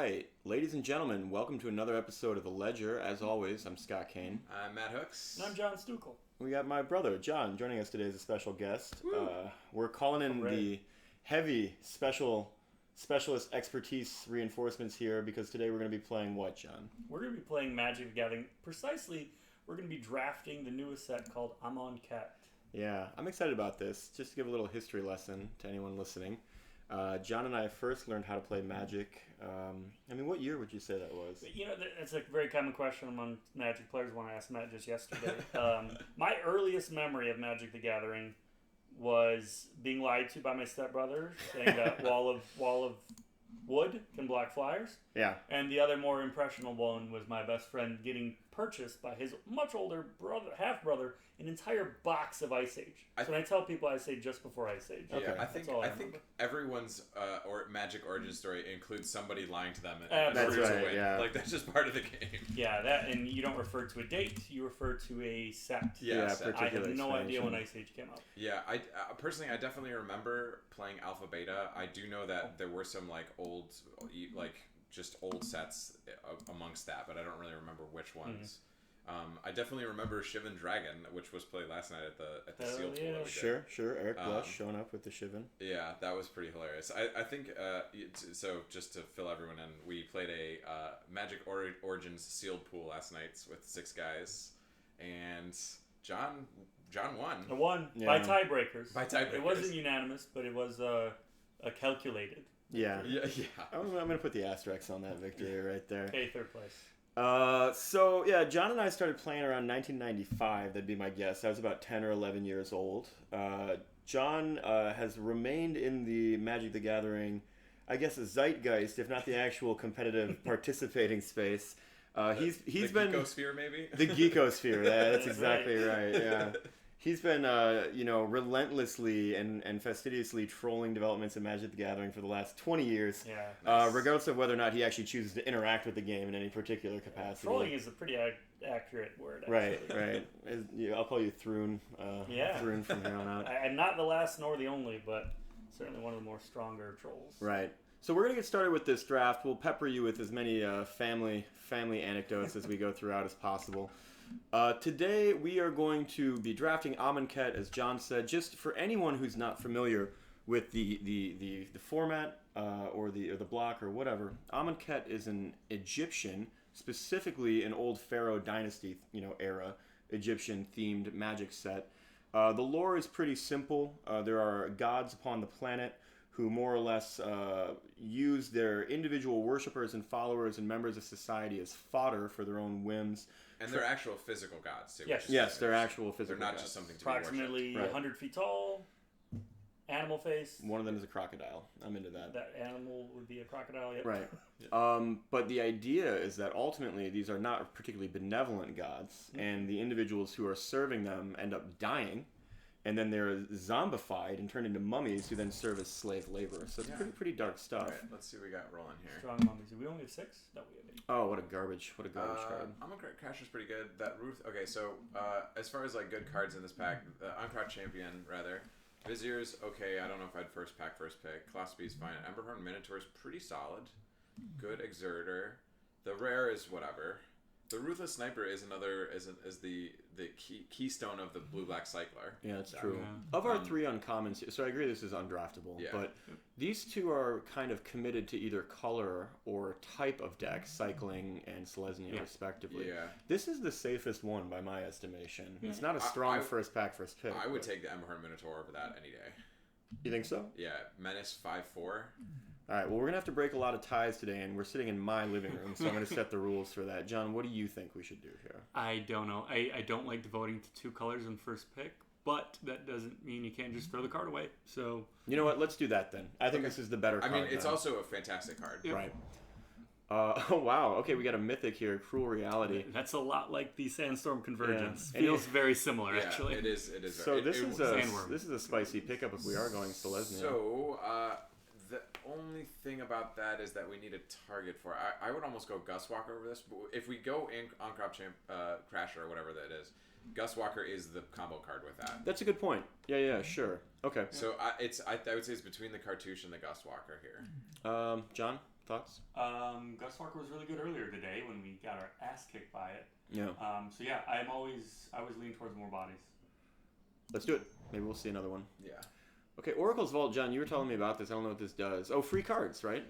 right, ladies and gentlemen, welcome to another episode of The Ledger. As always, I'm Scott Kane. I'm Matt Hooks. And I'm John Stukel. We got my brother, John, joining us today as a special guest. We're calling in the heavy specialist expertise reinforcements here because today we're going to be playing what, John? We're going to be playing Magic the Gathering. Precisely, we're going to be drafting the newest set called Amonkhet. Yeah, I'm excited about this. Just to give a little history lesson to anyone listening. John and I first learned how to play Magic. What year would you say that was? You know, that's a very common question among Magic players when I asked Matt just yesterday. My earliest memory of Magic the Gathering was being lied to by my stepbrother, saying that wall of wood can block flyers. Yeah. And the other more impressionable one was my best friend getting purchased by his much older half-brother an entire box of Ice Age. So when I tell people Ice Age just before Ice Age. Yeah, okay. I think everyone's Magic origin story includes somebody lying to them and That's right, win. yeah. Like, that's just part of the game. Yeah, that, and you don't refer to a date, you refer to a set. Yeah, set. I have no expansion. idea when Ice Age came out. Yeah, I personally, I definitely remember playing Alpha Beta. I do know that there were some old sets amongst that, but I don't really remember which ones. I definitely remember Shivan Dragon, which was played last night at the Seal Tool. That we did. Sure. Eric Blush showing up with the Shivan. Yeah, that was pretty hilarious. I think, so just to fill everyone in, we played a Magic Origins sealed pool last night with 6 guys, and John won. I won by tiebreakers. It wasn't unanimous, but it was calculated. Yeah. Yeah. I'm going to put the asterisks on that victory right there. Okay, third place. John and I started playing around 1995. That'd be my guess. I was about 10 or 11 years old. John has remained in the Magic the Gathering, I guess, a zeitgeist, if not the actual competitive participating space. He's been the geekosphere, maybe. The geekosphere. That's exactly right. Yeah. He's been, relentlessly and fastidiously trolling developments in Magic the Gathering for the last 20 years. Yeah. Nice. Regardless of whether or not he actually chooses to interact with the game in any particular capacity. Trolling is a pretty accurate word, actually. Right. I'll call you Thrun. Thrun from here on out. I'm not the last nor the only, but certainly one of the more stronger trolls. Right. So we're going to get started with this draft. We'll pepper you with as many family anecdotes as we go throughout as possible. Today we are going to be drafting Amonkhet, as John said. Just for anyone who's not familiar with the format or the block or whatever, Amonkhet is an Egyptian, specifically an old Pharaoh dynasty era Egyptian themed Magic set. The lore is pretty simple. There are gods upon the planet who more or less use their individual worshippers and followers and members of society as fodder for their own whims. And they're actual physical gods, too. Yes, they're actual physical They're not gods. just something to Approximately be 100 feet tall, animal face. One of them is a crocodile. I'm into that. That animal would be a crocodile, yep. Right. But the idea is that ultimately these are not particularly benevolent gods, and the individuals who are serving them end up dying, and then they're zombified and turned into mummies who then serve as slave labor. So it's pretty dark stuff. All right, let's see what we got rolling here. Strong mummies. We only have 6? No, we have 8. Oh, what a garbage card. Amonkhet Crasher's pretty good. That Ruth. Okay, so as far as good cards in this pack, Uncropped Champion rather. Vizier's okay. I don't know if I'd first pick. Colossopy's fine. Emberhorn Minotaur's pretty solid. Good Exerter. The rare is whatever. The Ruthless Sniper is the keystone of the blue-black cycler. Yeah, that's true. Of our 3 uncommons, so I agree this is undraftable, but these 2 are kind of committed to either color or type of deck, cycling and Selesnya respectively. Yeah. This is the safest one by my estimation. It's not a strong first pick. I would take the Emberhorn Minotaur over that any day. You think so? Yeah, Menace 5/4. All right, well, we're going to have to break a lot of ties today, and we're sitting in my living room, so I'm going to set the rules for that. John, what do you think we should do here? I don't know. I don't like devoting to 2 colors in first pick, but that doesn't mean you can't just throw the card away. So you know what? Let's do that then. I think this is the better card. I mean, it's also a fantastic card. Yep. Right. Oh, wow. Okay, we got a mythic here, Cruel Reality. That's a lot like the Sandstorm Convergence. Feels very similar, actually. It is. So this is a spicy pickup if we are going Selesnya. So, the only thing about that is that we need a target for it. I would almost go Gustwalker over this, but if we go in on Crasher or whatever that is, Gustwalker is the combo card with that. That's a good point. Yeah, sure. Okay. So I would say it's between the Cartouche and the Gustwalker here. John, Thoughts? Gustwalker was really good earlier today when we got our ass kicked by it. Yeah. So yeah, I always lean towards more bodies. Let's do it. Maybe we'll see another one. Yeah. Okay, Oracle's Vault, John, you were telling me about this. I don't know what this does. Oh, free cards, right?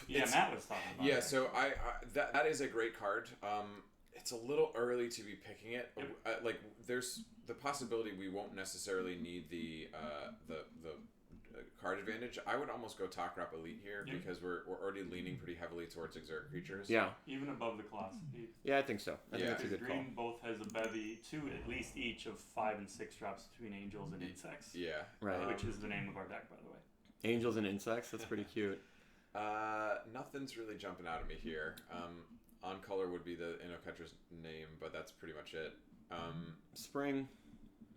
Yeah, Matt was talking about it. Yeah, so that is a great card. It's a little early to be picking it. Like, there's the possibility we won't necessarily need the card advantage. I would almost go Talk Rap Elite here because we're already leaning pretty heavily towards Exert Creatures. Yeah. Even above the class. Yeah, I think so. I think that's a good call. Green both has a bevy, 2 at least each of 5 and 6 drops between Angels and Insects. Yeah. Right. Which is the name of our deck, by the way. Angels and Insects, that's pretty cute. Nothing's really jumping out at me here. On color would be the Inno-Catcher's name, but that's pretty much it. Spring,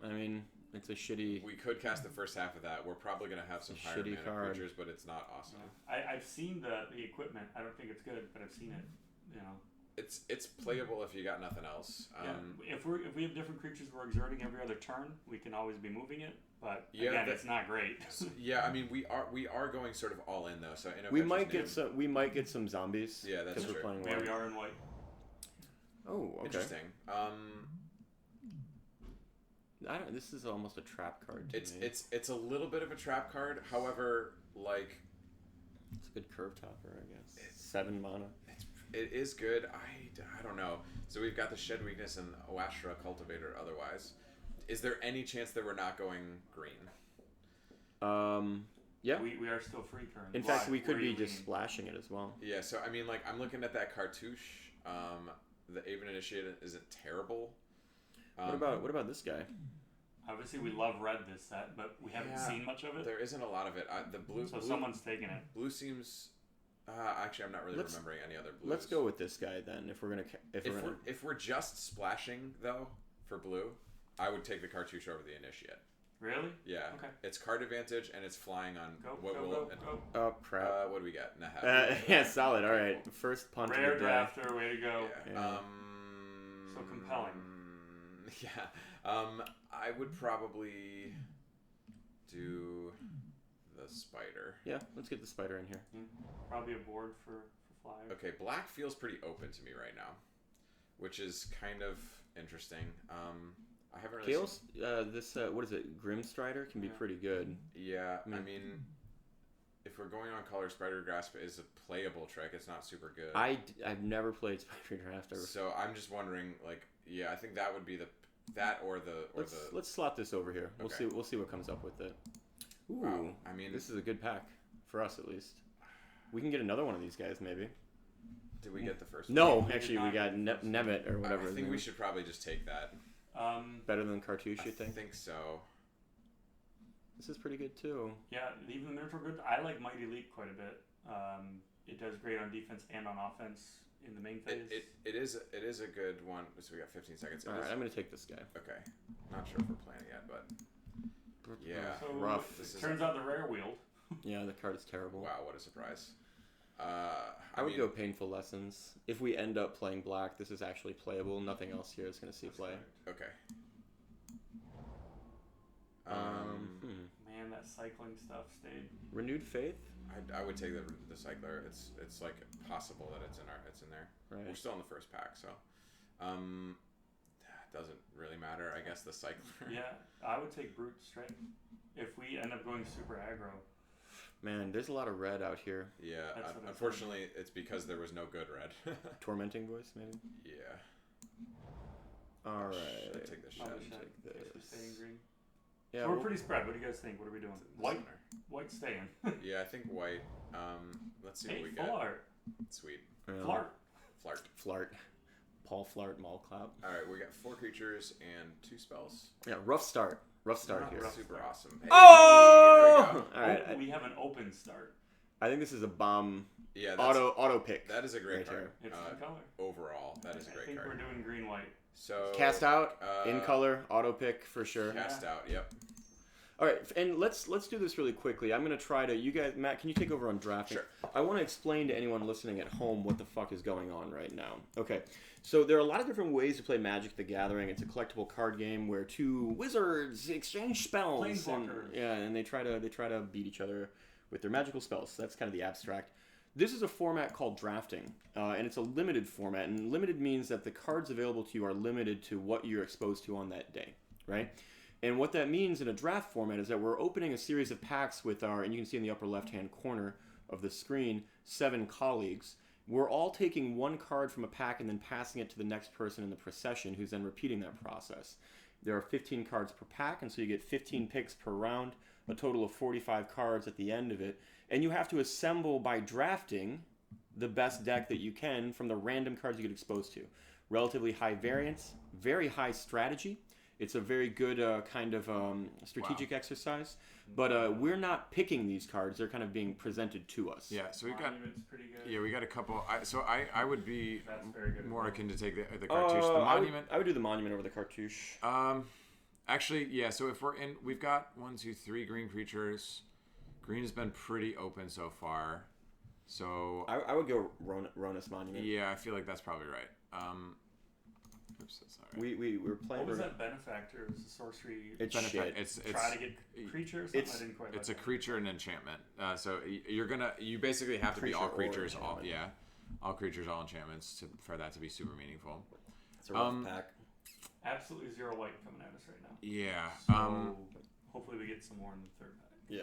I mean, it's a shitty... We could cast the first half of that. We're probably going to have some higher mana creatures, but it's not awesome. Yeah. I've seen the equipment. I don't think it's good, but I've seen it. You know, it's playable if you got nothing else. If we have different creatures we're exerting every other turn, we can always be moving it. But again, it's not great. Yeah, I mean we are going sort of all in though. So we might get some zombies. Yeah, that's true. We're playing white. We are in white. Oh, okay. Interesting. This is almost a trap card. It's a little bit of a trap card. However, like it's a good curve topper, I guess. 7 mana. It is good. I don't know. So we've got the Shed Weakness and Oashra Cultivator. Otherwise, is there any chance that we're not going green? Yeah. We are still free currently. In fact, we could be just splashing it as well. Yeah. So I mean, like I'm looking at that cartouche. The Aven Initiate isn't terrible. What about this guy? Obviously, we love red this set, but we haven't seen much of it. There isn't a lot of it. The blue. So someone's taking it. Blue seems. Actually, I'm not really remembering any other blues. Let's go with this guy then. If we're just splashing though for blue, I would take the cartouche over the Initiate. Really? Yeah. Okay. It's card advantage and it's flying on. Go. Oh crap! What do we get? Nah. Yeah, solid. All right, first punt of the Rare day. drafter, way to go. Yeah. So compelling. Yeah. I would probably do the spider. Yeah, let's get the spider in here. Probably a board for flyers. Okay, black feels pretty open to me right now, which is kind of interesting. I haven't really Chaos, this what is it? Grimstrider can be pretty good. Yeah, I mean, if we're going on color, Spider Grasp is a playable trick. It's not super good. I've never played Spider Draft ever. So I'm just wondering, like, yeah, I think that would be Let's slot this over here. We'll see what comes up with it. Ooh, wow. I mean, this is a good pack for us at least. We can get another one of these guys maybe. Did we get the first one? No, actually we got Nevet or whatever. I think we should probably just take that. Better than Cartouche, you think? I think so. This is pretty good too. Yeah, even the Minotaur good. I like Mighty Leap quite a bit. It does great on defense and on offense in the main phase. It is a good one. So we got 15 seconds. All right, I'm gonna take this guy. Okay, not sure if we're playing yet, but yeah, so rough. Turns out the rare wield. Yeah, the card is terrible. Wow, what a surprise. I would go Painful Lessons. If we end up playing black, this is actually playable. Nothing else here is going to see play. Okay. Man, that cycling stuff stayed. Renewed Faith? I would take the cycler. It's like possible that it's in there. Right. We're still in the first pack, so doesn't really matter. I guess the cycler. Yeah, I would take Brute straight. If we end up going super aggro. Man, there's a lot of red out here. Yeah, unfortunately, it's because there was no good red. Tormenting Voice, maybe? Yeah. All right. Should I take this shot? Take this. Staying green. Yeah, so we're pretty spread. What do you guys think? What are we doing? White staying. Yeah, I think white. Let's see what we get. Flart. Sweet. Yeah. Flart. Paul Flart, Maulclap. All right, we got 4 creatures and 2 spells. Yeah, rough start here. Super awesome. Hey, Oh! All right. We have an open start. I think this is a bomb. Yeah, auto pick. That is a great card. It's in color. Overall, that is a great card. I think we're doing green white. So cast out in color, auto pick for sure. Cast out. Yep. All right, and let's do this really quickly. I'm gonna try to. You guys, Matt, can you take over on drafting? Sure. I want to explain to anyone listening at home what the fuck is going on right now. Okay, so there are a lot of different ways to play Magic: The Gathering. It's a collectible card game where 2 wizards exchange spells, and they try to beat each other with their magical spells. So that's kind of the abstract. This is a format called drafting, and it's a limited format. And limited means that the cards available to you are limited to what you're exposed to on that day, right? And what that means in a draft format is that we're opening a series of packs with our, and you can see in the upper left-hand corner of the screen, 7 colleagues. We're all taking one card from a pack and then passing it to the next person in the procession, who's then repeating that process. There are 15 cards per pack, and so you get 15 picks per round, a total of 45 cards at the end of it. And you have to assemble by drafting the best deck that you can from the random cards you get exposed to. Relatively high variance, very high strategy. It's a very good kind of strategic exercise. But we're not picking these cards. They're kind of being presented to us. Yeah, so we've got... Monument's pretty good. Yeah, we got a couple... I would be more akin to take the cartouche. The monument... I would do the monument over the cartouche. Actually, yeah, so if we're in... We've got 1, 2, 3 green creatures. Green has been pretty open so far. So... I would go Ronus Monument. Yeah, I feel like that's probably right. Oops, that's not right. We were playing... What was that Benefactor? It was a sorcery... It's Benefactor. shit. Try to get creatures? I didn't quite It's like a that. creature and enchantment. So you basically have to be all creatures, all creatures, all enchantments for that to be super meaningful. It's a rough pack. Absolutely 0 white coming at us right now. Yeah. So hopefully we get some more in the third pack. Yeah.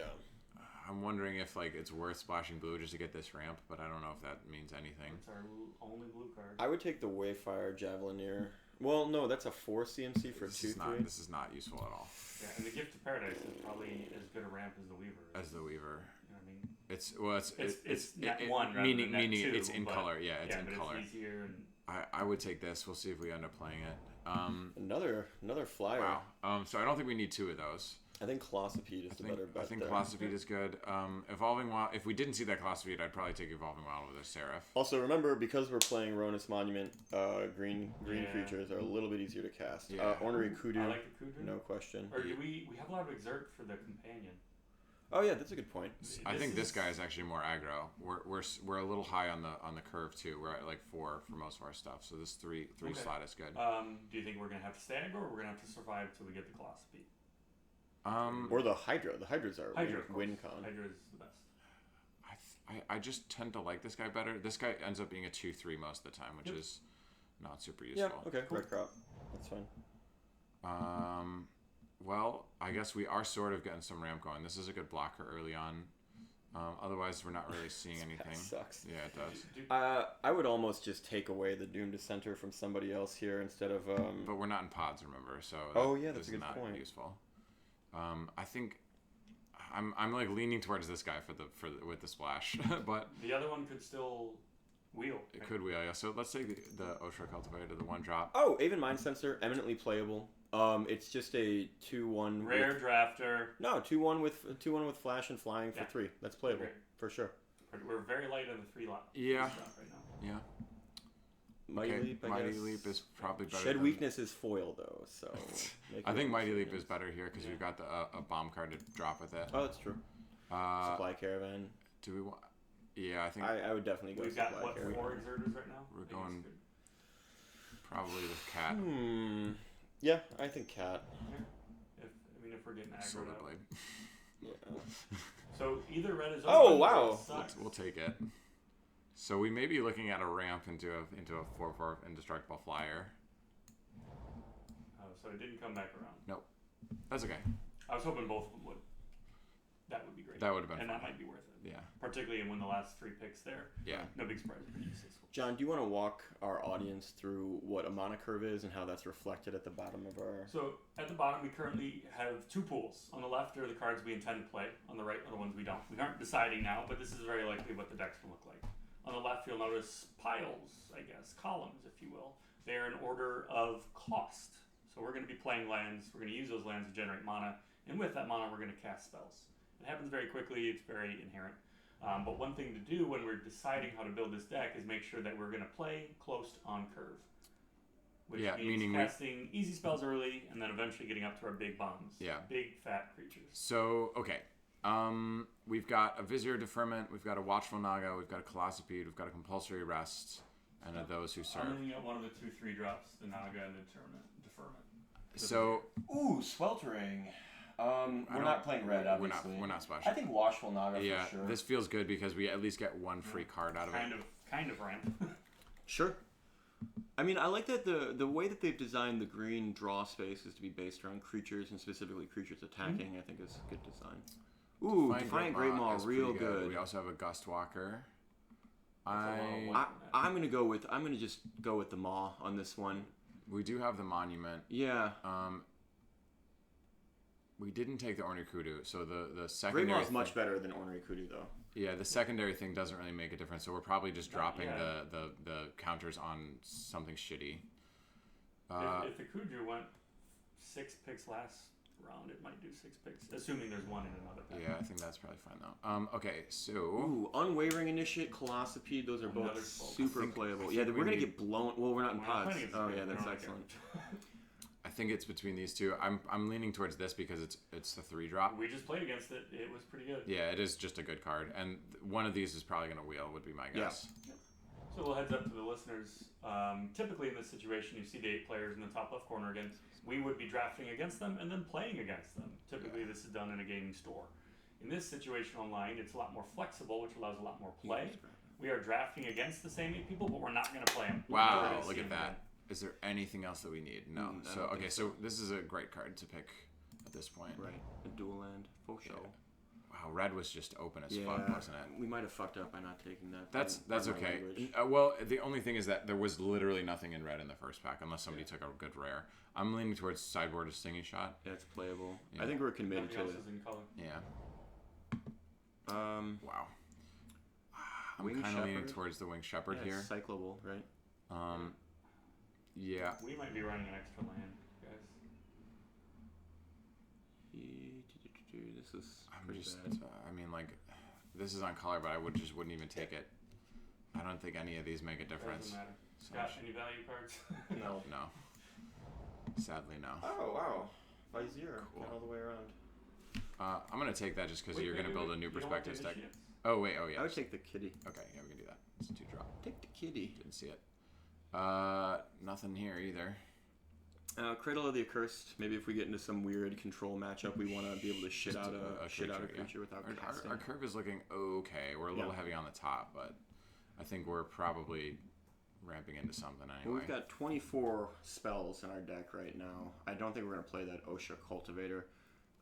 I'm wondering if it's worth splashing blue just to get this ramp, but I don't know if that means anything. It's our only blue card. I would take the Wayfire Javelineer. Well, no, that's a 4 CMC for 2/3. This is not useful at all. Yeah, and the Gift of Paradise is probably as good a ramp as the Weaver. As the Weaver. You know what I mean? It's net one rather meaning than net two, it's in color. Yeah, it's in but color. It's easier and... I would take this. We'll see if we end up playing it. Another flyer. Wow. So I don't think we need 2 of those. I think Colossopede is the better bet. I think there. Colossopede is good. Evolving Wild. If we didn't see that Colossopede, I'd probably take Evolving Wild with a Seraph. Also, remember, because we're playing Ronus Monument, green creatures are a little bit easier to cast. Yeah. Ornery Kudu, I like the Kudu. no question. Or do we have a lot of Exert for the Companion. Oh yeah, that's a good point. I think this guy is actually more aggro. We're a little high on the curve too. We're at 4 for most of our stuff. So this 3 slot is good. Do you think we're gonna have to stay aggro, or we're gonna have to survive till we get the Colossopede? Or the Hydra. The Hydras are win con. Hydra is the best. I just tend to like this guy better. This guy ends up being a 2/3 most of the time, which is not super useful. Yeah. Okay. Cool. Red crop. That's fine. Well, I guess we are sort of getting some ramp going. This is a good blocker early on. Otherwise, we're not really seeing anything. Sucks. Yeah, it does. I would almost just take away the Doom Dissenter from somebody else here instead of. But we're not in pods, remember? So. That's a good point. Useful. I think I'm leaning towards this guy with the splash, but the other one could still wheel. It could wheel, yeah. So let's take the Oshra Cultivator, the 1-drop. Oh, Aven Mind Sensor, eminently playable. It's just a 2/1 rare drafter. No, 2/1 with flash and flying for 3. That's playable for sure. We're very light on the 3 lot. Yeah. Right now. Yeah. Mighty Leap, I Mighty guess. Leap is probably better. Shed Weakness is foil though, so. I think Mighty Leap is better here because we've got a bomb card to drop with it. Oh, that's true. Supply Caravan. Do we want? Yeah, I think I would definitely go. We've Supply got Caravan. 4 exerters right now. We're going probably with Cat. Yeah, I think Cat. If we're getting Solar aggroed Blade. Yeah. So either red is. Oh wow! We'll take it. So we may be looking at a ramp into a 4/4 indestructible flyer. Oh, so it didn't come back around. Nope. That's okay. I was hoping both of them would. That would be great. That would have been and fun. that might be worth it. Yeah. Particularly when the last 3 picks there. Yeah. No big surprise. Pretty useful. John, do you want to walk our audience through what a mana curve is and how that's reflected at the bottom of our... So, at the bottom, we currently have 2 pools. On the left are the cards we intend to play. On the right are the ones we don't. We aren't deciding now, but this is very likely what the deck's going to look like. On the left, you'll notice piles, I guess, columns, if you will. They're in order of cost. So we're going to be playing lands. We're going to use those lands to generate mana. And with that mana, we're going to cast spells. It happens very quickly. It's very inherent. But one thing to do when we're deciding how to build this deck is make sure that we're going to play close on curve. Which means casting easy spells early and then eventually getting up to our big bombs. Yeah. Big, fat creatures. So, okay. We've got a Vizier Deferment, we've got a Watchful Naga, we've got a Colossopede, we've got a Compulsory Rest, and those who serve. I'm looking at one of the 2/3 drops, the Naga and the Deferment. So, Ooh, Sweltering. We're not playing red, obviously. We're not splashing. I think Wash will Naga Yeah, for sure. this feels good because we at least get one free card out of it. Kind of ramp. Sure. I mean, I like that the way that they've designed the green draw spaces to be based around creatures and specifically creatures attacking. I think is a good design. Ooh, Defiant Great Maw, real good. We also have a Gust Walker. I'm gonna just go with the Maw on this one. We do have the Monument. Yeah. We didn't take the Ornery Kudu, so the Great secondary. Maw is much better than Ornery Kudu, though. Yeah, the secondary thing doesn't really make a difference, so we're probably just dropping the counters on something shitty. If the Kudu went 6 picks last round, it might do 6 picks, assuming there's one in another pack. Yeah, I think that's probably fine though. Okay, so Unwavering Initiate, Colossopede, those are both super playable. Yeah, we're gonna get blown. Well, we're not in pods. Oh yeah, that's excellent. I think it's between these two. I'm leaning towards this because it's the 3-drop. We just played against it. It was pretty good. Yeah, it is just a good card, and one of these is probably gonna wheel. Would be my guess. Yeah. So a little heads up to the listeners. Typically in this situation, you see the 8 players in the top left corner again. We would be drafting against them and then playing against them. Typically, this is done in a gaming store. In this situation online, it's a lot more flexible, which allows a lot more play. We are drafting against the same 8 people, but we're not going to play them. Wow, look at that. Is there anything else that we need? No. So, okay, so this is a great card to pick at this point. Right. A dual land. For sure. Wow, red was just open as fuck, wasn't it? We might have fucked up by not taking that. That's okay. Well, the only thing is that there was literally nothing in red in the first pack, unless somebody took a good rare. I'm leaning towards sideboard of Stinging Shot. Yeah, it's playable. Yeah. I think we're committed to it. In color. Yeah. Wow. I'm kind of leaning towards the Winged Shepherd here. It's cyclable, right? Yeah. We might be running an extra land, guys. This is pretty bad. I mean, like, this is on color, but I wouldn't even take it. I don't think any of these make a difference. Doesn't matter. Scott, any value cards? No. No. Sadly, no. Oh, wow. Vizier. Cool. All the way around. I'm going to take that just because you're going to build a new Perspectives deck. Shit. Oh, wait. Oh, yeah. I would take the kitty. Okay, yeah, we can do that. It's a 2-drop. Take the kitty. Didn't see it. Nothing here either. Cradle of the Accursed. Maybe if we get into some weird control matchup, we want to be able to shit out a creature without casting. Our curve is looking okay. We're a little heavy on the top, but I think we're probably ramping into something anyway. Well, we've got 24 spells in our deck right now. I don't think we're going to play that OSHA Cultivator.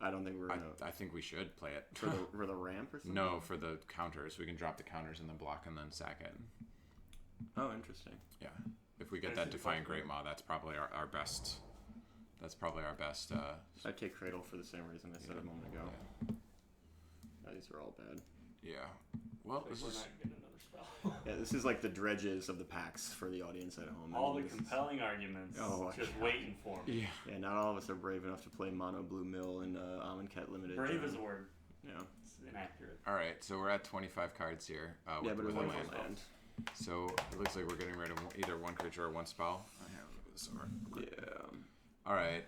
I don't think we're going to... I think we should play it. For the ramp or something? No, for the counters. We can drop the counters in the block and then sack it. Oh, interesting. Yeah. If we get that Defiant Great Maw, that's probably our best... That's probably our best... I'd take Cradle for the same reason I said a moment ago. Yeah. These are all bad. Yeah. Well, we're not getting another spell. Yeah, this is like the dredges of the packs for the audience at home. All the compelling arguments. Just waiting for me. Yeah. Not all of us are brave enough to play Mono Blue Mill and Amonkhet Limited. Brave is a word. Yeah. It's inaccurate. All right, so we're at 25 cards here. But with one land. So it looks like we're getting rid of either one creature or one spell. I have this over. Yeah. All right.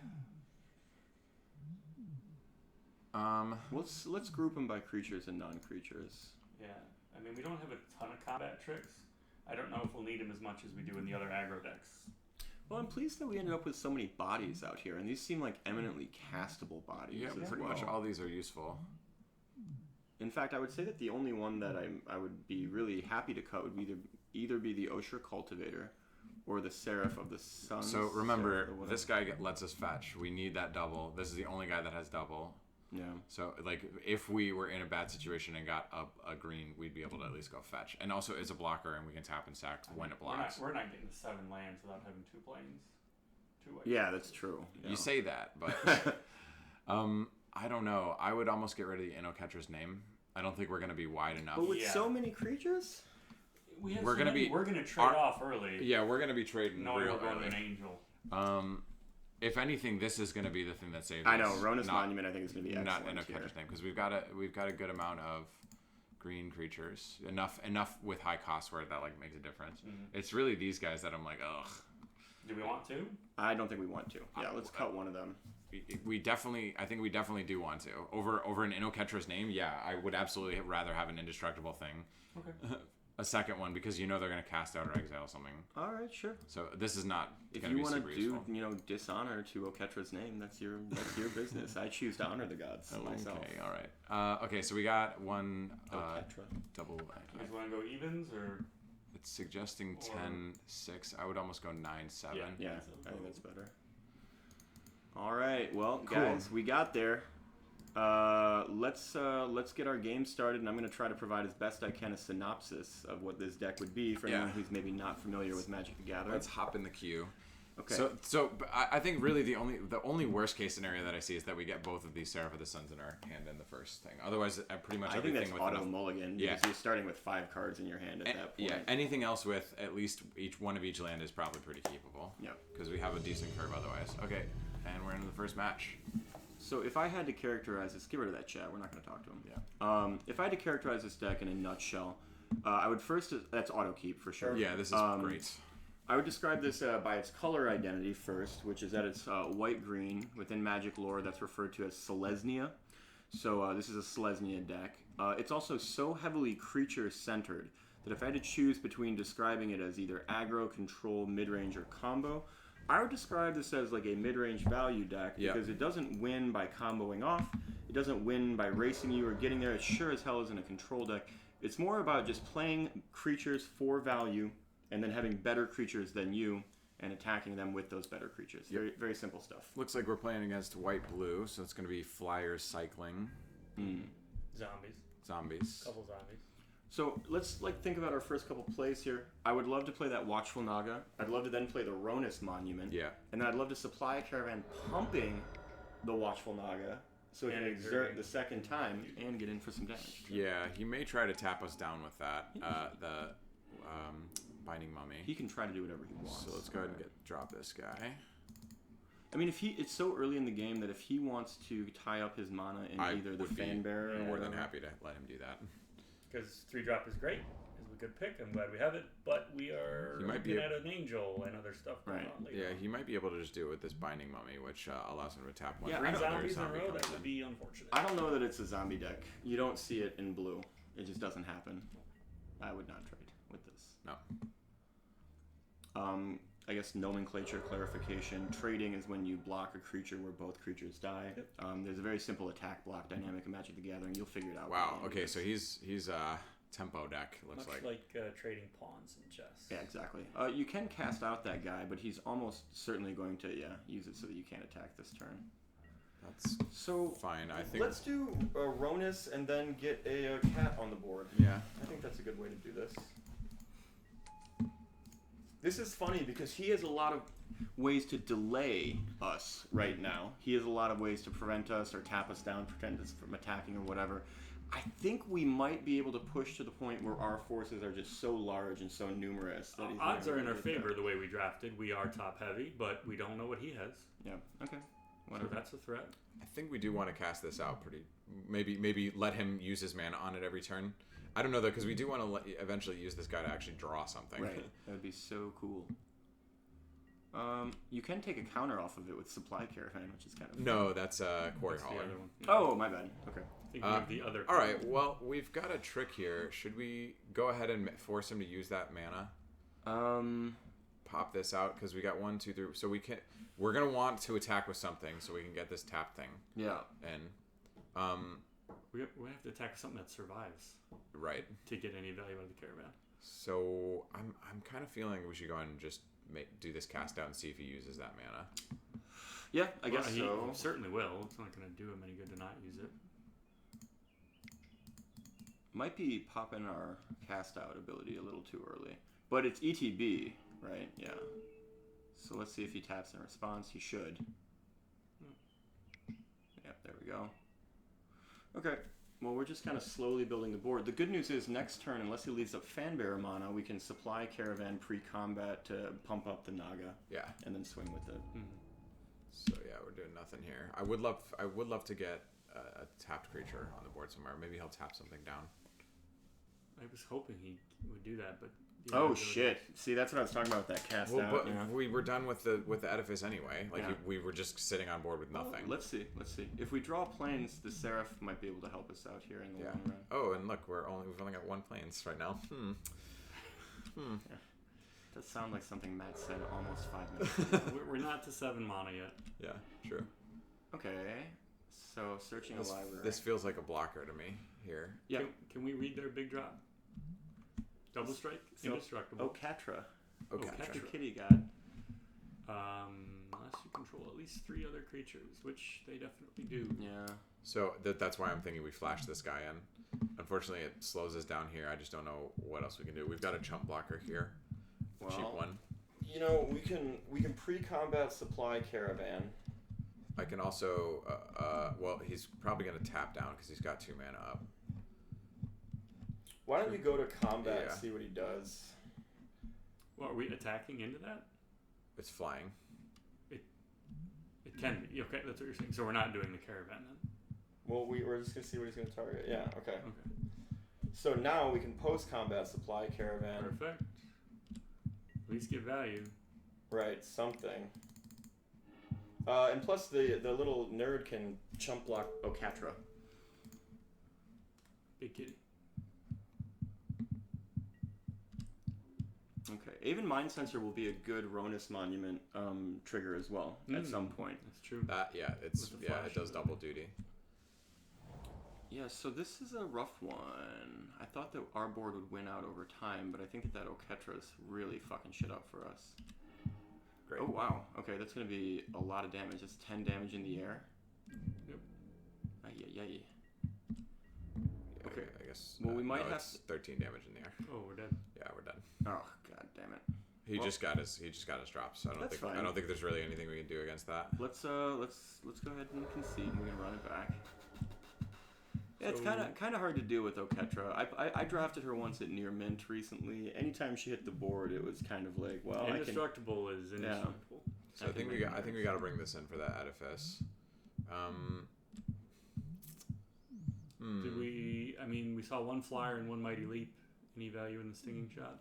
Let's group them by creatures and non-creatures. Yeah. I mean, we don't have a ton of combat tricks. I don't know if we'll need them as much as we do in the other aggro decks. Well, I'm pleased that we ended up with so many bodies out here, and these seem like eminently castable bodies. Yeah, pretty much all these are useful. In fact, I would say that the only one that I would be really happy to cut would either be the Osher Cultivator or the Seraph of the Sun. So remember, this guy lets us fetch. We need that double. This is the only guy that has double. Yeah. So, like, if we were in a bad situation and got a green, we'd be able to at least go fetch. And also, it's a blocker, and we can tap and sack when it blocks. We're not getting 7 lands without having 2 planes. 2 white. Yeah, that's true. You say that, but I don't know. I would almost get rid of the Innocatcher's name. I don't think we're going to be wide enough. But with so many creatures, we're going to trade off early. Yeah, we're going to be trading real early. An angel. If anything, this is going to be the thing that saves us. I know, Rona's Monument I think is going to be excellent. Not Innocatcher's name, because we've got a good amount of green creatures. Enough with high cost where that like makes a difference. Mm-hmm. It's really these guys that I'm like, ugh. Do we want to? I don't think we want to. Yeah, let's cut one of them. I think we definitely do want to. Over an Innocatcher's name, yeah, I would absolutely rather have an indestructible thing. Okay. a second one because you know they're going to cast out or exile something. All right, sure. So this is not If going to you be want super to do, useful. dishonor to Oketra's name, that's your business. I choose to honor the gods myself. Okay, all right. Okay, so we got one Oketra. double. You guys want to go evens or? It's suggesting 10-6. I would almost go 9-7. Yeah, I think that's better. All right, well, Cool. guys, we got there. Let's get our game started, and I'm going to try to provide as best I can a synopsis of what this deck would be for anyone who's maybe not familiar with Magic the Gathering. Let's hop in the queue. Okay. So I think really the only worst case scenario that I see is that we get both of these Seraph of the Suns in our hand in the first thing. Otherwise, pretty much I think everything that's with auto enough. mulligan Yeah. because you're starting with 5 cards in your hand at that point. Yeah, anything else with at least each one of each land is probably pretty keepable. Yep. Because we have a decent curve otherwise. Okay, and we're into the first match. So if I had to characterize this, get rid of that chat. We're not going to talk to him. Yeah. If I had to characterize this deck in a nutshell, I would first. That's auto keep for sure. Yeah, this is great. I would describe this by its color identity first, which is that it's white-green. Within Magic lore, that's referred to as Selesnya. So this is a Selesnya deck. It's also so heavily creature-centered that if I had to choose between describing it as either aggro, control, mid-range, or combo, I would describe this as like a mid-range value deck because it doesn't win by comboing off. It doesn't win by racing you or getting there. It sure as hell isn't a control deck. It's more about just playing creatures for value and then having better creatures than you and attacking them with those better creatures. Very, very simple stuff. Looks like we're playing against white-blue, so it's going to be flyers cycling. Zombies. Couple zombies. So let's think about our first couple plays here. I would love to play that Watchful Naga. I'd love to then play the Ronus Monument. Yeah. And then I'd love to supply a caravan pumping the Watchful Naga so it can exert the second time and get in for some damage. Yeah, he may try to tap us down with that. The Binding Mummy. He can try to do whatever he wants. So let's go ahead and drop this guy. I mean, it's so early in the game that if he wants to tie up his mana in either the Fan Bearer or more than happy to let him do that. Because 3-drop is great. It's a good pick. I'm glad we have it. But we are looking at an angel and other stuff going on later. Yeah, he might be able to just do it with this Binding Mummy, which allows him to tap one. Yeah, 3 zombies in a row, that would be unfortunate. I don't know that it's a zombie deck. You don't see it in blue. It just doesn't happen. I would not trade with this. No. I guess nomenclature clarification. Trading is when you block a creature where both creatures die. There's a very simple attack block dynamic in Magic the Gathering. You'll figure it out. Wow. Okay, so he's tempo deck. Looks Much like trading pawns in chess. Yeah, exactly. You can cast out that guy, but he's almost certainly going to use it so that you can't attack this turn. That's so fine. I think let's do Ronus and then get a cat on the board. Yeah. I think that's a good way to do this. This is funny because he has a lot of ways to delay us right now. He has a lot of ways to prevent us or tap us down, prevent us from attacking or whatever. I think we might be able to push to the point where our forces are just so large and so numerous that he's odds are in our favor the way we drafted. We are top heavy, but we don't know what he has. Yeah. Okay. Whatever. So that's a threat. I think we do want to cast this out pretty. Maybe let him use his mana on it every turn. I don't know though, because we do want to eventually use this guy to actually draw something. Right. That would be so cool. You can take a counter off of it with Supply Caravan, which is kind of fun. No, that's Quarry That's Hauler. the other one. Oh, my bad. Okay. The other. All right. Well, we've got a trick here. Should we go ahead and force him to use that mana? Pop this out because we got 1, 2, 3. So we can. We're gonna want to attack with something so we can get this tap thing. Yeah. And we have to attack something that survives. Right. To get any value out of the caravan. So I'm kind of feeling we should go ahead and just do this cast out and see if he uses that mana. Yeah, I guess so. He certainly will. It's not going to do him any good to not use it. Might be popping our cast out ability a little too early. But it's ETB, right? Yeah. So let's see if he taps in response. He should. Yep, there we go. Okay. Well, we're just kind of slowly building the board. The good news is next turn, unless he leaves up Fanbearer mana, we can supply Caravan pre-combat to pump up the Naga. Yeah. And then swing with it. Mm-hmm. So yeah, we're doing nothing here. I would love to get a tapped creature on the board somewhere. Maybe he'll tap something down. I was hoping he would do that, but Oh shit! See, that's what I was talking about with that cast Well, out. but we were done with the edifice anyway. Like we were just sitting on board with nothing. Let's see. If we draw planes, the Seraph might be able to help us out here in the long run. Oh, and look, we've only got 1 planes right now. Yeah. That sounds like something Matt said almost 5 minutes ago. We're not to 7 mana yet. Yeah, true. Okay, so searching a library. This feels like a blocker to me here. Yeah. Can we read their big drop? Double strike? Indestructible. Okatra. Okatra. The kitty god. Unless you control at least 3 other creatures, which they definitely do. Yeah. So that's why I'm thinking we flash this guy in. Unfortunately, it slows us down here. I just don't know what else we can do. We've got a chump blocker here. Well, Cheap one. You know, we can pre-combat supply caravan. I can also, well, he's probably going to tap down because he's got 2 mana up. Why don't we go to combat Yeah. and see what he does? Well, are we attacking into that? It's flying. It can be. Okay, that's what you're saying. So we're not doing the caravan then? Well, we're just going to see what he's going to target. Yeah, okay. Okay. So now we can post-combat supply caravan. Perfect. At least get value. Right, something. And plus the little nerd can chump block Okatra. Big kitty. Okay. Even Mind Sensor will be a good Ronus Monument trigger as well at some point. That's true. It does double duty. Yeah, so this is a rough one. I thought that our board would win out over time, but I think that Oketra's really fucking shit up for us. Great. Oh, wow. Okay, that's going to be a lot of damage. That's 10 damage in the air. Yep. Yeah. Yeah, Okay. I guess. Well, we might have it's 13 damage in the air. Oh, we're dead. Yeah, we're done. Oh, god damn it. He just got his drops. So That's fine. I don't think there's really anything we can do against that. Let's go ahead and concede, and we can run it back. Yeah, it's kind of hard to do with Oketra. I drafted her once at near mint recently. Anytime she hit the board, it was kind of like, well, Indestructible is indestructible. So I think we got to bring this in for that edifice. Did we? I mean, we saw 1 flyer and 1 mighty leap. Any value in the stinging shot?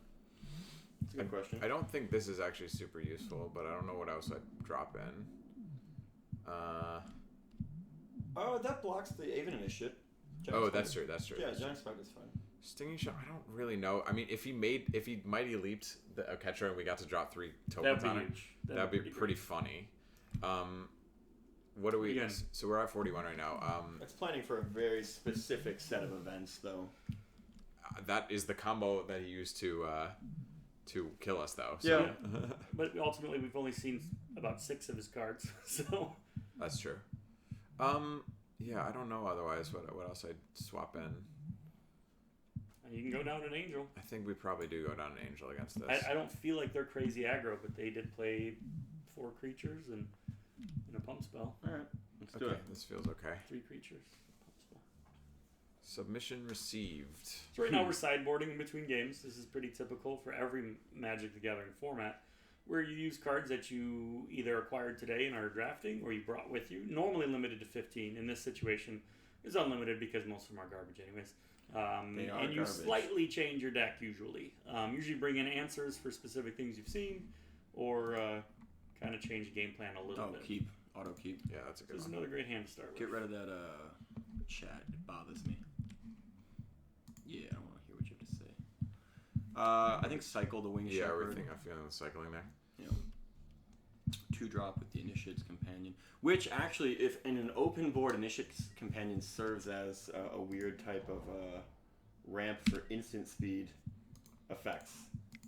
That's a good question. I don't think this is actually super useful, but I don't know what else I'd drop in. Oh, that blocks the Aven Initiate. That's true. Yeah, Giant Spider is fine. Stinging shot. I don't really know. I mean, if he mighty leaped the Oketra and we got to drop 3 tokens on it, that'd be pretty funny. What do we? Again. So we're at 41 right now. It's planning for a very specific set of events, though. That is the combo that he used to kill us, though. So. Yeah. But ultimately, we've only seen about 6 of his cards, so. That's true. Yeah, I don't know otherwise what else I'd swap in. You can go down an Angel. I think we probably do go down an Angel against this. I don't feel like they're crazy aggro, but they did play 4 creatures and a pump spell. All right, let's do it. This feels okay. 3 creatures. Pump spell. Submission received. So right now we're sideboarding in between games. This is pretty typical for every Magic the Gathering format, where you use cards that you either acquired today and are drafting, or you brought with you. Normally limited to 15. In this situation, is unlimited because most of them are garbage anyways. And you slightly change your deck usually. Usually bring in answers for specific things you've seen, or kind of change the game plan a little bit. Auto keep. Yeah, that's a good This is one. another great hand to start with. Get rid of that chat. It bothers me. Yeah, I don't want to hear what you have to say. I think cycle the Winged Shepherd. I'm feeling the cycling there. 2-drop with the Initiate's Companion, which actually, if in an open board, Initiate's Companion serves as a weird type of ramp for instant speed effects,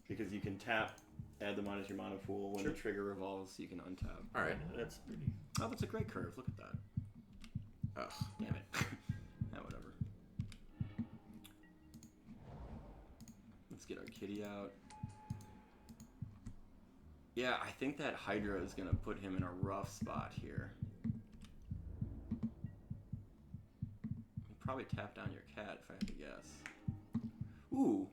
because you can tap, add them on as your mana pool. When the trigger revolves, you can untap. All right, that's pretty. Oh, that's a great curve. Look at that. Ugh, damn it. Whatever. Let's get our kitty out. Yeah, I think that Hydra is going to put him in a rough spot here. You probably tap down your cat, if I have to guess. Ooh.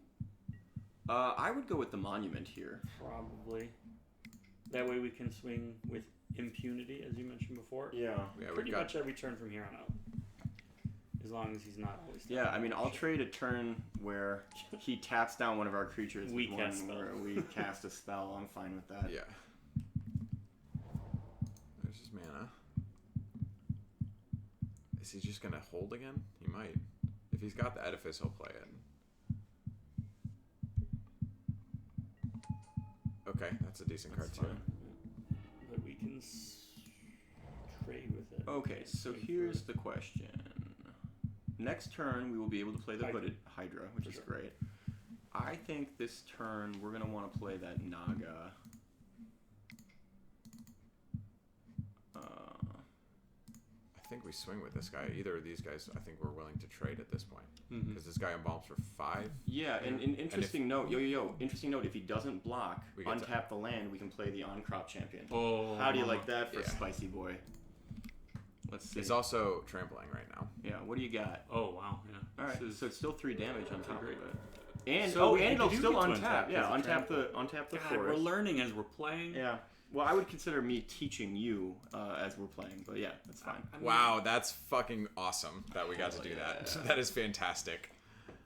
I would go with the Monument here. Probably. That way we can swing with impunity, as you mentioned before. Yeah. Pretty much every turn from here on out. as long as he's not always. Yeah, I mean, I'll trade a turn where he taps down one of our creatures. We with cast one spell. where we cast a spell. I'm fine with that. Yeah. There's his mana. Is he just gonna hold again? He might. If he's got the edifice, he'll play it. Okay, that's a decent That's card fine. too. But we can trade with it. Okay, so here's the question. Next turn, we will be able to play the Hydra. hooded Hydra, which is Sure. great. I think this turn we're gonna want to play that Naga. I think we swing with this guy. Either of these guys, I think we're willing to trade at this point Mm-hmm. because this guy embalms for 5. Yeah, and an interesting note. Interesting note. If he doesn't block, We get to- untap the land, we can play the on-crop champion. Oh, How do you like that for Yeah. Spicy Boy? Let's see. He's also trampling right now. Yeah, what do you got? Oh wow, yeah. All right, This is- so it's still 3 damage on That's top of great. it. And So and you it'll do still get to untap. untap Yeah, as a untap the God, we're forest. learning as we're playing. Yeah. Well, I would consider me teaching you as we're playing, but yeah, that's fine. I mean, Wow, that's fucking awesome that we got to do that. yeah. That is fantastic.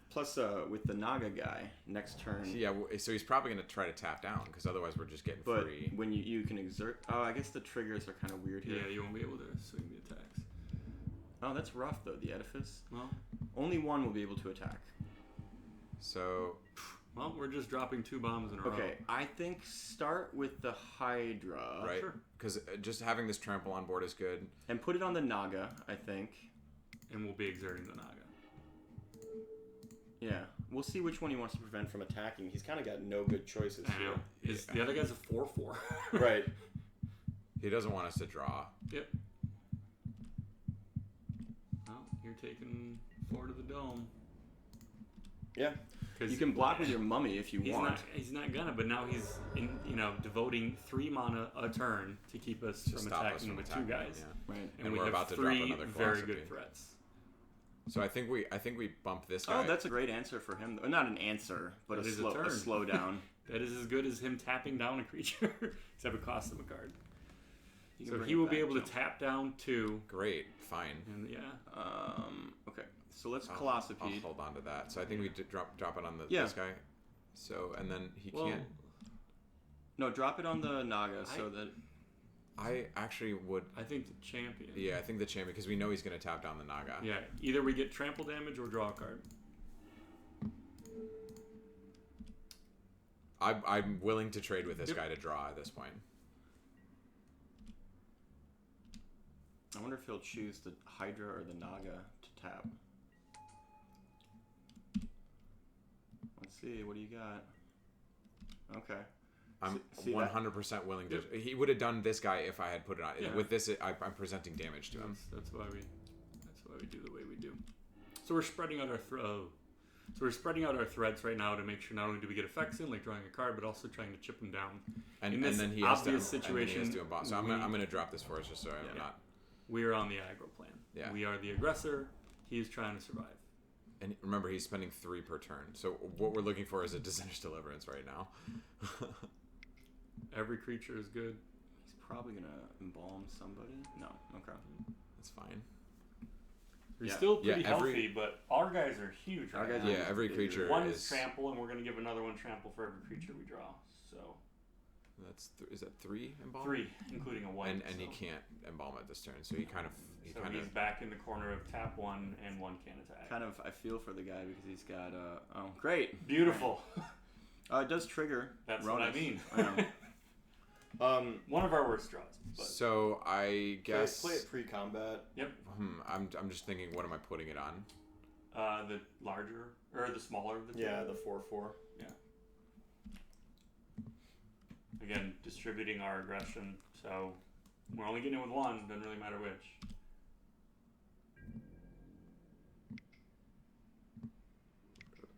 Plus, with the Naga guy, next turn. Yeah, so he's probably going to try to tap down because otherwise we're just getting But free. when you can exert. Oh, I guess the triggers are kind of weird here. Yeah, you won't be able to swing the attacks. Oh, that's rough though. The edifice. Well, Only one will be able to attack. So, we're just dropping 2 bombs in a row. Okay, I think start with the Hydra. right? sure. Because just having this trample on board is good. And put it on the Naga, I think. And we'll be exerting the Naga. Yeah. We'll see which one he wants to prevent from attacking. He's kind of got no good choices I know. here. The other guy's a 4/4. Right. He doesn't want us to draw. Yep. Well, you're taking 4 to the dome. Yeah. 'Cause You can block with your mummy if you want. He's not gonna, but now he's devoting 3 mana a turn to keep us To from stop us attacking from with attacking, 2 guys. yeah. Right. And And we we're have about to drop 3 another very philosophy. good threats. So I think we bump this guy. Oh, that's a great answer for him. Not an answer, but That a is a slow turn. slowdown. That is as good as him tapping down a creature, except it costs him a card. You can So bring he it will be back, able to Joe. tap down 2, great. Fine. and yeah. Okay. So let's I'll Colossopede. hold on to that. So I think we did drop it on Yeah. this guy. So and then he Well, can't. No, drop it on the Naga so that. I actually would. I think the champion. Yeah, I think the champion because we know he's going to tap down the Naga. Yeah, either we get trample damage or draw a card. I'm willing to trade with this Yep. guy to draw at this point. I wonder if he'll choose the Hydra or the Naga to tap. Let's see. What do you got? Okay. I'm See that? 100% willing to. He would have done this guy if I had put it on. Yeah. With this, I'm presenting damage to him. That's why we do the way we do. So we're spreading out our threats right now to make sure not only do we get effects in, like drawing a card, but also trying to chip them down. And, In this then he has to. obvious And then he has situation, to emboss. So I'm gonna drop this for us just so I'm Yeah. not. We are on the aggro plan. Yeah. We are the aggressor. He is trying to survive. And remember, he's spending 3 per turn. So what we're looking for is a Disinterest Deliverance right now. Every creature is good. He's probably gonna embalm somebody. No. Okay. That's fine. We're Yeah. still pretty Yeah, every- healthy, but our guys are huge. Our right guys now. are- Yeah, every creature One is. is trample, and we're going to give another one trample for every creature we draw. So Is that 3 embalm? 3, including a white. And he so. can't embalm at this turn, so he kind of So he's back in the corner of tap 1 and 1 can attack. Kind of. I feel for the guy because he's got. Oh, great. Beautiful. It does trigger. That's what I Ronus. mean. I know. One of our worst draws. But So I guess. Play it pre-combat. I'm just thinking, what am I putting it on? the larger or the smaller of the two. Yeah, the 4/4. Again, distributing our aggression. So we're only getting it with 1. Doesn't really matter which.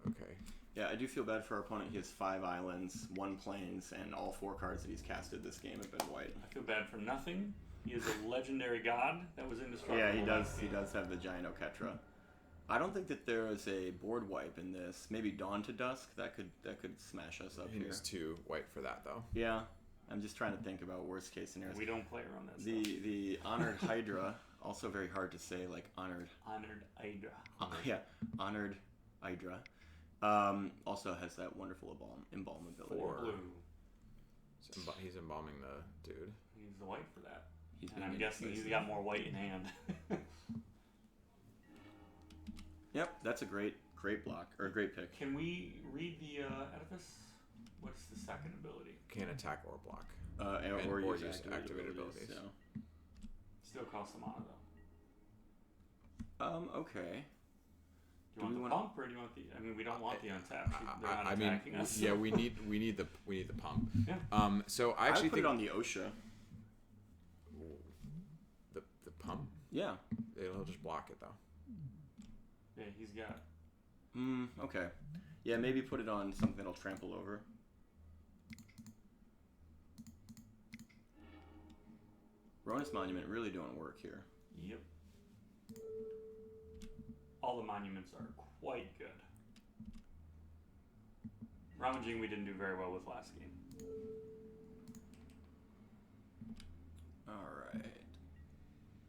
Okay. Yeah, I do feel bad for our opponent. He has 5 islands, 1 plains, and all 4 cards that he's casted this game have been white. I feel bad for nothing. He is a legendary god that was indestructible. Yeah, he does. last He game. does have the giant Oketra. I don't think that there is a board wipe in this. Maybe Dawn to Dusk that could smash us up He here. needs 2 white for that though. Yeah, I'm just trying to think about worst case scenarios. We don't play around that stuff. The Honored Hydra Also very hard to say, like honored. Honored Hydra. Yeah, honored Hydra. Also has that wonderful embalm ability. 4 blue. He's embalming the dude. He's the white for that. He's And I'm being guessing he's indecisive. got more white in hand. Yep, that's a great block or a great pick. Can we read the edifice? What's the second ability? Can't attack or block. Or or use use activated activated abilities. abilities. So. Still costs some mana though. Okay. Do you want the pump or do you want the? I mean, we don't want the untap. They're not I mean, attacking us. yeah, we need the pump. Yeah. So I I actually put think it on the OSHA. the pump. Yeah. It'll just block it though. Yeah, he's got. Okay. Yeah, maybe put it on something that'll trample over. Ronus Monument really doing work here. Yep. All the monuments are quite good. Ramajing we didn't do very well with last game. Alright.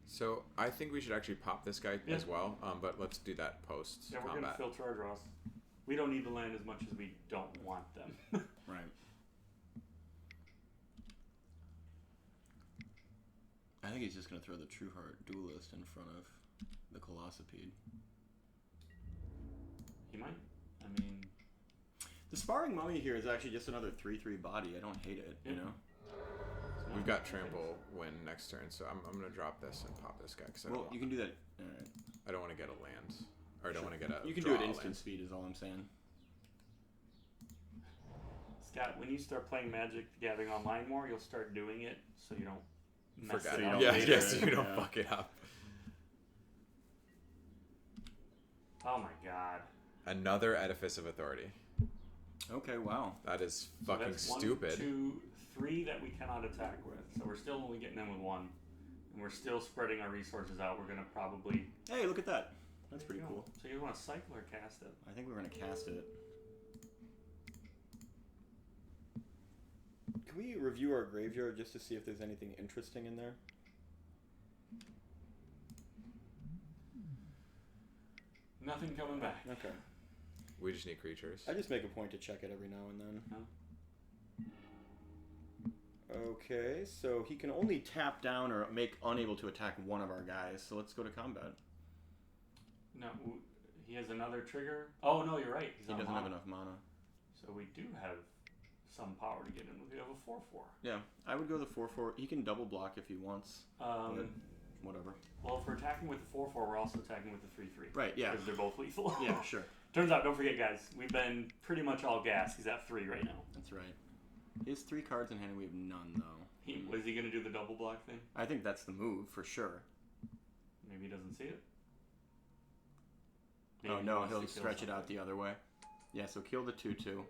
So I think we should actually pop this guy Yeah. as well. But let's do that post Yeah, we're combat. gonna filter our draws. We don't need the land as much as we don't want them. Right. I think he's just going to throw the True Heart Duelist in front of the Colossopede. He might. I mean, The Sparring Mummy here is actually just another 3/3 body. I don't hate it, you Yeah. know? it's We've not- got trample win next turn, so I'm gonna drop this and pop this guy because Well, you can do that. Alright. I don't want to get a land, or I don't want to get a. You can draw do it a instant land. speed is all I'm saying. Scott, when you start playing Magic the Gathering online more, you'll start doing it so you don't mess Forget it it. up. Yeah, later. yes, you don't Yeah. fuck it up. Oh my god. Another Edifice of Authority. Okay, wow. That is So fucking that's 1, stupid. 2, 3 that we cannot attack with. So we're still only getting in with 1. And we're still spreading our resources out. We're going to probably... Hey, look at that. That's There you pretty go. cool. So you want to cycle or cast it? I think we're going to cast it. Can we review our graveyard just to see if there's anything interesting in there? Nothing coming back. Okay. We just need creatures. I just make a point to check it every now and then. Okay, so he can only tap down or make unable to attack one of our guys. So let's go to combat. No, he has another trigger. Oh, no, you're right. He's He on doesn't have mana. enough mana. So we do have some power to get in with. We have a 4/4. Yeah, I would go the 4/4. He can double block if he wants. Whatever. Well, if we're attacking with the 4/4, we're also attacking with the 3/3. Right, yeah. Because they're both lethal. Yeah, sure. Turns out, don't forget, guys, we've been pretty much all gas. He's at 3 right now. That's right. He has 3 cards in hand and we have none, though. Was he going to do the double block thing? I think that's the move, for sure. Maybe he doesn't see it. Maybe Oh, he no, wants he'll to kill stretch it out something. the other way. Yeah, so kill the 2/2.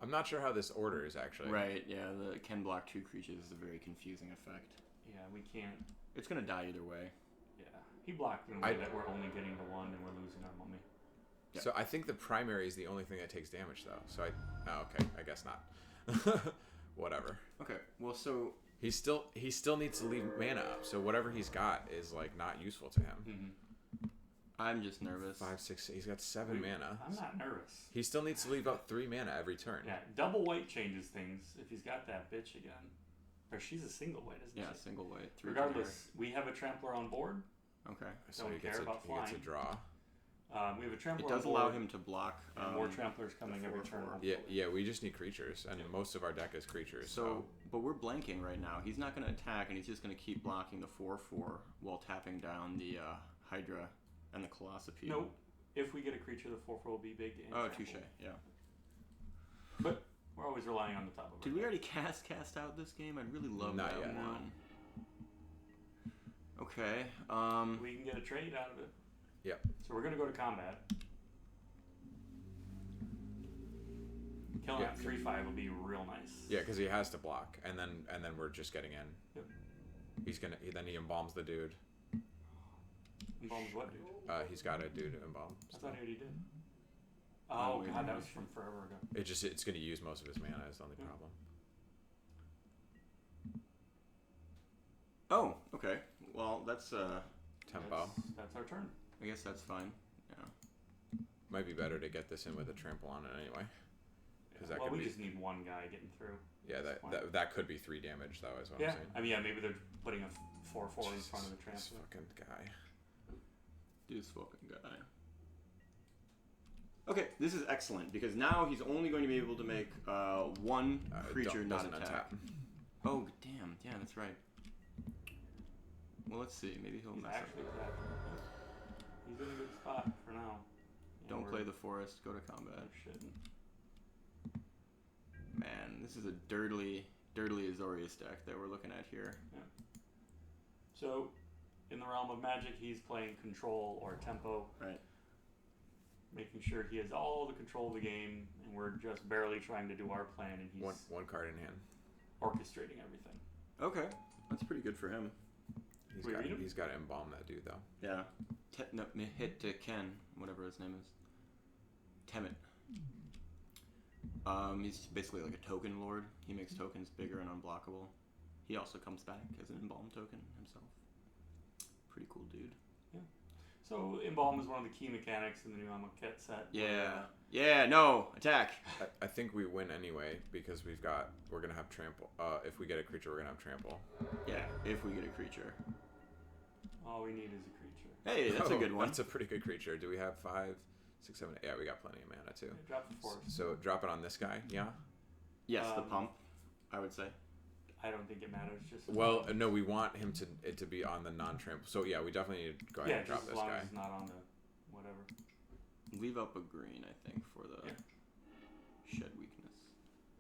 I'm not sure how this orders actually. Right, yeah, the can block 2 creatures is a very confusing effect. Yeah, we can't. It's going to die either way. Yeah. He blocked in a way that we're only getting to 1 and we're losing our mummy. Yeah. So I think the primary is the only thing that takes damage though. So okay, I guess not. Whatever. Okay, well, so... He still needs to leave mana up. So whatever he's got is like not useful to him. Mm-hmm. I'm just nervous. 5, 6. He's got 7 mana. I'm not nervous. He still needs to leave out 3 mana every turn. Yeah, double white changes things if he's got that bitch again. Or she's a single white, isn't Yeah, she? single white. 3 Regardless, we have a trampler on board. Okay. So Don't he gets care a about he gets a flying. draw. We have a trampler It does on board. allow him to block... and more tramplers coming the every 4/4. turn. Yeah. We just need creatures, and most of our deck is creatures. So, but we're blanking right now. He's not going to attack, and he's just going to keep blocking the 4/4 while tapping down the Hydra and the Colossopede. Nope. If we get a creature, the 4/4 will be big. And Oh, trample. touche, yeah. But we're always relying on the top of it. Did we already cast out this game? I'd really love Not that yet, no. one. Okay. We can get a trade out of it. Yep. So we're going to go to combat. Killing Yeah. that 3/5 will be real nice. Yeah, because he has to block, and then we're just getting in. Yep. Then he embalms the dude. Embalms what, dude? He's got a dude to embalm. I thought he already did. Oh, wait, God, that no, was from forever ago. It's going to use most of his mana. Is the only problem. Oh, okay. Well, that's Tempo. That's our turn. I guess that's fine. Yeah. Might be better to get this in with a trample on it anyway. Because that could we be. just need one guy getting through. Yeah, that could be 3 damage though. Is what I'm saying. I mean, maybe they're putting a 4/4 in front of the This trample. fucking guy. This fucking guy. Okay, this is excellent because now he's only going to be able to make one creature not attack. Oh damn! Yeah, that's right. Well, let's see. Maybe he'll mess up. He's in a good spot for now. Yeah, Don't play the forest. Go to combat. Shouldn't. Man, this is a dirtly Azorius deck that we're looking at here. Yeah. So, in the realm of Magic, he's playing control or tempo. Right. Making sure he has all the control of the game, and we're just barely trying to do our plan, and he's one card in hand. orchestrating everything. Okay, that's pretty good for him. He's got to embalm that dude though. Yeah. Hit to Ken, whatever his name is. Temet. He's basically like a token lord. He makes tokens bigger and unblockable. He also comes back as an embalm token himself. Pretty cool dude. Yeah. So embalm is one of the key mechanics in the new Amonkhet set. Yeah. Yeah. No attack. I think we win anyway because we're gonna have trample. If we get a creature, we're gonna have trample. Yeah. If we get a creature. All we need is a creature. Hey, that's a good one. That's a pretty good creature. Do we have 5, 6, 7, 8? Yeah, we got plenty of mana too. Yeah, drop the force. So drop it on this guy. Yeah. Yes, the pump. I would say. I don't think it matters. Just Well, no, we want it to be on the non-trample. So yeah, we definitely need to go ahead and drop just this as long guy. as it's not on the whatever. Leave up a green, I think, for the shed weakness.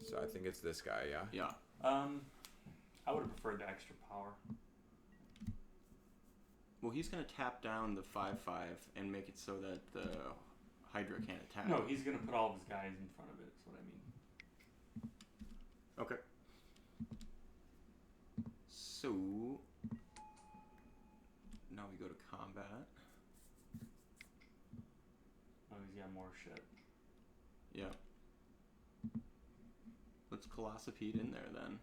So I think it's this guy. Yeah. Yeah. I would have preferred the extra power. Well, he's gonna tap down the 5/5 and make it so that the Hydra can't attack. No, he's gonna put all of his guys in front of it. Is what I mean. Okay. So now we go to combat. Oh, he's got more shit. Yeah. Let's Colossipede in there then.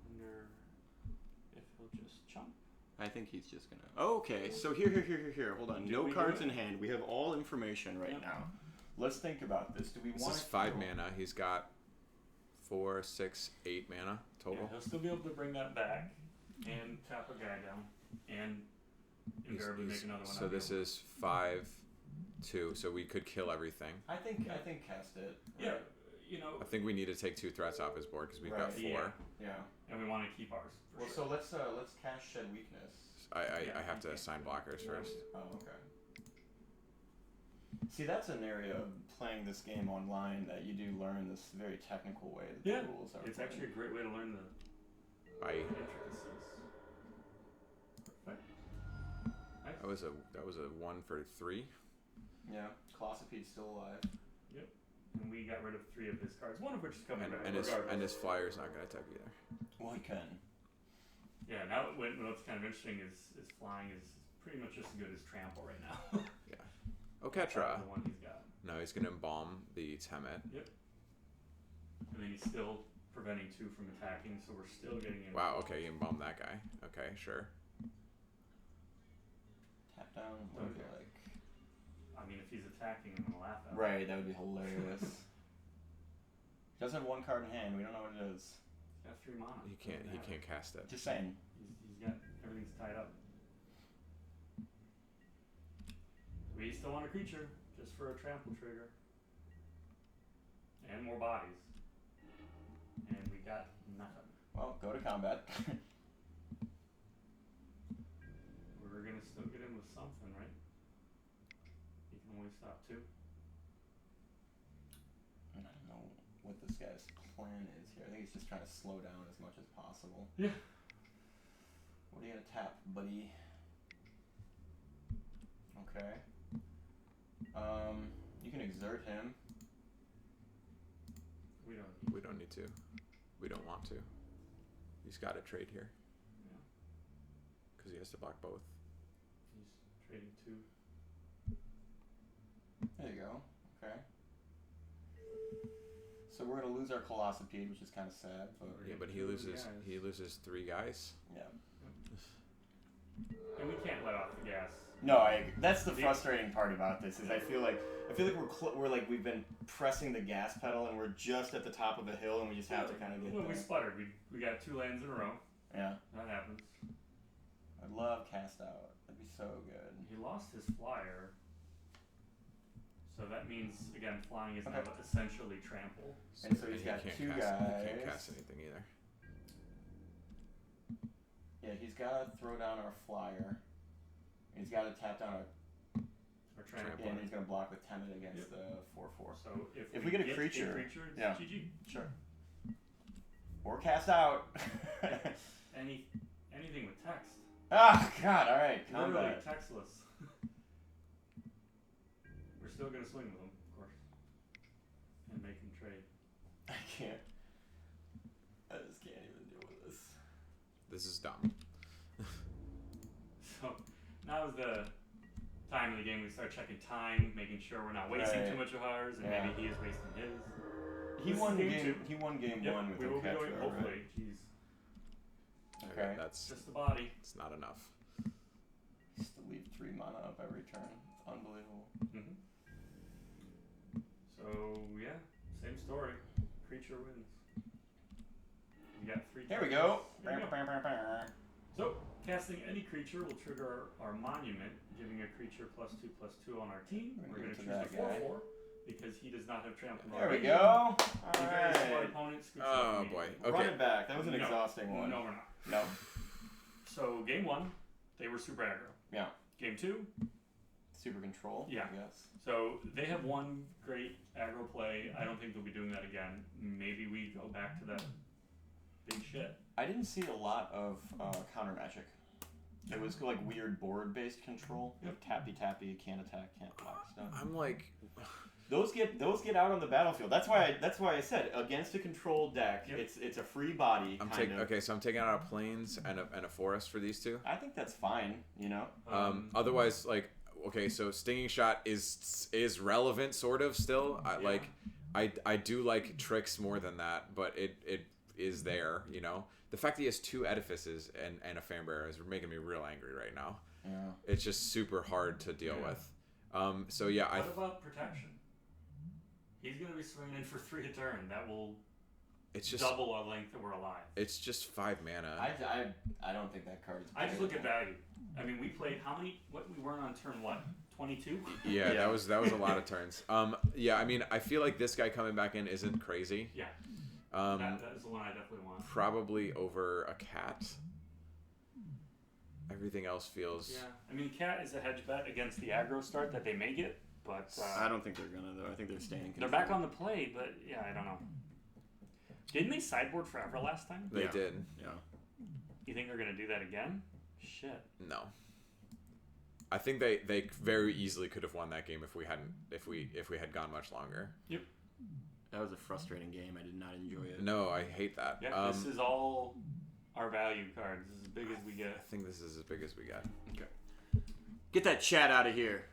Wonder if he'll just chump. I think he's just gonna. Okay, so here. Hold on. No cards in hand. We have all information right now. Let's think about this. Do we want? This is 5 mana. He's got 4, 6, 8 mana total. Yeah, he'll still be able to bring that back and tap a guy down and invariably make another one. So this is 5, 2. So we could kill everything. I think cast it. Right? Yeah, you know. I think we need to take 2 threats off his board because we've got 4. Yeah. And we want to keep ours. Well, so let's cast Shed Weakness. I have to assign blockers first. Oh, okay. See, that's an area of playing this game online that you do learn this very technical way that the rules are. It's actually a great way to learn the intricacies. Perfect. Nice. That was a 1 for 3. Yeah, Colossopede's still alive. Yep. And we got rid of 3 of his cards, one of which is coming back. And his flyer's not gonna attack either. Well, he can. Yeah. Now, what's kind of interesting is flying is pretty much just as good as trample right now. Yeah. Oketra. The one he's got. No, he's gonna embalm the Temet. Yep. And then he's still preventing 2 from attacking, so we're still getting in. Wow. Okay, you embalm that guy. Okay, sure. Tap down. What would be like? I mean, if he's attacking, I'm gonna laugh at him. Right, that would be hilarious. He does have 1 card in hand. We don't know what it is. He's got 3 mana. He can't cast it. Just saying. He's got everything's tied up. We still want a creature, just for a trample trigger. And more bodies. And we got nothing. Well, go to combat. We're gonna still get in with something, right? He can only stop 2. I don't know what this guy's plan is here. I think he's just trying to slow down as much as possible. Yeah. What are you gonna tap, buddy? Okay. You can exert him. We don't need to. We don't want to. He's got to trade here. Yeah. Because he has to block both. He's trading 2. There you go. Okay. so we're gonna lose our Colossopede, which is kind of sad. But Yeah, but he loses 3 guys. yeah. And we can't let off the gas. No, that's the frustrating part about this is I feel like we've been pressing the gas pedal and we're just at the top of a hill and we just have to kind of get When there. we sputtered, we got 2 lanes in a row. Yeah. That happens. I'd love cast out. That'd be so good. He lost his flyer. So that means, again, flying is now Okay. essentially trample. And so he's got can't 2 cast, guys. He can't cast anything either. Yeah, he's got to throw down our flyer. He's got to tap down Or trample. and he's going to block with Temet against the 4/4. So If we get a creature, it's yeah. GG. Sure. Or cast out. Anything with text. Ah, God, alright. Literally Combat. textless. We're still going to swing with him, of course. And make him trade. I can't. I just can't even deal with this. This is dumb. So now is the time in the game we start checking time, making sure we're not wasting Right. too much of ours, and Yeah. maybe he is wasting his. He This won is game game. 2. He won game Yep, 1 with we will be Onkhet, going, right? hopefully. Jeez. Okay. That's Just the body. it's not enough. Just to leave 3 mana up every turn. It's unbelievable. Mm-hmm. So, yeah, same story. Creature wins. We got 3 Here we turns. go. There we go. So, casting any creature will trigger our monument, giving a creature +2/+2 on our team. We're We're gonna going to give it choose to the that guy. 4/4 because he does not have trample. There we already. go. A very smart Alright. opponent scoops Oh up boy. immediately. Run Okay. it back. That was an No. exhausting one. No, we're not. No. So, game 1, they were super aggro. Yeah. Game 2, Super control. Yeah. I guess. so they have one great aggro play. I don't think they'll be doing that again. Maybe we go back to that big shit. I didn't see a lot of counter magic. It was like weird board based control. Like tappy, can't attack, can't block stuff. I'm like, Those get out on the battlefield. That's why I said against a control deck, Yep. it's a free body. I'm kind taking. of. Okay, so I'm taking out a plains and a forest for these 2. I think that's fine. You know. Otherwise, like, okay, so stinging shot is relevant, sort of still. I do like tricks more than that, but it is there. You know, the fact that he has 2 edifices and a fan bearer is making me real angry right now. Yeah. It's just super hard to deal Yeah. with. So yeah, What about protection? He's going to be swinging in for 3 a turn. That will it's just double our length that we're alive. it's just 5 mana. I don't think that card's. I just look at value. I mean, we played how many? What we weren't on turn 22? Yeah, Yeah. that was a lot of turns. Yeah, I mean, I feel like this guy coming back in isn't crazy. Yeah. Um, that is the one I definitely want. probably over a cat. Everything else feels. Yeah. I mean, Cat is a hedge bet against the aggro start that they may get, but I don't think they're gonna though. I think they're staying. they're back on the play. But yeah, I don't know. Didn't they sideboard forever last time? They Yeah. did. Yeah. You think they're gonna do that again? Shit. No. I think they very easily could have won that game if we had gone much longer. That was a frustrating game. I did not enjoy it. No, I hate that. Yeah. This is all our value cards. This is as big as we I get. think this is as big as we got. Get that chat out of here.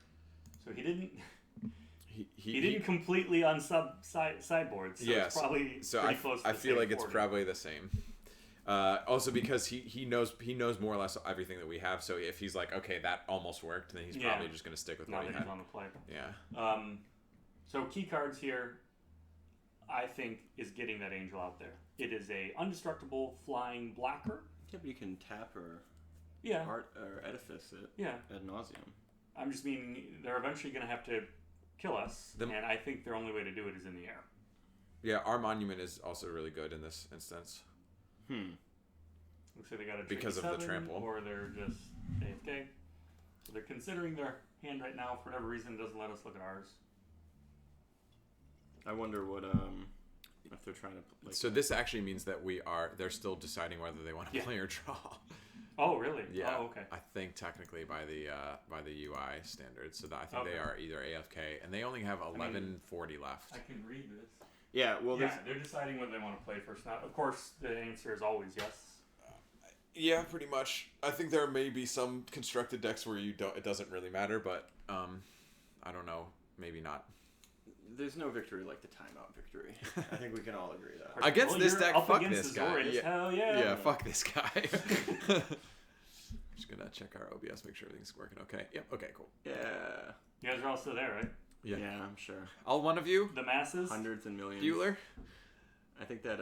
So he didn't. He He didn't completely sideboard. So Yes. it's probably So pretty close to I the feel same like it's 40. probably the same. Also because he knows more or less everything that we have. So if he's like, okay, that almost worked, then he's Yeah. probably just gonna stick with Now what that he he's had. on the play. Yeah. So key cards here, I think, is getting that angel out there. It is a undestructible flying blocker. Yeah, but you can tap or Yeah. art or edifice it Yeah. ad nauseum. I'm just meaning they're eventually going to have to kill us, and I think their only way to do it is in the air. Yeah, our monument is also really good in this instance. Looks like they got a Because of the 7, trample. or they're just AFK. So they're considering their hand right now. For whatever reason, it doesn't let us look at ours. I wonder what if they're trying to like. So this actually means that they're still deciding whether they want to Yeah. play or draw. Oh, really? Yeah. Oh, okay. I think technically by the UI standards, so that I think Okay. they are either AFK and they only have 1140 left. I can read this. Yeah, well, Yeah, they're deciding whether they want to play first. Now, of course, the answer is always yes. Yeah, pretty much. I think there may be some constructed decks where it doesn't really matter, but I don't know, maybe not. There's no victory like the timeout victory. I think we can all agree that. Against this you're deck, up fuck against this the guy. Zorius. Yeah. Hell yeah. Yeah, fuck this guy. Just gonna check our OBS, make sure everything's working okay. Yep, okay, cool. Yeah. You guys are all still there, right? Yeah. Yeah, I'm sure. All one of you? The masses? Hundreds and millions. Bueller? I think that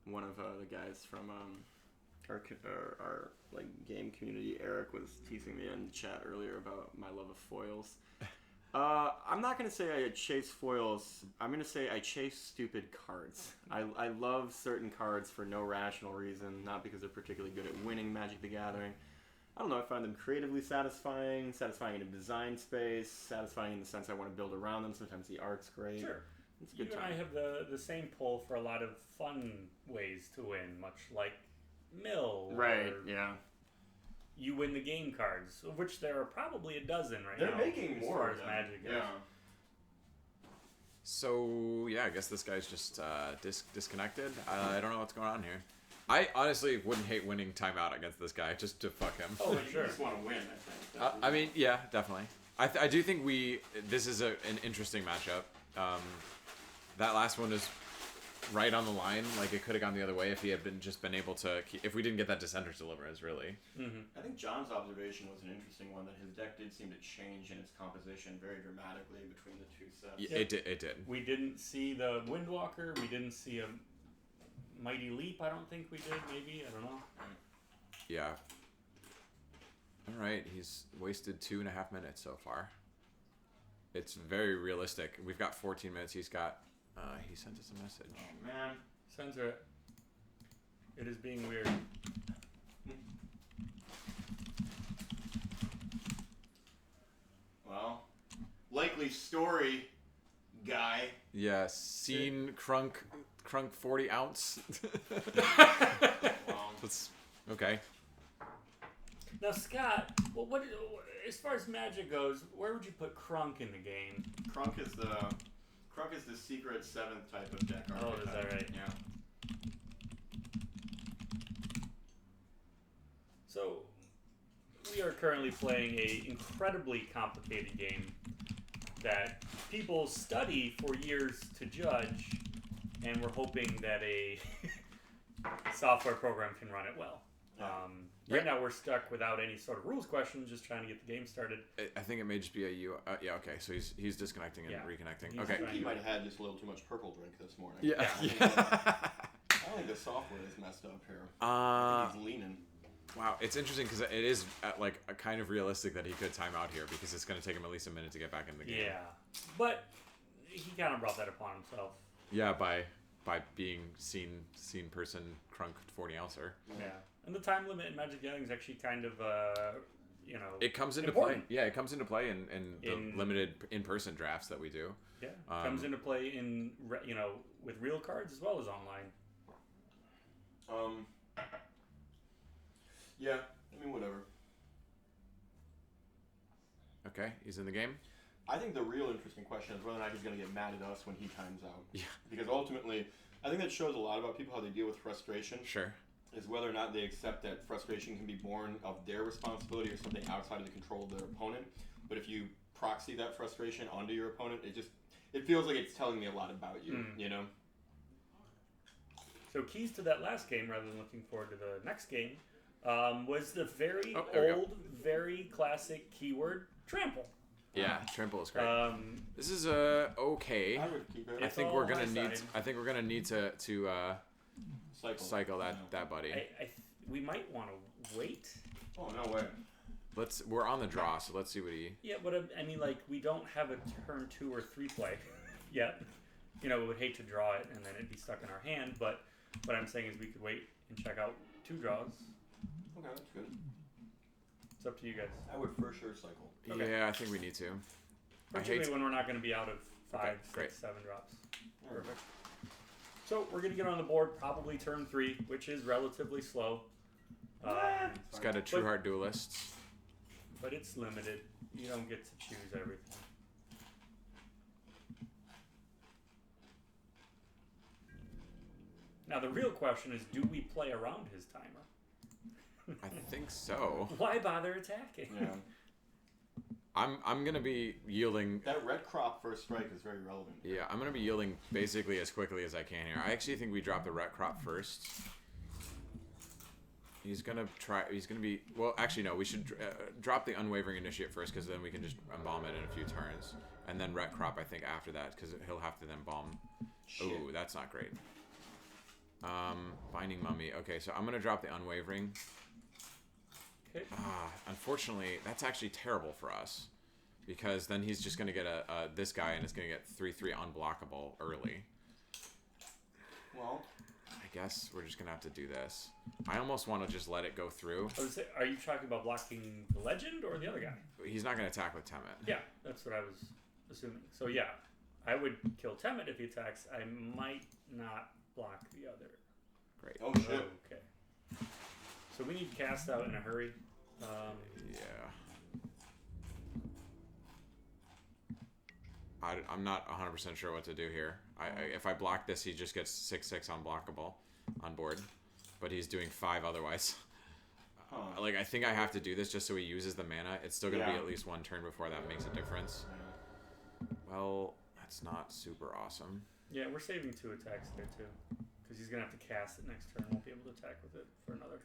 one of the guys from our like game community, Eric, was teasing me in the chat earlier about my love of foils. I'm not gonna say I chase foils. I'm gonna say I chase stupid cards. I love certain cards for no rational reason, not because they're particularly good at winning Magic the Gathering. I don't know. I find them creatively satisfying in a design space, satisfying in the sense I want to build around them. Sometimes the art's great. Sure. It's a good You and time. I have the same pull for a lot of fun ways to win, much like Mill. Right. Or Yeah. you win the game cards, of which there are probably a dozen right now. They're making more as far of as them. Magic goes. Yeah. So, yeah, I guess this guy's just disconnected. I don't know what's going on here. I honestly wouldn't hate winning timeout against this guy, just to fuck him. Oh, You sure. just want to win, I think. I mean, yeah, definitely. I do think this is an interesting matchup. That last one is right on the line. Like, it could have gone the other way if he had been able to if we didn't get that Dissenter's Deliverance, really. Mm-hmm. I think John's observation was an interesting one, that his deck did seem to change in its composition very dramatically between the two sets. Yeah, it did. We didn't see the Windwalker. We didn't see a Mighty Leap. I don't think we did. Maybe. I don't know. Yeah. All right, he's wasted 2.5 minutes so far. It's very realistic. We've got 14 minutes. He's got. He sent us a message. Oh, man. Sensor it. It is being weird. Well, likely story, guy. Yeah, seen Crunk 40 ounce. Well, That's okay. Now, Scott, well, what as far as Magic goes, where would you put Crunk in the game? Crunk is the secret 7th type of deck Oh, archetype. is that right? Yeah. So, we are currently playing a incredibly complicated game that people study for years to judge, and we're hoping that a software program can run it well. Right now, we're stuck without any sort of rules questions, just trying to get the game started. I think it may just be a U. Yeah, okay. So he's disconnecting and Yeah. reconnecting. He's Okay. I think he might have had just a little too much purple drink this morning. Yeah. I don't think the software is messed up here. I think he's leaning. Wow, it's interesting because it is like a kind of realistic that he could time out here because it's going to take him at least a minute to get back in the game. Yeah, but he kind of brought that upon himself. Yeah, by being seen person Crunk 40 ouncer. Yeah, and the time limit in Magic the Gathering is actually kind of It comes into important. play. Yeah, it comes into play in the limited in-person drafts that we do. Yeah, comes into play in with real cards as well as online. Yeah, I mean, whatever. Okay, he's in the game. I think the real interesting question is whether or not he's going to get mad at us when he times out. Yeah. Because ultimately, I think that shows a lot about people, how they deal with frustration. Sure. Is whether or not they accept that frustration can be born of their responsibility or something outside of the control of their opponent. But if you proxy that frustration onto your opponent, it feels like it's telling me a lot about you, you know? So keys to that last game, rather than looking forward to the next game, was the very there we old, very classic keyword trample. Yeah, trample is great. This is okay. I would keep it. I It's think all we're gonna on my need. side. I think we're gonna need to cycle that Yeah. buddy. We might want to wait. Oh, no way. We're on the draw, so let's see what he. Yeah, but I mean, like, we don't have a turn 2 or 3 play yet. We would hate to draw it and then it'd be stuck in our hand, but what I'm saying is we could wait and check out 2 draws. Okay, that's good. It's up to you guys. I would for sure cycle. Okay. Yeah, I think we need to. Particularly when we're not going to be out of 5, Okay, 6, great. 7 drops. Perfect. So we're going to get on the board probably turn 3, which is relatively slow. He's got a True Heart Duelist. But it's limited. You don't get to choose everything. Now the real question is, do we play around his timer? I think so. Why bother attacking? Yeah. I'm gonna be yielding. That red crop first strike is very relevant. Yeah, I'm gonna be yielding basically as quickly as I can here. I actually think we drop the ret crop first. He's gonna try. He's gonna be. Well, actually, no. We should drop the unwavering initiate first, because then we can just embalm it in a few turns, and then ret crop. I think after that, because he'll have to then bomb. Ooh, that's not great. Binding mummy. Okay, so I'm gonna drop the unwavering. Okay. Unfortunately, that's actually terrible for us, because then he's just gonna get this guy, and it's gonna get 3/3 unblockable early. Well, I guess we're just gonna have to do this. I almost want to just let it go through. Are you talking about blocking the legend or the other guy? He's not gonna attack with Temet. Yeah, that's what I was assuming. So yeah, I would kill Temet if he attacks. I might not block the other. Great. oh shit. Okay. So we need to cast out in a hurry. Yeah. I'm not 100% sure what to do here. If I block this, he just gets 6/6 unblockable on board, but he's doing 5 otherwise. Like, I think I have to do this just so he uses the mana. It's still gonna be at least one turn before that makes a difference. Well, that's not super awesome. Yeah, we're saving 2 attacks there too, because he's gonna have to cast it next turn. Won't be able to attack with it for another.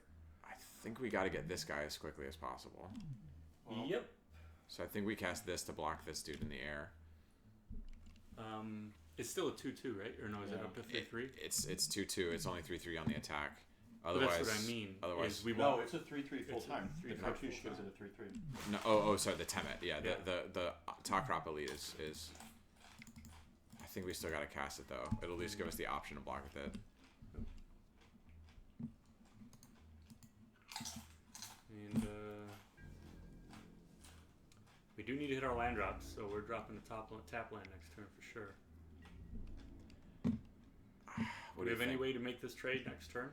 I think we got to get this guy as quickly as possible. Well, Yep. So I think we cast this to block this dude in the air. It's still a 2/2, right? Or no, is it up to 3/3? It's 2/2. It's only 3/3 on the attack. Well, Otherwise, that's what I mean. Otherwise, we No, won't. it's a 3/3 full It's a time. The 3/3 cartouche full gives time. it a 3/3. no. Oh, sorry. The Temet. Yeah. Yeah. The top crop elite is. I think we still got to cast it though. It'll at least give us the option to block with it. And we do need to hit our land drops, so we're dropping the tap land next turn for sure. What Do we do have you any think? way to make this trade next turn?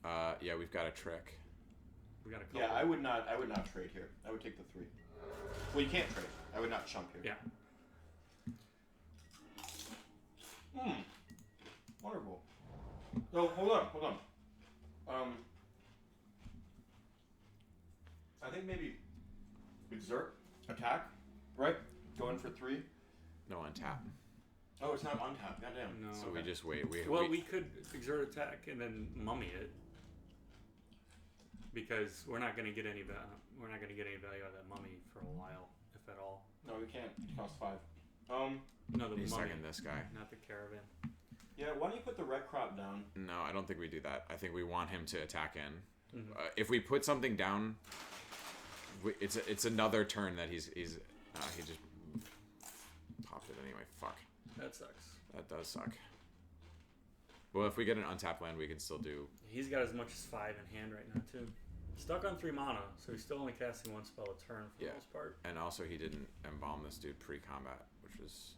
Yeah, we've got a trick. We got a couple. Yeah, I would not trade here. I would take the 3. Well, you can't trade. I would not chump here. Yeah. Wonderful. No, hold on. I think maybe exert, attack, right? Go in for 3. No untap. Oh, it's not untapped. Goddamn. No. So we just wait. We could exert attack and then mummy it, because we're not going to get any value. We're not going to get any value out of that mummy for a while, if at all. No, we can't. It costs 5. No, the He's mummy, second this guy. not the caravan. Yeah, why don't you put the red crop down? No, I don't think we do that. I think we want him to attack in. Mhm. If we put something down, it's another turn that he just popped it anyway. Fuck. That sucks. That does suck. Well, if we get an untapped land, we can still do. He's got as much as 5 in hand right now too. Stuck on 3 mana, so he's still only casting 1 spell a turn for the most part. And also, he didn't embalm this dude pre-combat, which was.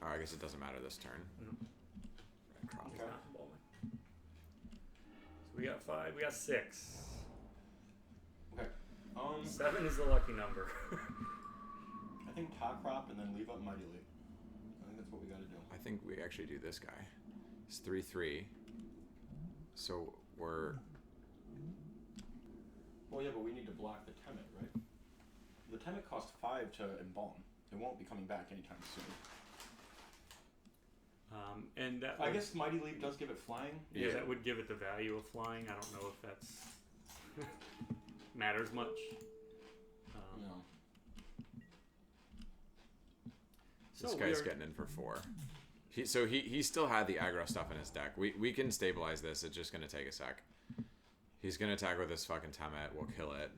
Oh, I guess it doesn't matter this turn. No. Red crop. He's not embalming. So we got 5. We got 6. Okay. 7 is the lucky number. I think top crop and then leave up Mighty Leap. I think that's what we got to do. I think we actually do this guy. It's 3/3. So we're. Well, yeah, but we need to block the Temet, right? The Temet costs 5 to embalm. It won't be coming back anytime soon. And that I would, guess Mighty Leap does give it flying. yeah, that would give it the value of flying. I don't know if that's matters much. No. This So guy's getting in for 4. He still had the aggro stuff in his deck. We can stabilize this. It's just gonna take a sec. He's gonna attack with this fucking Temet. We'll kill it.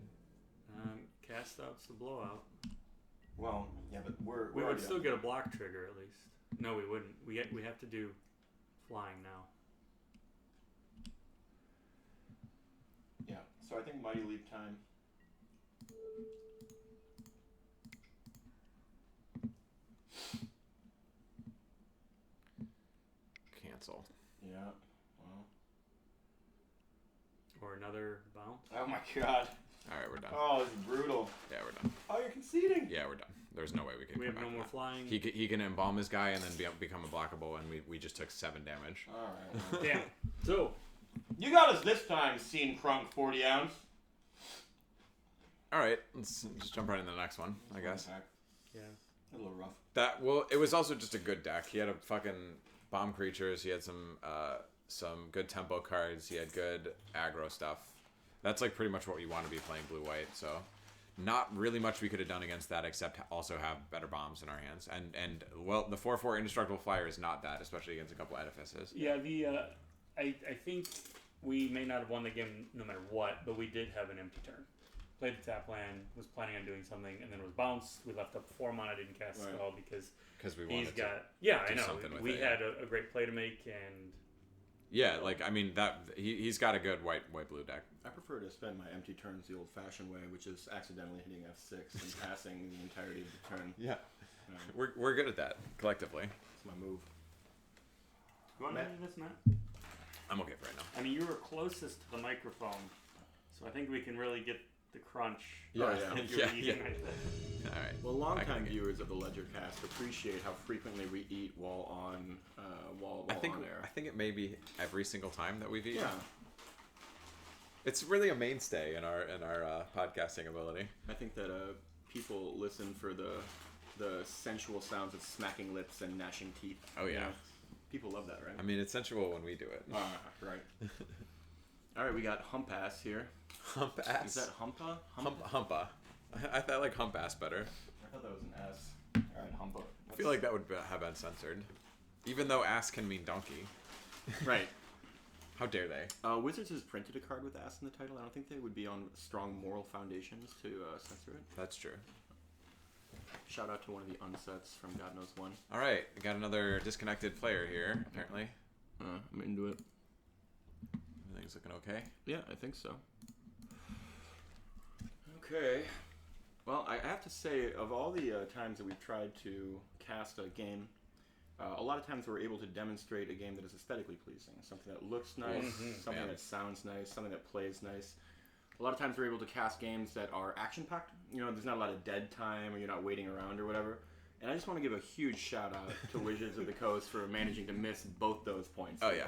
Cast out's the blowout. Well, yeah, but We we're would already still up. get a block trigger at least. No, we wouldn't. We have to do flying now. Yeah, so I think Mighty Leap time. Cancel. Yeah. Well. Or another bounce. Oh my god. All right, we're done. Oh, this is brutal. Yeah, we're done. Oh, you're conceding. Yeah, we're done. There's no way we can. We come have no back more from flying. that. He can embalm his guy and then become a blockable, and we just took 7 damage. All right. Well. Damn. So You got us this time, Scene Crunk 40 ounce. All right, let's just jump right into the next one, I guess. Yeah. A little rough. It was also just a good deck. He had a fucking bomb creatures. He had some good tempo cards. He had good aggro stuff. That's like pretty much what we want to be playing blue-white. So, not really much we could have done against that, except also have better bombs in our hands. And well, the 4/4 indestructible flyer is not that, especially against a couple edifices. Yeah, I think we may not have won the game no matter what, but we did have an empty turn. Played the tap land, was planning on doing something, and then it was bounced. We left up 4 mana, didn't cast a spell because we wanted he's got. to Yeah, do I know. something with We it, had a great play to make, and yeah, like I mean that he's got a good white blue deck. I prefer to spend my empty turns the old-fashioned way, which is accidentally hitting F6 and passing the entirety of the turn. Yeah, we're good at that collectively. That's my move. you want to do this, Matt? I'm okay for right now. I mean, you were closest to the microphone, so I think we can really get the crunch. Yeah, yeah. If you're eating like that. All right. Well, longtime viewers of the Ledger Cast appreciate how frequently we eat while on while I think on air. I think it may be every single time that we've eaten. Yeah, It's really a mainstay in our podcasting ability. I think that people listen for the sensual sounds of smacking lips and gnashing teeth. Oh, yeah. You know? People love that, right? I mean, it's sensual when we do it. Right. All right, we got hump ass here. Hump ass. Is that humpa? Humpa. I thought like hump ass better. I thought that was an S. All right, humpa. I feel like that would have been censored, even though ass can mean donkey. Right. How dare they? Wizards has printed a card with ass in the title. I don't think they would be on strong moral foundations to censor it. That's true. Shout out to one of the unsets from God knows one. All right, we got another disconnected player here. Apparently, I'm into it. everything's looking okay. Yeah, I think so. Okay. Well, I have to say, of all the times that we've tried to cast a game, a lot of times we're able to demonstrate a game that is aesthetically pleasing. Something that looks nice, something that sounds nice, something that plays nice. A lot of times we're able to cast games that are action-packed. You know, there's not a lot of dead time or you're not waiting around or whatever. And I just want to give a huge shout-out to Wizards of the Coast for managing to miss both those points. Oh, yeah.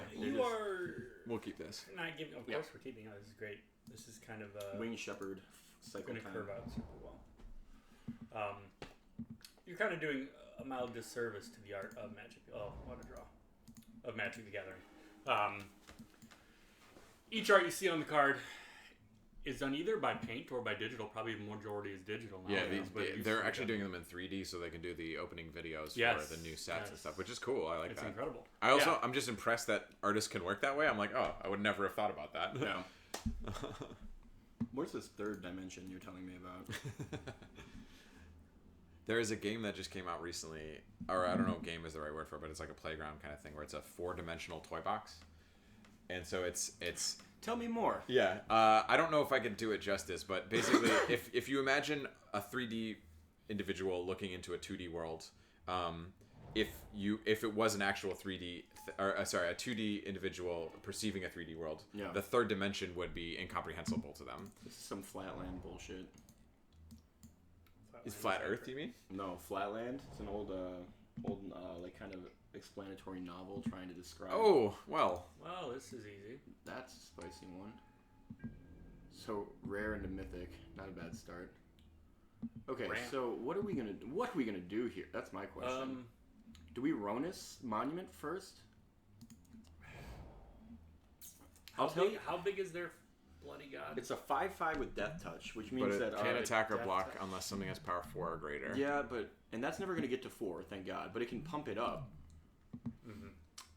We'll keep this. not giving. Of course, we're keeping it. This is great. This is kind of Wing Shepherd cycle going to time. curve out super well. You're kind of doing a mild disservice to the art of Magic. Oh, what a draw! Of Magic the Gathering. Each art you see on the card is done either by paint or by digital. Probably the majority is digital now. Yeah, but they're actually doing them in 3D so they can do the opening videos for the new sets and stuff, which is cool. I like it's that. It's incredible. I'm just impressed that artists can work that way. I'm like, oh, I would never have thought about that. Yeah. Where's this third dimension you're telling me about? There is a game that just came out recently, or I don't know if game is the right word for it, but it's like a playground kind of thing where it's a 4-dimensional toy box. And so it's Tell me more. Yeah, I don't know if I can do it justice, but basically, if you imagine a 3D individual looking into a 2D world, if it was an actual 3D, a 2D individual perceiving a 3D world, the third dimension would be incomprehensible to them. This is some Flatland bullshit. Is Flat Earth, you mean? No, Flatland. It's an old like kind of explanatory novel trying to describe. Oh, well. Well, this is easy. That's a spicy one. So rare into mythic, not a bad start. Okay, so what are we gonna do here? That's my question. Do we Ronus Monument first? How big is their bloody god? It's a 5/5 with Death Touch, which means But it that can't attack or Death block Touch- unless something has power 4 or greater. Yeah, and that's never gonna get to 4, thank God. But it can pump it up.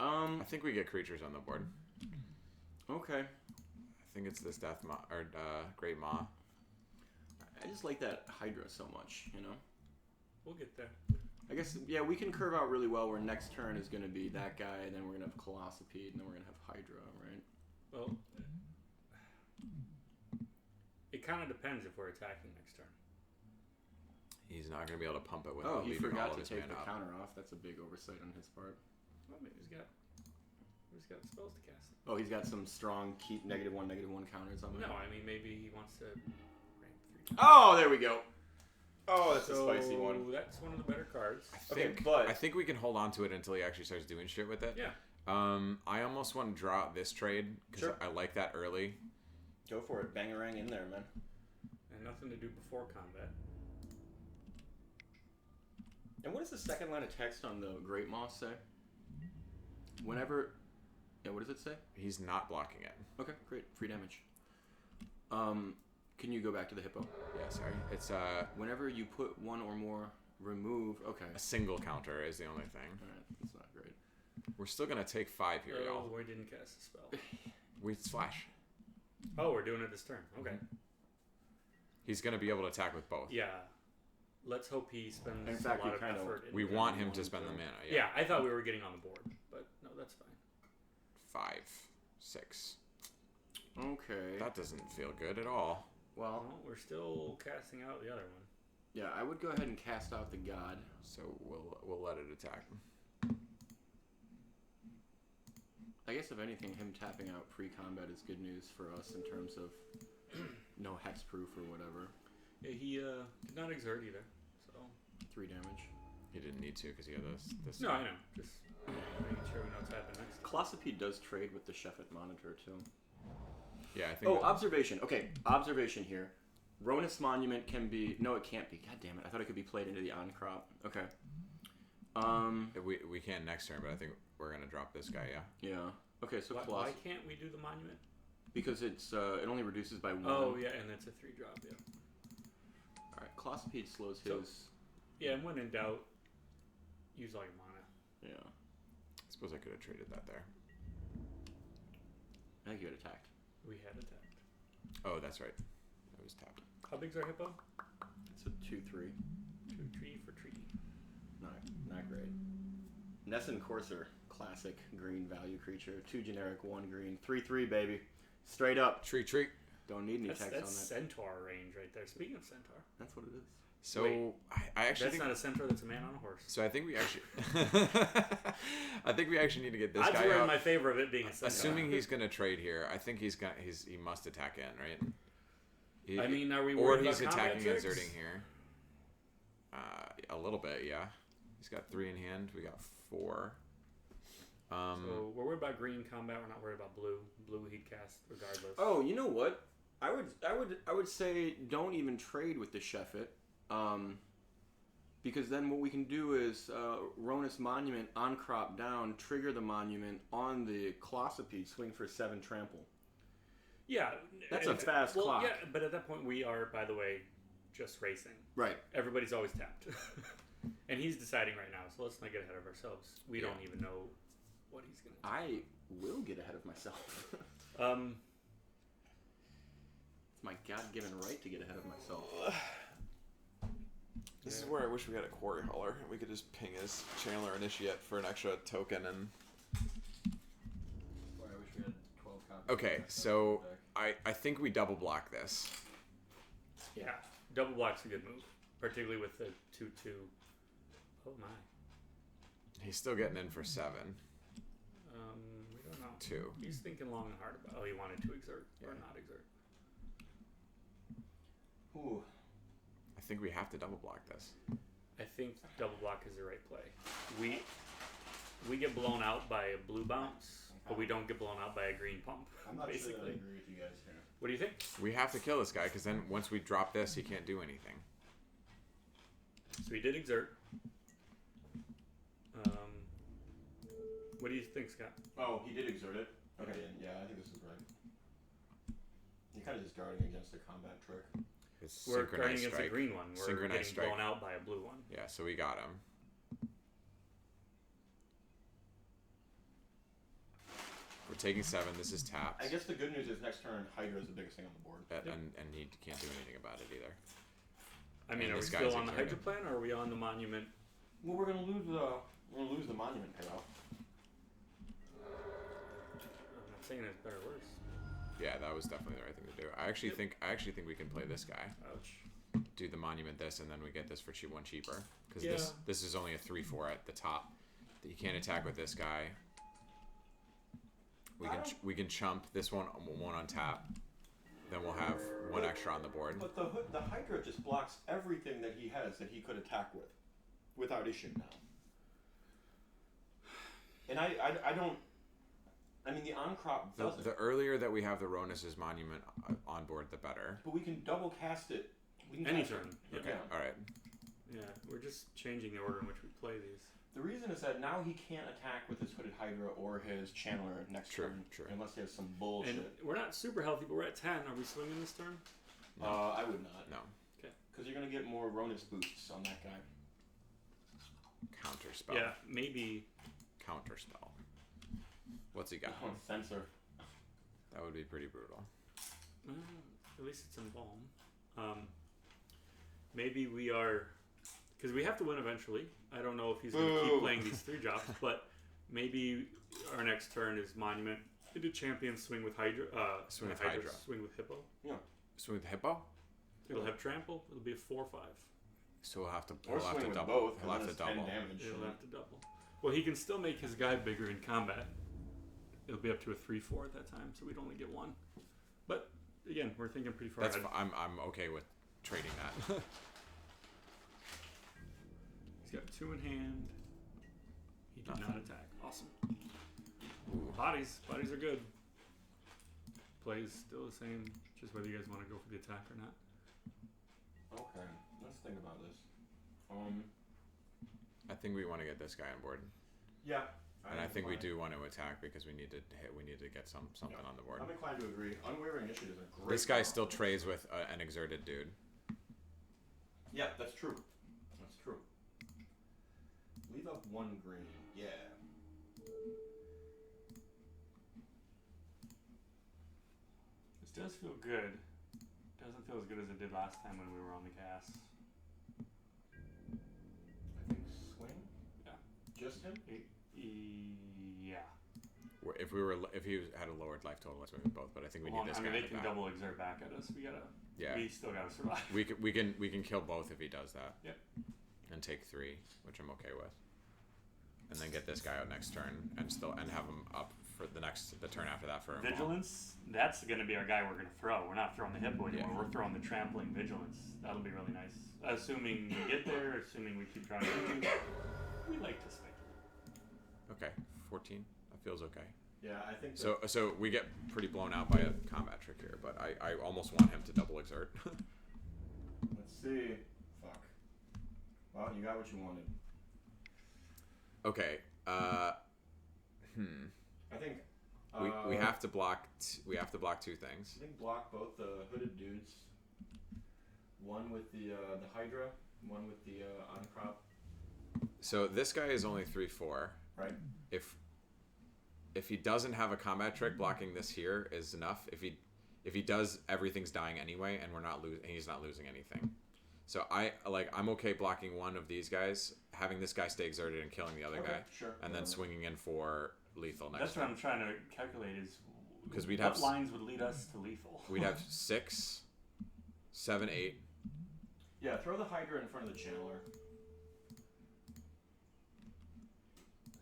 I think we get creatures on the board. Okay. I think it's this Death Maw or Great Maw. I just like that Hydra so much, you know. We'll get there. I guess we can curve out really well. Where next turn is going to be that guy, and then we're going to have Colossopede, and then we're going to have Hydra, right? Well, it kind of depends if we're attacking next turn. He's not going to be able to pump it with he leaving all forgot of to his take mana the up. counter off. That's a big oversight on his part. Well, maybe he's got spells to cast. Oh, he's got some strong keep -1/-1 counters on No, him. I mean maybe he wants to rank 3 times. Oh, there we go. Oh, that's a spicy one. That's one of the better cards. I think we can hold on to it until he actually starts doing shit with it. Yeah. I almost want to draw out this trade because I like that early. Go for it. Bangarang in there, man. And nothing to do before combat. And what does the second line of text on the Great Moss say? Whenever... Yeah, what does it say? He's not blocking it. Okay, great. Free damage. Can you go back to the hippo? Yeah, sorry. It's Whenever you put one or more, remove... Okay. a single counter is the only thing. Alright, that's not great. We're still going to take 5 here, y'all. Oh, we didn't cast a spell. We slash. Oh, we're doing it this turn. Okay. He's going to be able to attack with both. Yeah. Let's hope he spends In fact, a lot we of kinda- effort. We in want it. him to spend the mana. Yeah, I thought we were getting on the board, but no, that's fine. 5, 6. Okay. That doesn't feel good at all. Well, Well, we're still casting out the other one. yeah, I would go ahead and cast out the god. So we'll let it attack. I guess if anything, him tapping out pre-combat is good news for us in terms of no hexproof or whatever. Yeah, he did not exert either, so... 3 damage. He didn't need to because he had this. No, I know. Just making sure we know what's happening next. Colossopede does trade with the Sheffet monitor too. Yeah, I think. Oh, observation. Okay, observation here. Ronus Monument can be... No, it can't be. God damn it. I thought it could be played into the on-crop. Okay. We can next turn, but I think we're going to drop this guy, yeah? Yeah. Okay, so Why can't we do the monument? Because it's it only reduces by 1. Oh, yeah, and that's a 3-drop, yeah. Alright, Colossopede slows So- his... Yeah, and when in doubt, use all your mana. Yeah. I suppose I could have traded that there. I think you had attacked. We had attacked. Oh, that's right. It was tapped. How big's our hippo? It's a 2/3. 2 tree for tree. Not great. Nessun Courser, classic green value creature. 2 generic, 1 green. 3/3, baby. Straight up. Treat. Don't need any That's text on that. centaur range right there. Speaking of centaur. That's what it is. So Wait, I actually That's think. not a centaur, that's a man on a horse. So I think we actually. I think we actually need to get this Odds guy were in out. my favor of it being a centaur. Assuming he's going to trade here, I think he must attack in, right? I mean, are we or worried he's about combat attacking tricks? exerting here. A little bit, yeah. He's got 3 in hand. We got 4. So we're worried about green combat. We're not worried about blue. Blue he'd cast regardless. Oh, you know what? I would say don't even trade with the Sheffet. Because then what we can do is Ronus Monument on crop down, trigger the monument on the Colossopede, swing for 7 trample. Yeah, That's a fast clock. Yeah, but at that point we are, by the way, just racing. Right. Everybody's always tapped, and he's deciding right now. So let's not get ahead of ourselves. We don't even know what he's gonna do. I will get ahead of myself. It's my God-given right to get ahead of myself. This is where I wish we had a quarry hauler. We could just ping his Chandler Initiate for an extra token and. Boy, I wish we had 12 copies. Okay, so I think we double block this. Yeah, double block's a good move, particularly with the 2/2. Oh my. He's still getting in for 7. We don't know. 2. He's thinking long and hard about. Oh, he wanted to exert or not exert. Ooh. I think we have to double block this. I think double block is the right play. We get blown out by a blue bounce, but we don't get blown out by a green pump. I'm not basically. sure that I agree with you guys here. What do you think? We have to kill this guy because then once we drop this, he can't do anything. So he did exert. What do you think, Scott? Oh, he did exert it? Okay, yeah, I think this is right. You're kind of just guarding against a combat trick. It's We're guarding synchronized against strike. a green one. We're Synchronized getting strike. blown out by a blue one. Yeah, so we got him. We're taking 7. This is tapped. I guess the good news is next turn, Hydra is the biggest thing on the board. And he can't do anything about it either. I mean, And are we this still guy's on the Hydra exerting. plan, or are we on the monument? Well, we're gonna lose the monument payout. I'm not saying it's better or worse. Yeah, that was definitely the right thing to do. I actually think we can play this guy. Ouch. Do the monument this, and then we get this for 1 cheaper. Because Yeah. this is only a 3/4 at the top. You can't attack with this guy. We can chump this one on tap. Then we'll have 1 extra on the board. But the Hydra just blocks everything that he has that he could attack with, without issue now. And I I mean, the on-crop The, does it. the earlier that we have the Ronus's monument on board, the better. But we can double cast it. We can Any cast it. turn. Okay, all right. Yeah, we're just changing the order in which we play these. The reason is that now he can't attack with his Hooded Hydra or his Channeler next turn. True. Unless he has some bullshit. And we're not super healthy, but we're at 10. Are we swinging this turn? No. I would not. No. Okay. Because you're going to get more Ronus boosts on that guy. Counter spell. Yeah, maybe. Counter spell. What's he got? Oh, Censor. That would be pretty brutal. At least it's embalm. Maybe we are, because we have to win eventually. I don't know if he's going to keep playing these 3 drops, but maybe our next turn is Monument. Into Champion, swing with Hydra. Swing with Hydra. Swing with Hippo. Yeah. Swing with the Hippo? It'll have Trample. It'll be a 4/5. So we'll have to, Or we'll have swing to with double. both. We'll have to 10 double. damage. It'll have to double. Well, he can still make his guy bigger in combat. It'll be up to a 3/4 at that time, so we'd only get 1. But again, we're thinking pretty far That's ahead. I'm okay with trading that. He's got 2 in hand. He did Nothing. not attack. Awesome. Bodies are good. Plays still the same, just whether you guys want to go for the attack or not. Okay. Let's think about this. I think we want to get this guy on board, Yeah. and I think we do want to attack because we need to hit. We need to get something on the board. I'm inclined to agree. Unwavering Initiative is a great This guy card. still trades with an exerted dude. Yeah, that's true. That's true. Leave up 1 green. Yeah. This does feel good. Doesn't feel as good as it did last time when we were on the cast. I think swing. Yeah. Just him. Yeah. If he had a lowered life total, let's move with both. But I think we Well, need this I guy. mean, in they the can back. double exert back at us. Yeah. We still gotta survive. We can kill both if he does that. Yep. And take 3, which I'm okay with. And then get this guy out next turn and have him up for the turn after that for a Vigilance, that's going to be our guy we're going to throw. We're not throwing the Hippo anymore. Yeah. We're throwing the Trampling Vigilance. That'll be really nice. Assuming we get there, assuming we keep trying to do. We like to speculate. Okay, 14. That feels okay. Yeah, I think So we get pretty blown out by a combat trick here, but I almost want him to double exert. Let's see. Fuck. Well, you got what you wanted. Okay. I think We have to block. We have to block 2 things. I think block both the hooded dudes. One with the Hydra, one with the on-crop. So this guy is only 3/4. Right. If he doesn't have a combat trick, blocking this here is enough. If he does, everything's dying anyway, and he's not losing anything. So I'm okay blocking one of these guys, having this guy stay exerted and killing the other guy, Sure. and then swinging in for lethal next That's what turn. I'm trying to calculate is 'Cause we'd what have lines would lead us to lethal. We'd have 6, 7, 8. Yeah, throw the Hydra in front of the Channeler.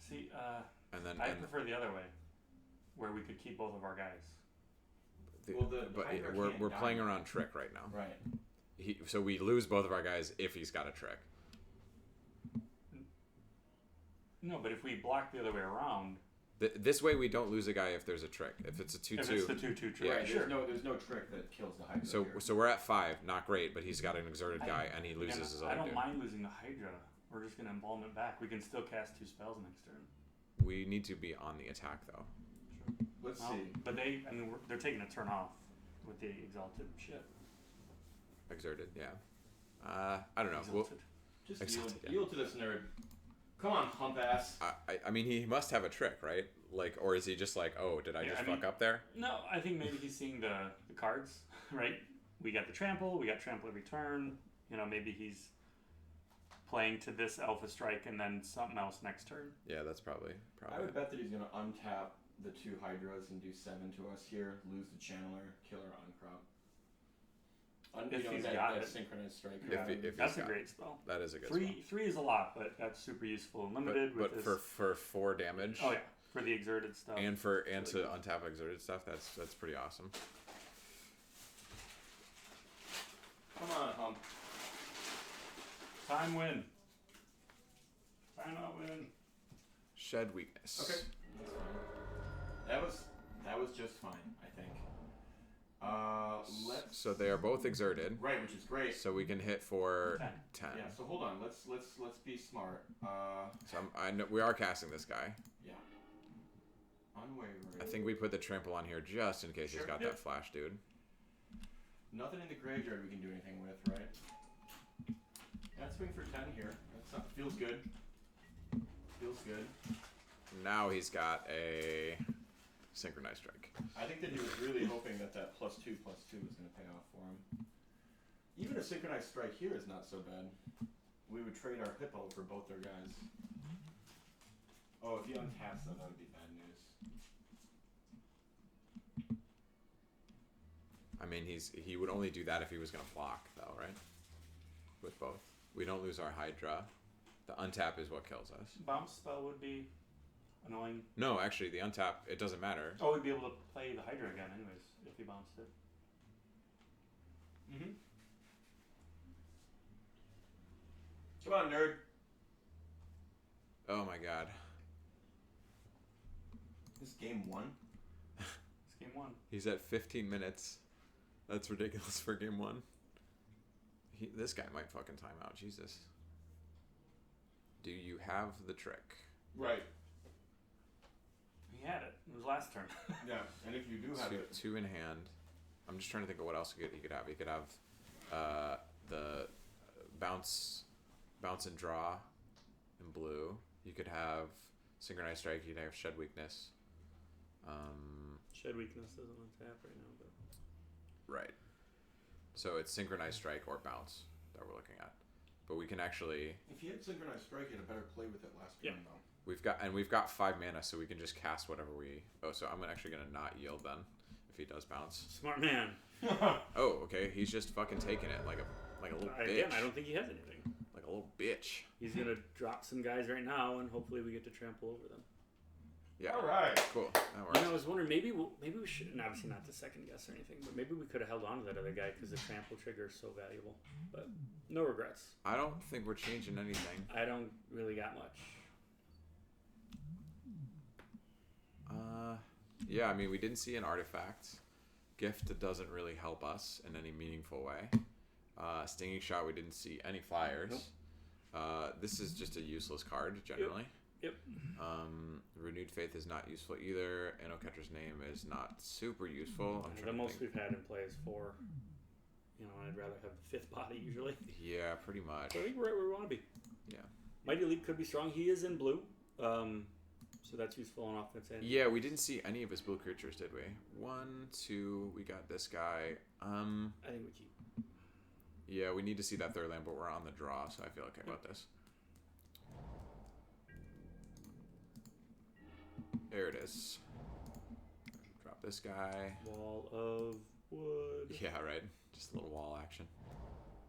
See, And then I prefer the other way, where we could keep both of our guys. The Hydra we're can't die. playing around trick right now. Right. So we lose both of our guys if he's got a trick. No, but if we block the other way around, This way we don't lose a guy if there's a trick. If it's a 2/2. if it's the 2/2 trick, Yeah, Right. sure. There's no trick that kills the Hydra. So here. we're at 5, not great, but he's got an exerted guy and he loses his I other don't dude. mind losing the Hydra. We're just gonna embalm it back. We can still cast 2 spells next turn. We need to be on the attack though. Let's Well, see. but they're taking a turn off with the exalted shit. Exerted, yeah. I don't know. Well, Exalted. Just Exalted, yeah. yield to this nerd. Come on, hump ass. I mean, he must have a trick, right? Like, or is he just like, oh, did I Yeah, just I fuck mean- up there? No, I think maybe he's seeing the cards, right? We got the trample, we got trample every turn. You know, maybe he's playing to this Alpha Strike and then something else next turn. Yeah, that's probably. I would bet that he's gonna untap the 2 Hydras and do 7 to us here. Lose the Channeler, kill our on-crop. If he's got it. Synchronous strike. If he's That's a got- great spell. That is a good spell. Three is a lot, but that's super useful and limited But with for this. 4 damage. Oh yeah, for the exerted stuff. And to untap exerted stuff, that's pretty awesome. Come on, hump. Time win. Time out win. Shed weakness. Okay. That's fine. That was just fine, I think. Let's. So they are both exerted. Right, which is great. So we can hit for 10. Yeah. So hold on. Let's be smart. So I know we are casting this guy. Yeah. Unwavering. I think we put the trample on here just in case he's got that flash, dude. Nothing in the graveyard we can do anything with, right? Yeah, swing for 10 here. Feels good. Feels good. Now he's got a synchronized strike. I think that he was really hoping that +2/+2 was going to pay off for him. Even a synchronized strike here is not so bad. We would trade our hippo for both their guys. Oh, if he untaps them, that would be bad news. I mean, he would only do that if he was going to block, though, right? With both. We don't lose our Hydra. The untap is what kills us. Bounce spell would be annoying. No, actually, the untap, it doesn't matter. Oh, we'd be able to play the Hydra again anyways, if he bounced it. Mm-hmm. Come on, nerd. Oh my god. This is game 1? It's game 1. He's at 15 minutes. That's ridiculous for game 1. This guy might fucking time out. Jesus. Do you have the trick? Right. He had it. It was last turn. Yeah, and if you do have it... 2 in hand. I'm just trying to think of what else he could have. He could have the bounce and draw in blue. You could have synchronized strike. You could have shed weakness. Shed weakness doesn't untap right now, but... Right. So it's synchronized strike or bounce that we're looking at. But we can actually... If you had synchronized strike, you had a better play with it last turn, though. We've got 5 mana, so we can just cast whatever we... Oh, so I'm actually going to not yield then, if he does bounce. Smart man. Oh, okay. He's just fucking taking it like a little bitch. Again, I don't think he has anything. Like a little bitch. He's going to drop some guys right now, and hopefully we get to trample over them. Yeah. All right. Cool. That works. I was wondering, maybe we should, and obviously not to second guess or anything, but maybe we could have held on to that other guy because the trample trigger is so valuable. But no regrets. I don't think we're changing anything. I don't really got much. Yeah, I mean, we didn't see an artifact. Gift doesn't really help us in any meaningful way. Stinging Shot, we didn't see any flyers. Nope. This is just a useless card, generally. Yep. Renewed Faith is not useful either. Catcher's Name is not super useful. The most we've had in play is 4. I'd rather have the 5th body usually. Yeah, pretty much. So I think we're right where we want to be. Yeah. Mighty Leap could be strong. He is in blue. So that's useful on offense end. Yeah, we didn't see any of his blue creatures, did we? 1, 2, we got this guy. I think we keep. Yeah, we need to see that 3rd land, but we're on the draw, so I feel okay about this. There it is. Drop this guy. Wall of wood. Yeah, right. Just a little wall action.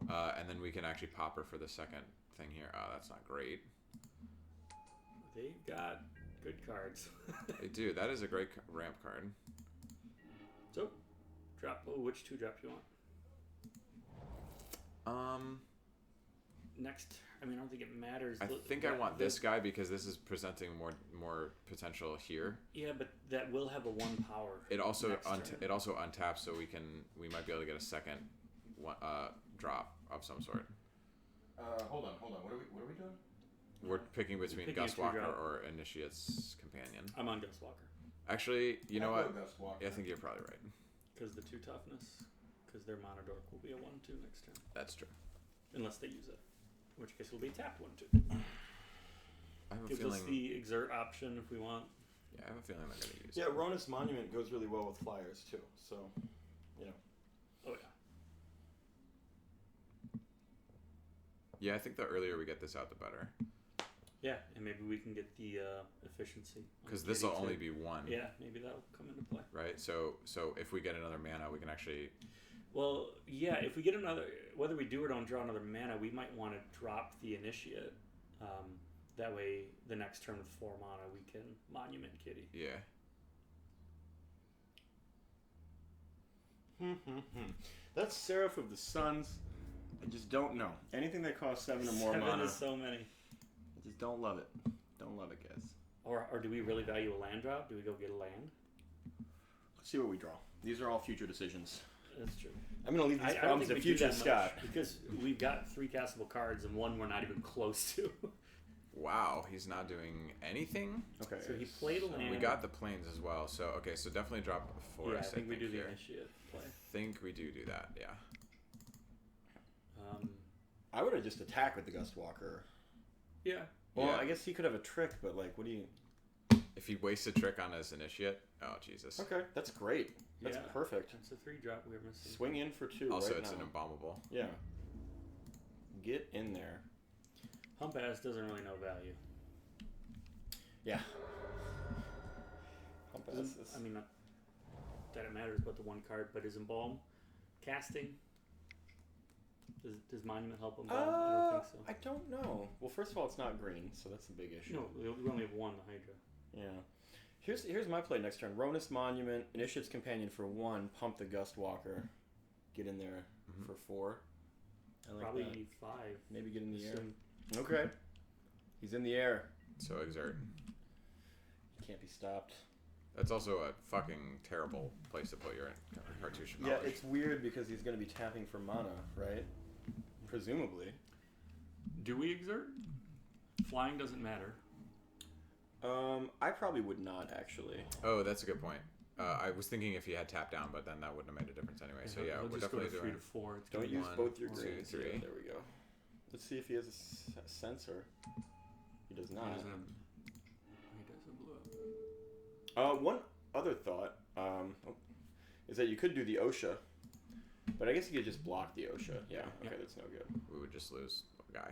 And then we can actually pop her for the second thing here. Oh, that's not great. They've got good cards. They do. That is a great ramp card. So, drop. Oh, which 2 drop you want? Next. I mean, I don't think it matters. I think I want this guy because this is presenting more potential here. Yeah, but that will have a 1 power. It also untaps, so we might be able to get a second drop of some sort. Hold on. What are we doing? We're picking between picking Gustwalker or Initiate's Companion. I'm on Gustwalker. Actually, you know what? Gustwalker. Yeah, I think you're probably right. Because the 2 toughness. Because their Monodork will be a 1/2 next turn. That's true. Unless they use it. In which case it'll be tapped 1/2. I have a Gives feeling. us the exert option if we want. Yeah, I have a feeling they're going to use it. Yeah, Ronus Monument goes really well with flyers too. So, Oh yeah. Yeah, I think the earlier we get this out, the better. Yeah, and maybe we can get the efficiency. Because this will only be 1. Yeah, maybe that'll come into play. Right. So if we get another mana, we can actually. Well, yeah. If we get another, whether we do or don't draw another mana, we might want to drop the Initiate. That way, the next turn with 4 mana, we can Monument Kitty. Yeah. That's Seraph of the Suns. I just don't know. Anything that costs 7 or more 7 mana. is so many. I just don't love it. Don't love it, guys. Or do we really value a land drop? Do we go get a land? See what we draw. These are all future decisions. That's true. I'm going to leave these I don't problems think to we do future that Scott. much because we've got 3 castable cards and one we're not even close to. Wow, he's not doing anything. Okay. So he played a land. We got the planes as well. So okay, so definitely drop a Yeah, I forest. think we do the here. initiative play. I think we do that. Yeah. I would have just attacked with the Gustwalker. Yeah. Well, Yeah. I guess he could have a trick, but like, what do you... If he wastes a trick on his initiate, oh Jesus. Okay, that's great. That's Yeah. perfect. It's a 3-drop we're missing. Swing in for 2 Also, right it's now. an embalmable. Yeah. Get in there. Hump ass doesn't really know value. Yeah. Hump ass is... I mean, not that it matters about the 1 card, but is Embalm casting? Does Monument help Embalm? I don't think so. I don't know. Well, first of all, it's not green, so that's the big issue. No, we only have 1, the Hydra. Yeah. Here's my play next turn. Ronus Monument, Initiate's Companion for 1, pump the Gustwalker. Get in there for 4. I like Probably that. 5. Maybe get in the air. Soon. Okay. He's in the air. So exert. He can't be stopped. That's also a fucking terrible place to put your cartouche. Yeah, it's weird because he's going to be tapping for mana, right? Presumably. Do we exert? Flying doesn't matter. I probably would not actually. Oh, that's a good point. I was thinking if he had tapped down, but then that wouldn't have made a difference anyway. So yeah, we'll we're just go definitely to 3 doing. to 4. It's Don't gonna use one, both your 2, greens. 3. Yeah, there we go. Let's see if he has a sensor. He does not. He doesn't have, he doesn't blow up. One other thought is that you could do the OSHA, but I guess you could just block the OSHA. Yeah, okay, that's no good. We would just lose a guy.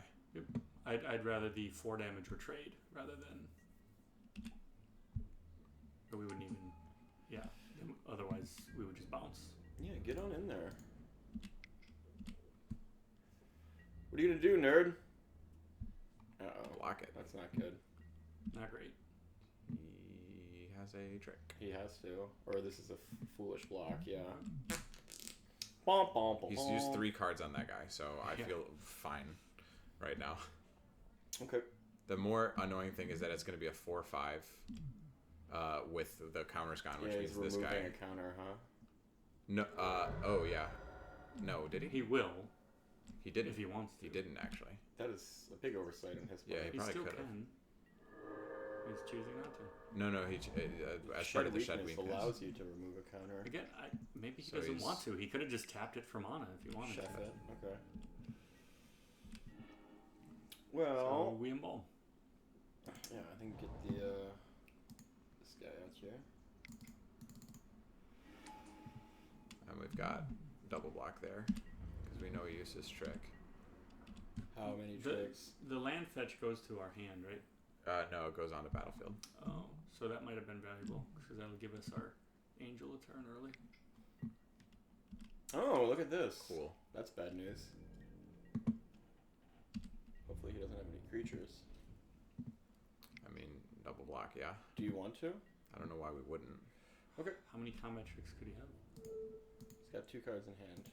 I'd rather the 4 damage or trade rather than. Or we wouldn't even. Yeah. Otherwise, we would just bounce. Yeah, get on in there. What are you gonna do, nerd? Uh-oh. Block it. That's not good. Not great. He has a trick. He has to. Or this is a foolish block, yeah. Bom, bom, bom, He's bom. used 3 cards on that guy, so I Yeah. feel fine right now. Okay. The more annoying thing is that it's going to be a 4/5 with the counters gone, which Yeah, means he's this removing guy. a counter, huh? No. Oh yeah. No, did he? He will He didn't. if he wants to. He didn't actually. That is a big oversight on his part. Yeah, He probably still could've. can. He's choosing not to. No. He as part of the shed weakness. allows you to remove a counter. Again, maybe he So doesn't he's- want to. He could have just tapped it for mana if he wanted Chef to. it. Okay. So Well, we embalm. yeah, I think get the this guy out here. And we've got double block there because we know he used his trick. How many tricks? The land fetch goes to our hand, right? No, it goes on to battlefield. Oh, so that might have been valuable because that'll give us our angel a turn early. Oh, look at this. Cool. That's bad news. Hopefully he doesn't have any creatures. I mean, double block. Yeah. Do you want to? I don't know why we wouldn't. Okay. How many combat tricks could he have? He's got 2 cards in hand.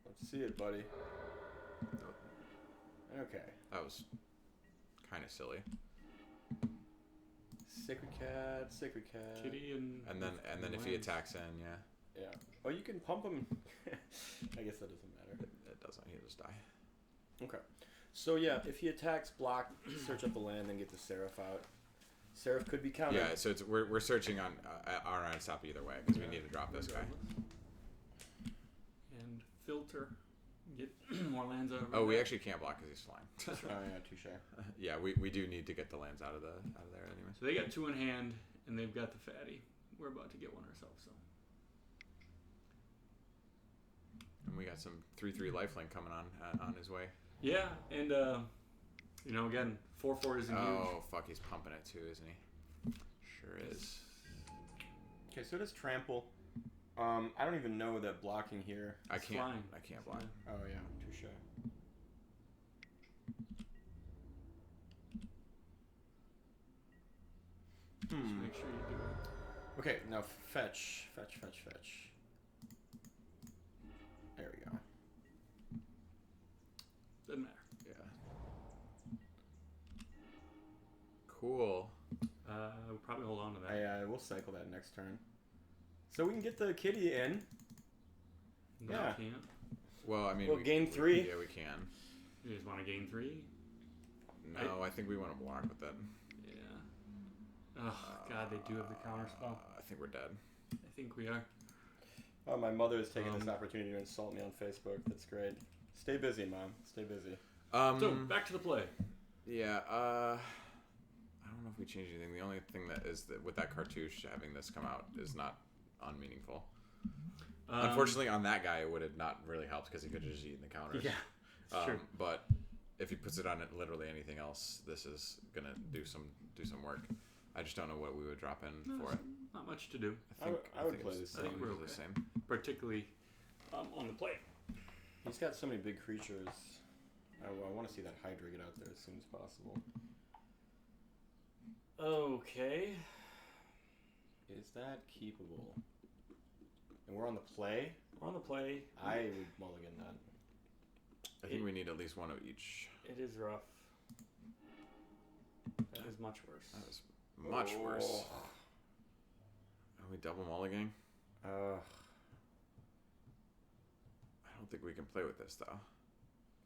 Let's see it, buddy. Okay. That was kind of silly. Sacred Cat, Sacred Cat. Kitty and And then if he lands. attacks in, yeah, Yeah. Oh, you can pump him. I guess that doesn't matter. it doesn't. He'll just die. Okay. So yeah, if he attacks, block, search up the land, then get the Seraph out. Seraph could be countered. Yeah. So we're searching on stop either way because we need to drop this guy. And filter. Get more lands out of Oh, our we deck. actually can't block because he's flying. Oh yeah, touche. Yeah, we do need to get the lands out of there anyway. So they got 2 in hand, and they've got the fatty. We're about to get one ourselves, so. And we got some 3/3 lifelink coming on his way. Yeah, and again, 4/4 isn't huge. Oh fuck, he's pumping it too, isn't he? Sure is. Okay, so does trample. I don't even know that blocking here. I It's can't. flying. I can't block. Oh yeah, touche. Just make sure you do it. Okay, now fetch. There we go. Doesn't matter. Yeah. Cool. probably hold on to that. We'll cycle that next turn. So we can get the kitty in. No, Yeah. can't. Well, I mean, We'll gain 3. Yeah, we can. You just want to gain 3? No, I think we want to block with that. Yeah. Oh, God, they do have the counter spell. I think we're dead. I think we are. Oh, my mother has taken this opportunity to insult me on Facebook. That's great. Stay busy, Mom. Stay busy. So, back to the play. Yeah, I don't know if we changed anything. The only thing that is that with that cartouche, having this come out is not unmeaningful. Unfortunately, on that guy, it would have not really helped because he could have just eaten the counters. Yeah, it's true. But if he puts it on literally anything else, this is gonna do some work. I just don't know what we would drop in for it. Not much to do. I would play the same. I think we're okay. Particularly on the play. He's got so many big creatures. I want to see that Hydra get out there as soon as possible. Okay. Is that keepable? And we're on the play? We're on the play. I would mulligan that. I think we need at least one of each. It is rough. That is much worse. That is much worse. Are we double mulliganing? I don't think we can play with this, though.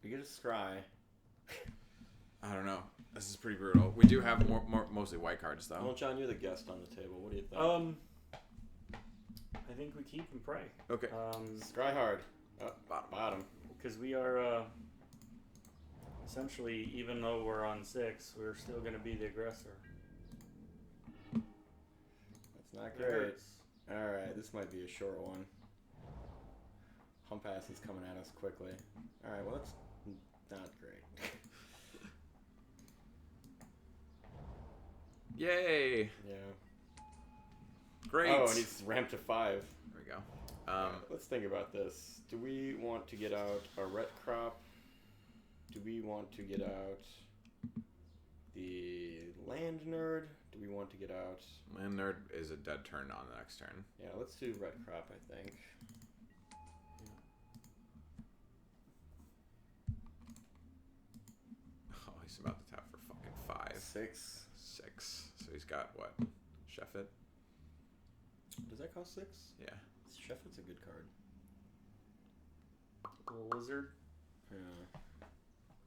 We get a scry. I don't know. This is pretty brutal. We do have mostly white cards, though. Well, John, you're the guest on the table. What do you think? I think we keep and pray. Okay. Scry hard. Bottom. Because we are essentially, even though we're on 6, we're still going to be the aggressor. That's not great. Alright, this might be a short one. Hump ass is coming at us quickly. Alright, well, that's not great. Yay! Yeah. Great! Oh, and he's ramped to 5. There we go. Let's think about this. Do we want to get out a ret crop? Do we want to get out the land nerd? Do we want to get out... Land nerd is a dead turn on the next turn. Yeah, let's do ret crop, I think. Oh, he's about to tap for fucking 5. 6. 6. So he's got what? Sheffit? Does that cost 6? Yeah. Sheffit's a good card. Little lizard. Yeah.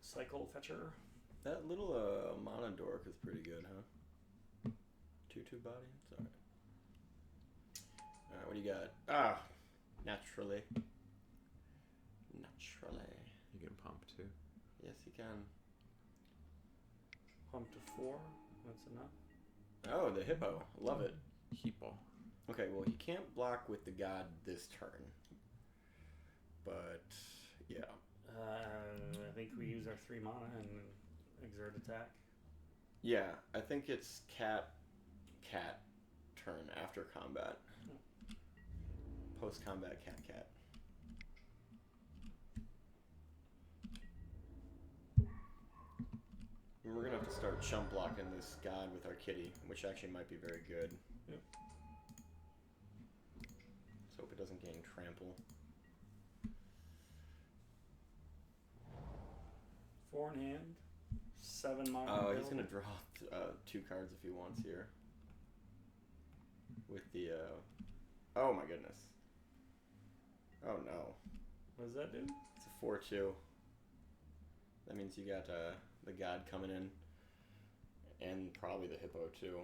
Cycle fetcher. That little mana dork is pretty good, huh? 2/2 body? It's alright. Alright, what do you got? Naturally. You can pump too. Yes, you can. Pump to 4. That's enough. Oh, the hippo. Love it. Hippo. Okay, well, he can't block with the god this turn. But, yeah. I think we use our 3 mana and exert attack. Yeah, I think it's cat turn after combat. Post-combat cat. We're going to have to start chump blocking this god with our kitty, which actually might be very good. Yep. Let's hope it doesn't gain trample. 4 in hand. 7 mana. Oh, he's going to draw 2 cards if he wants here. With the, oh my goodness. Oh no. What does that do? It's a 4/2. That means you got the god coming in. And probably the hippo too.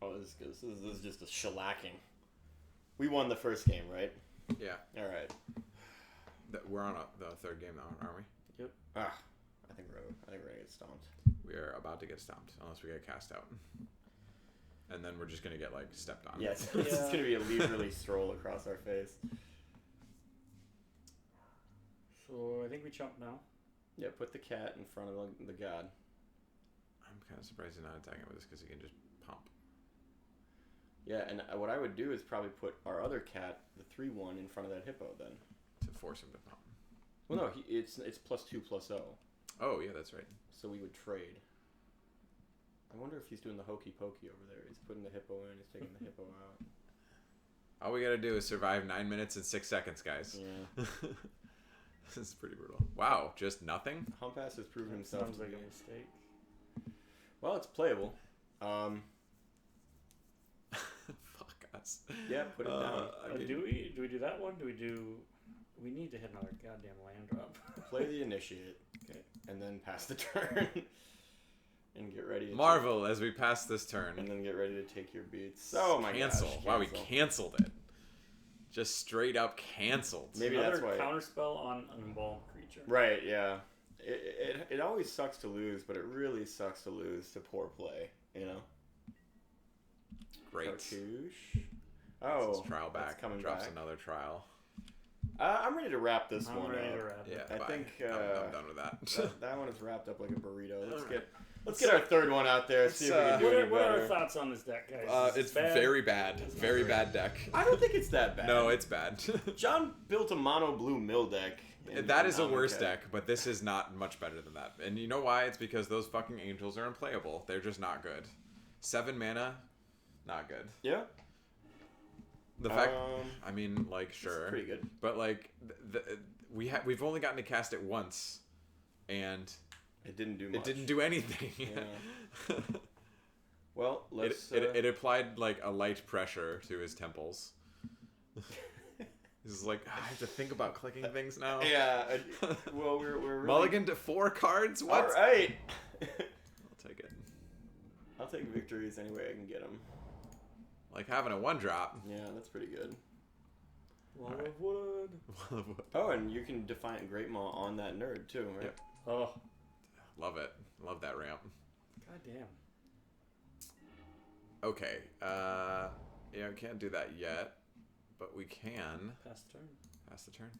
Oh, this is just a shellacking. We won the first game, right? Yeah. Alright. We're on the 3rd game now, aren't we? Yep. I think we're gonna get stomped. We are about to get stomped, unless we get cast out. And then we're just gonna get like stepped on. Yes, this is gonna be a leisurely stroll across our face. So I think we chump now. Yeah, put the cat in front of the god. I'm kind of surprised he's not attacking with this because he can just pump. Yeah, and what I would do is probably put our other cat, the 3/1, in front of that hippo then. To force him to pump. Well, no, it's +2/+0. Oh, yeah, that's right. So we would trade. I wonder if he's doing the hokey pokey over there. He's putting the hippo in, he's taking the hippo out. All we gotta do is survive 9 minutes and 6 seconds, guys. Yeah. This is pretty brutal. Wow, just nothing? Humpass has proven himself Sounds to like be... a mistake. Well, it's playable. Fuck us. Yeah, put it down. Do we do that one? We need to hit another goddamn land drop. Play the initiate. Okay. And then pass the turn. And get ready to Marvel as we pass this turn. and then get ready to take your beats. Oh my Cancel. gosh. Wow, we canceled it. Just straight up canceled. Maybe Another that's why. counterspell on an involved creature. Right, yeah. It always sucks to lose, but it really sucks to lose to poor play, you know? Great. Cartouche. Oh, This is trial that's back. coming Drops back. another trial. I'm ready to wrap this I'm one ready up. to wrap it. Yeah, I bye. think I'm done with that. that one is wrapped up like a burrito. Alright. Let's get our third one out there. See if we can do any What are our better. thoughts on this deck, guys? It's bad? very bad. It's not Very great. bad deck. I don't think it's that bad. No, it's bad. John built a mono blue mill deck. That is a Amonkhet. worse deck, but this is not much better than that. And you know why? It's because those fucking angels are unplayable. They're just not good. 7 mana, not good. Yeah. The fact, I mean, like, sure, It's pretty good. but like, we've only gotten to cast it once, and It didn't do much. it didn't do anything. Yeah. Well, it, let's. it applied like a light pressure to his temples. He's like, I have to think about clicking things now. Yeah. Well, we're really... Mulligan to 4 cards. What? All right. I'll take it. I'll take victories any way I can get them. Like having a 1-drop. Yeah, that's pretty good. Wall Alright. of wood. Oh, and you can Defiant Great Maw on that nerd too, right? Yep. Oh, Love it. Love that ramp. goddamn. Okay. Yeah, we can't do that yet, but we can Pass the turn. pass the turn.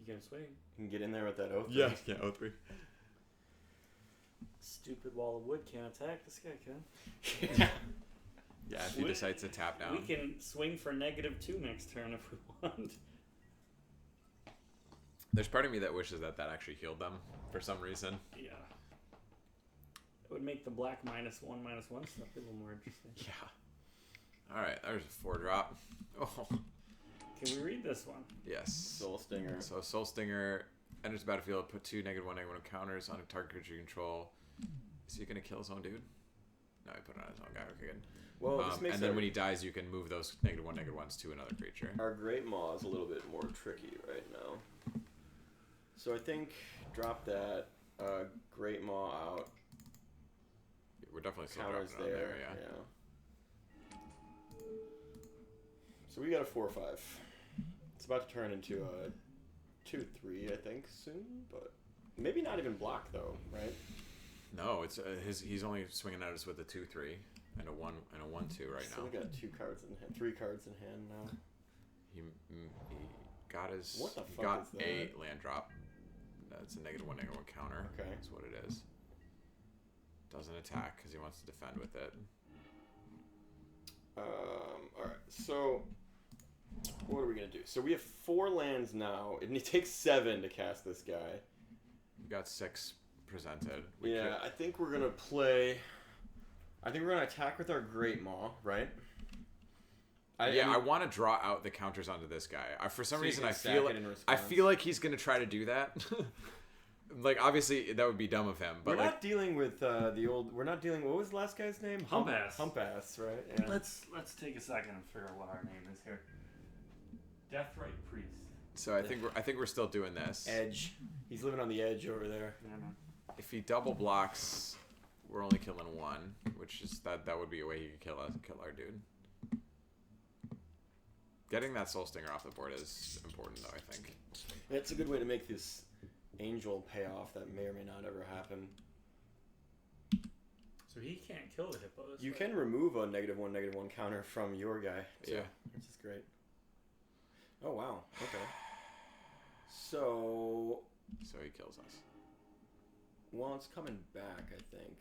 You can swing. You can get in there with that oath. Yeah, 03. Stupid wall of wood can't attack. This guy can. Yeah. Yeah, if he decides to tap down. We can swing for -2 next turn if we want. There's part of me that wishes that actually healed them for some reason. Yeah. It would make the black -1/-1 stuff a little more interesting. Yeah. All right, there's a 4-drop. Oh, Can we read this one? yes. Soul Stinger. So Soul Stinger enters the battlefield, put 2 -1/-1 counters on a target creature you control. Is he gonna kill his own dude? No, he put it on his own guy. Okay, good. Well, this makes and then when he dies, you can move those -1/-1s to another creature. our Great Maw is a little bit more tricky right now. So I think drop that Great Maw out. We're definitely still Counters dropping it on there. there, yeah. So we got a 4/5. It's about to turn into a 2/3, I think, soon, but maybe not even block though, right? No, it's he's only swinging at us with a 2/3 and a 1/2 right So now. we got 2 cards in hand, 3 cards in hand now. He got his. What the he fuck got is that? a land drop. That's a -1/-1 counter. Okay. That's what it is. Doesn't attack because he wants to defend with it. All right. So what are we gonna do? So we have 4 lands now, and it takes 7 to cast this guy. We got 6 presented. Yeah, I think we're gonna play. I think we're gonna attack with our Great Maw, right? I want to draw out the counters onto this guy. For some So you reason, can I stack feel it in I response. feel like he's gonna try to do that. Like obviously that would be dumb of him, but we're like not dealing with the old. We're not dealing. What was the last guy's name? Humpass. Humpass, right? Yeah. Let's take a second and figure out what our name is here. Deathrite Priest. so I think we're still doing this. Edge. He's living on the edge over there. Yeah, man. If he double blocks, we're only killing 1, which is that would be a way he could kill our dude. Getting that Soul Stinger off the board is important, though. I think. It's a good way to make this angel payoff that may or may not ever happen. So he can't kill the hippo this You way. can remove a -1/-1 counter from your guy, too, Yeah. which is great. Oh wow. Okay. So, So he kills us. well, it's coming back, I think.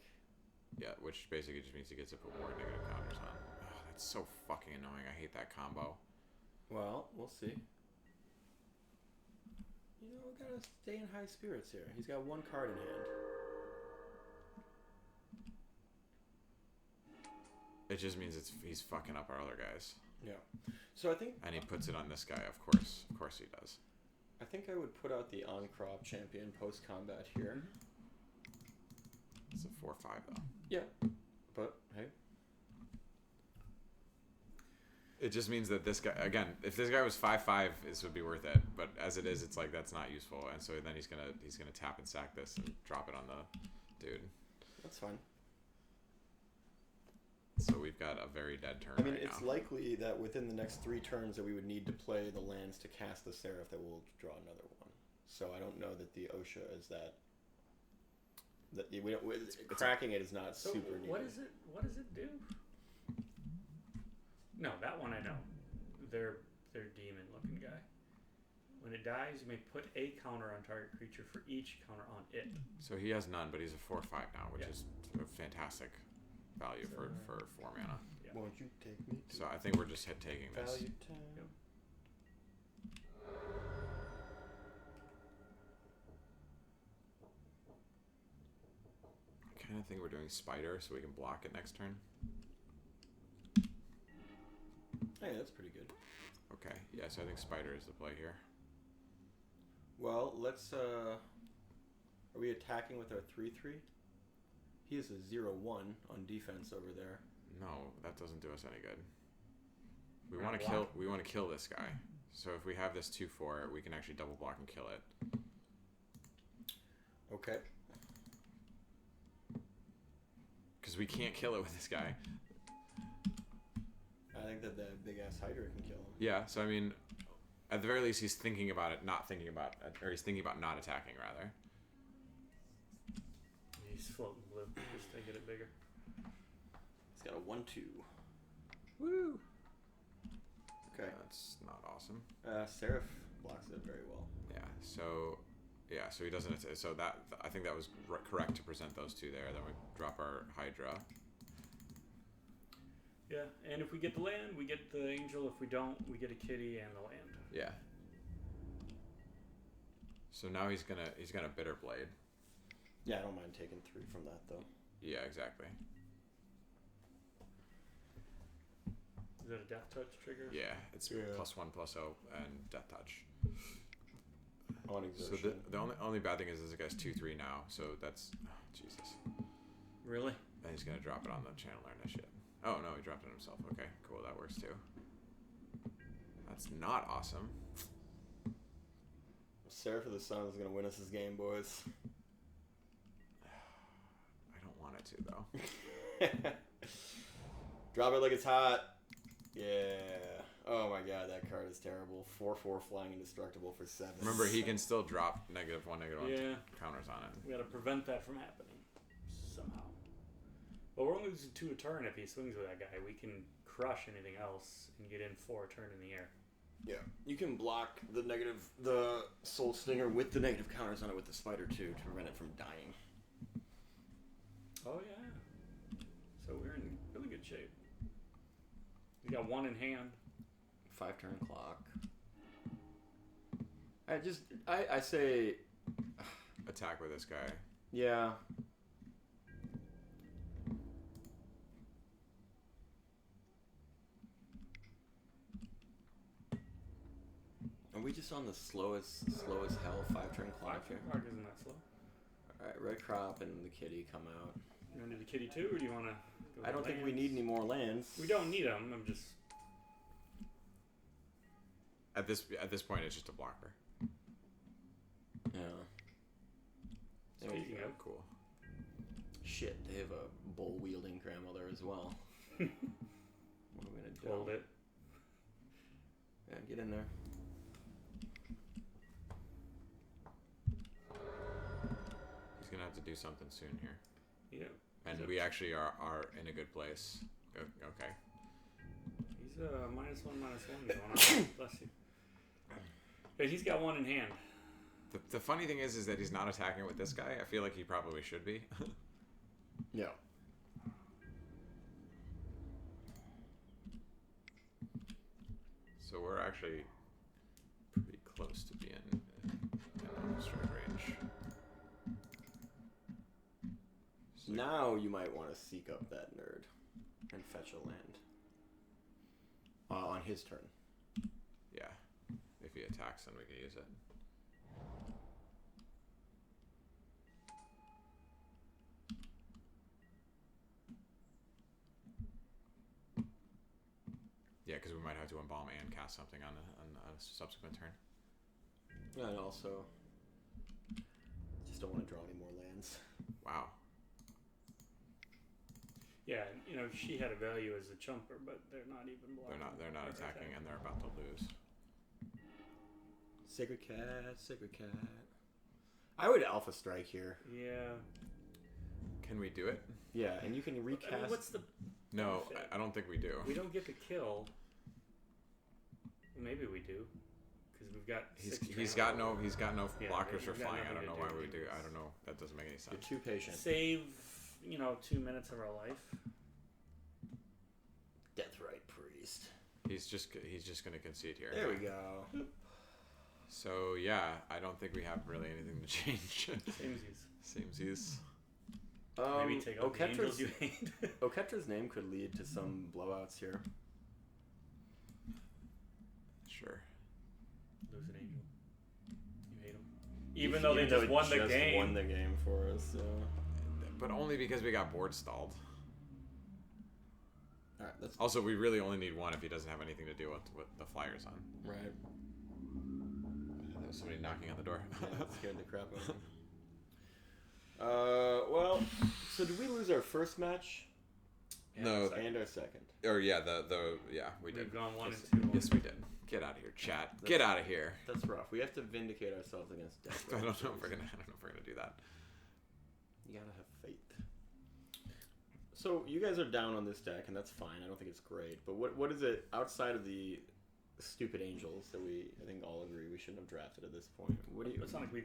Yeah, which basically just means he gets to put more negative counters on. Oh, that's so fucking annoying. I hate that combo. Well, we'll see. You know, we gotta stay in high spirits here. He's got 1 card in hand. It just means he's fucking up our other guys. Yeah. So I think And he puts it on this guy, of course. Of course he does. I would put out the on-crop champion post-combat here. It's a 4/5 though. Yeah, but hey. It just means that this guy, again, if this guy was 5/5, this would be worth it. But as it is, it's like that's not useful, and so then he's gonna tap and sack this and drop it on the dude. That's fine. So we've got a very dead turn. I mean, right it's now. likely that within the next 3 turns that we would need to play the lands to cast the Seraph that will draw another one. So I don't know that the OSHA is that. That we don't. Cracking it is not So super needed. what is it? What does it do? No, that one I know. They're demon looking guy. When it dies, you may put a counter on target creature for each counter on it. So he has none, but he's a 4/5 now, which Yeah. is a fantastic value for 4 mana. Yeah. Won't you take me to So I think we're just taking this. Value Town? Yep. I kind of think we're doing Spider so we can block it next turn. Hey, that's pretty good. Okay, yeah, so I think Spider is the play here. Well, let's. Are we attacking with our 3/3? He is a 0/1 on defense over there. No, that doesn't do us any good. We We're want to gonna kill. block. We want to kill this guy. So if we have this 2/4, we can actually double block and kill it. Okay. Because we can't kill it with this guy. I think that the big ass Hydra can kill him. Yeah. So I mean, at the very least, he's thinking about it, not thinking about, or he's thinking about not attacking rather. He's floating blue, just to get it bigger. He's got a 1/2. Woo. Okay. That's not awesome. Seraph blocks it very well. Yeah. So. Yeah, so he doesn't. So that I think that was correct to present those two there. Then we drop our Hydra. Yeah, and if we get the land, we get the angel. If we don't, we get a kitty and the land. Yeah. So now he's gonna bitter blade. Yeah, I don't mind taking 3 from that though. Yeah, exactly. Is that a death touch trigger? Yeah, it's Yeah. +1/+0 and death touch. On So exertion. the only bad thing is this guy's 2/3 now. So that's Jesus. Really? And he's gonna drop it on the Channeler Initiate. Oh no, he dropped it himself. Okay, cool, that works too. That's not awesome. Seraph of the Sun is gonna win us this game, boys. I don't want it to though. Drop it like it's hot. Yeah. Oh my god, that card is terrible. 4/4 flying indestructible for 7. Remember, he can still drop -1/-1 Yeah. counters on it. We gotta prevent that from happening somehow. But we're only losing 2 a turn if he swings with that guy. We can crush anything else and get in 4 a turn in the air. Yeah. You can block the Soul Stinger with the negative counters on it with the Spider too to prevent it from dying. Oh yeah. So we're in really good shape. We got 1 in hand. 5-turn clock. I say, Attack with this guy. yeah. Are we just on the slowest hell 5-turn clock 5 here? turn clock isn't that slow. Alright, Red Crop and the Kitty come out. You want to do the kitty too, or do you want to? I don't think we need any more lands. We don't need them. I'm just. At this point, it's just a blocker. Yeah. Speaking of, Cool. Shit, they have a bull-wielding grandmother as well. What are we gonna do? hold it. Yeah, get in there. He's gonna have to do something soon here. Yeah. And we actually are in a good place. Okay. He's a -1/-1 going on. Bless you. But he's got 1 in hand. The funny thing is that he's not attacking with this guy. I feel like he probably should be. Yeah. So we're actually pretty close to being in strike range. So Now you might want to seek up that nerd and fetch a land. On his turn. yeah, if he attacks, then we can use it. might have to embalm and cast something on a subsequent turn. Yeah, and also, just don't want to draw any more lands. Wow. Yeah, you know, she had a value as a chumper, but they're not even blocking. They're not attacking, and they're about to lose. Sacred Cat, Sacred Cat. I would Alpha Strike here. Yeah. Can we do it? Yeah, and you can recast. I mean, what's the No, benefit? I don't think we do. We don't get to kill. Maybe we do, because we've got. He's got no Yeah, blockers for he's got flying. I nothing don't to know do why we with do. this. I don't know. That doesn't make any sense. You're too patient. Save, 2 minutes of our life. Deathrite Priest. He's just gonna concede here. There we go. So yeah, I don't think we have really anything to change. Samesies. Samesies. Maybe take out the angels you hate. Oketra's name could lead to some blowouts here. Sure. Lose an angel. You hate them. Even though they just won the game. Won the game for us. But only because we got board stalled. All right, let's. Also, we really only need one if he doesn't have anything to do with the flyers on. Right. There was somebody knocking on the door. Yeah, that scared the crap out of me. Well, so did we lose our first match? No. And our second. Or yeah, we did. We've gone 1 yes, and 2. Yes, we did. Get out of here, chat. Get out of here. That's rough. We have to vindicate ourselves against death. I don't know if we're gonna do that. You gotta have faith. So you guys are down on this deck, and that's fine. I don't think it's great. But what is it outside of the stupid angels that I think all agree we shouldn't have drafted at this point? What do you? It's not like we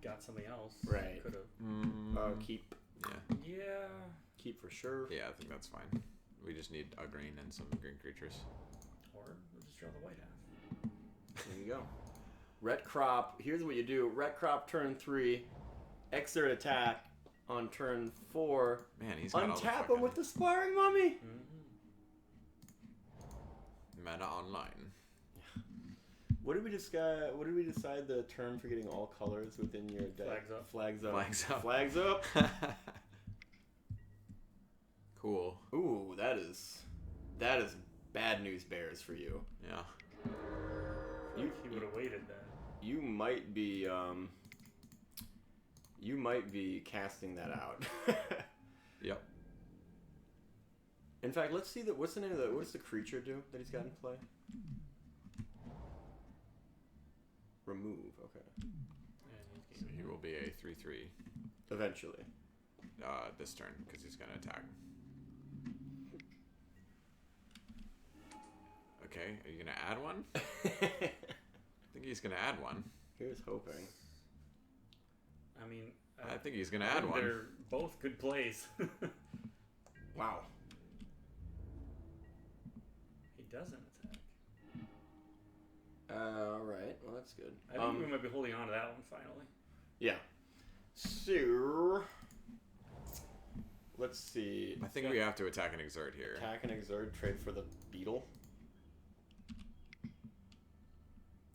got something else. Right. Could have. Keep. Yeah. Yeah. Keep for sure. Yeah, I think that's fine. We just need a green and some green creatures. Or we'll just draw the white half. There you go. Ret Crop. Here's what you do. Ret Crop turn 3. Exert attack on turn 4. Man, he's got untap him with the Sparring Mummy. Meta online. What did we decide the term for getting all colors within your deck? Flags up. Flags up. Flags up. Cool. Ooh, that is bad news bears for you. Yeah. He would have waited that. You might be casting that out. Yep. In fact, let's see what's the name of what does the creature do that he's got in play? Remove, okay. So he will be a 3/3 Eventually. this turn because he's gonna attack. Okay, are you gonna add one? I think he's gonna add one. Here's hoping. I mean, I think he's gonna add one. They're both good plays. Wow. He doesn't attack. Alright, well that's good. I think we might be holding on to that one finally. Yeah. So, let's see. I think we have to attack and exert here. Attack and exert, trade for the beetle.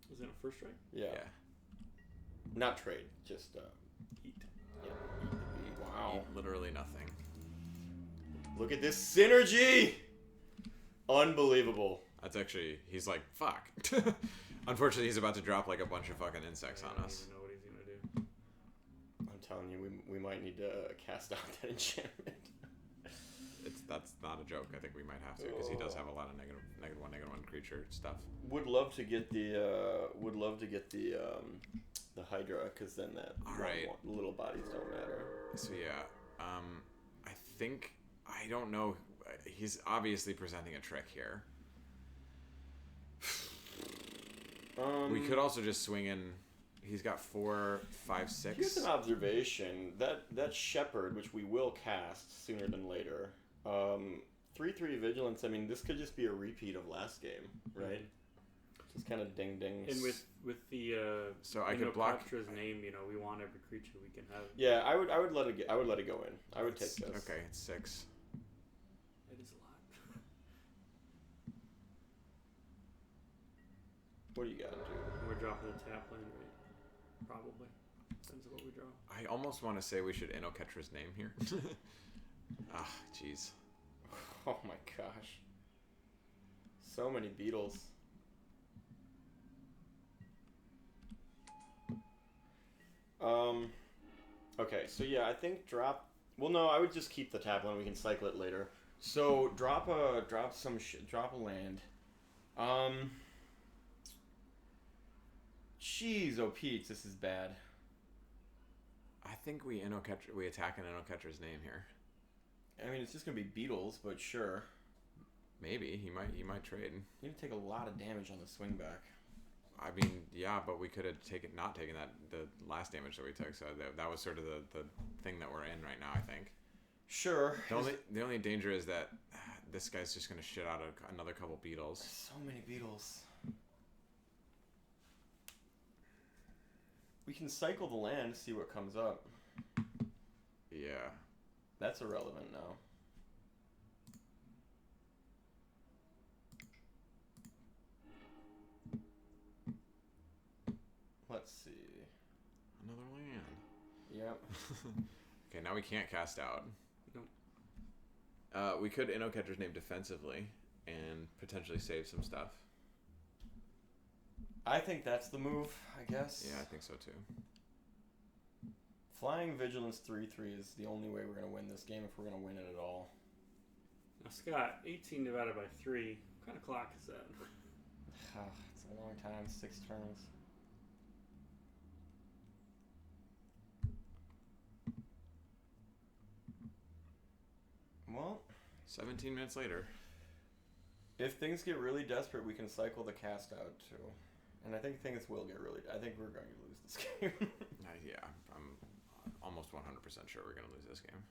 Was it a first strike? Yeah. Not trade, just eat. Yeah, eat the bee. Wow. Eat literally nothing. Look at this synergy! Unbelievable. That's actually, he's like, fuck. Unfortunately, he's about to drop like a bunch of fucking insects on us. I don't even know what he's gonna do. I'm telling you, we might need to cast out that enchantment. That's not a joke. I think we might have to because he does have a lot of -1/-1 creature stuff. Would love to get the Hydra because then that little bodies don't matter. So yeah, I think I don't know. He's obviously presenting a trick here. We could also just swing in. He's got 4, 5, 6. Here's an observation that Shepherd, which we will cast sooner than later. 3/3 vigilance. I mean, this could just be a repeat of last game, right? Just kind of ding ding. And with the so I could block Contra's name. We want every creature we can have. Yeah, I would let it go in. I would take this. Okay, it's 6. It is a lot. What do you got to do? We're dropping a tap land, right? Probably. Depends on what we draw. I almost want to say we should Inoketra's name here. Ah, jeez. Oh my gosh. So many beetles. Okay, so yeah, I think drop. Well, no, I would just keep the tap one. We can cycle it later. So drop a land. Jeez, oh Pete, this is bad. I think we attack an Inno-Catcher's name here. I mean, it's just gonna be beetles, but sure. Maybe he might trade. You need to take a lot of damage on the swing back. I mean, yeah, but we could have not taken the last damage that we took. So that was sort of the thing that we're in right now, I think. Sure. The only danger is that this guy's just gonna shit out another couple beetles. So many beetles. We can cycle the land, see what comes up. Yeah. That's irrelevant now. Let's see. Another land. Yep. Okay, now we can't cast out. Nope. We could Inno-Catcher's name defensively and potentially save some stuff. I think that's the move, I guess. Yeah, I think so too. Flying Vigilance 3/3 is the only way we're going to win this game if we're going to win it at all. Now, Scott, 18 divided by 3. What kind of clock is that? It's a long time, 6 turns. Well, 17 minutes later. if things get really desperate, we can cycle the cast out too. And I think things will get really... I think we're going to lose this game. Yeah, I'm almost 100% sure we're going to lose this game.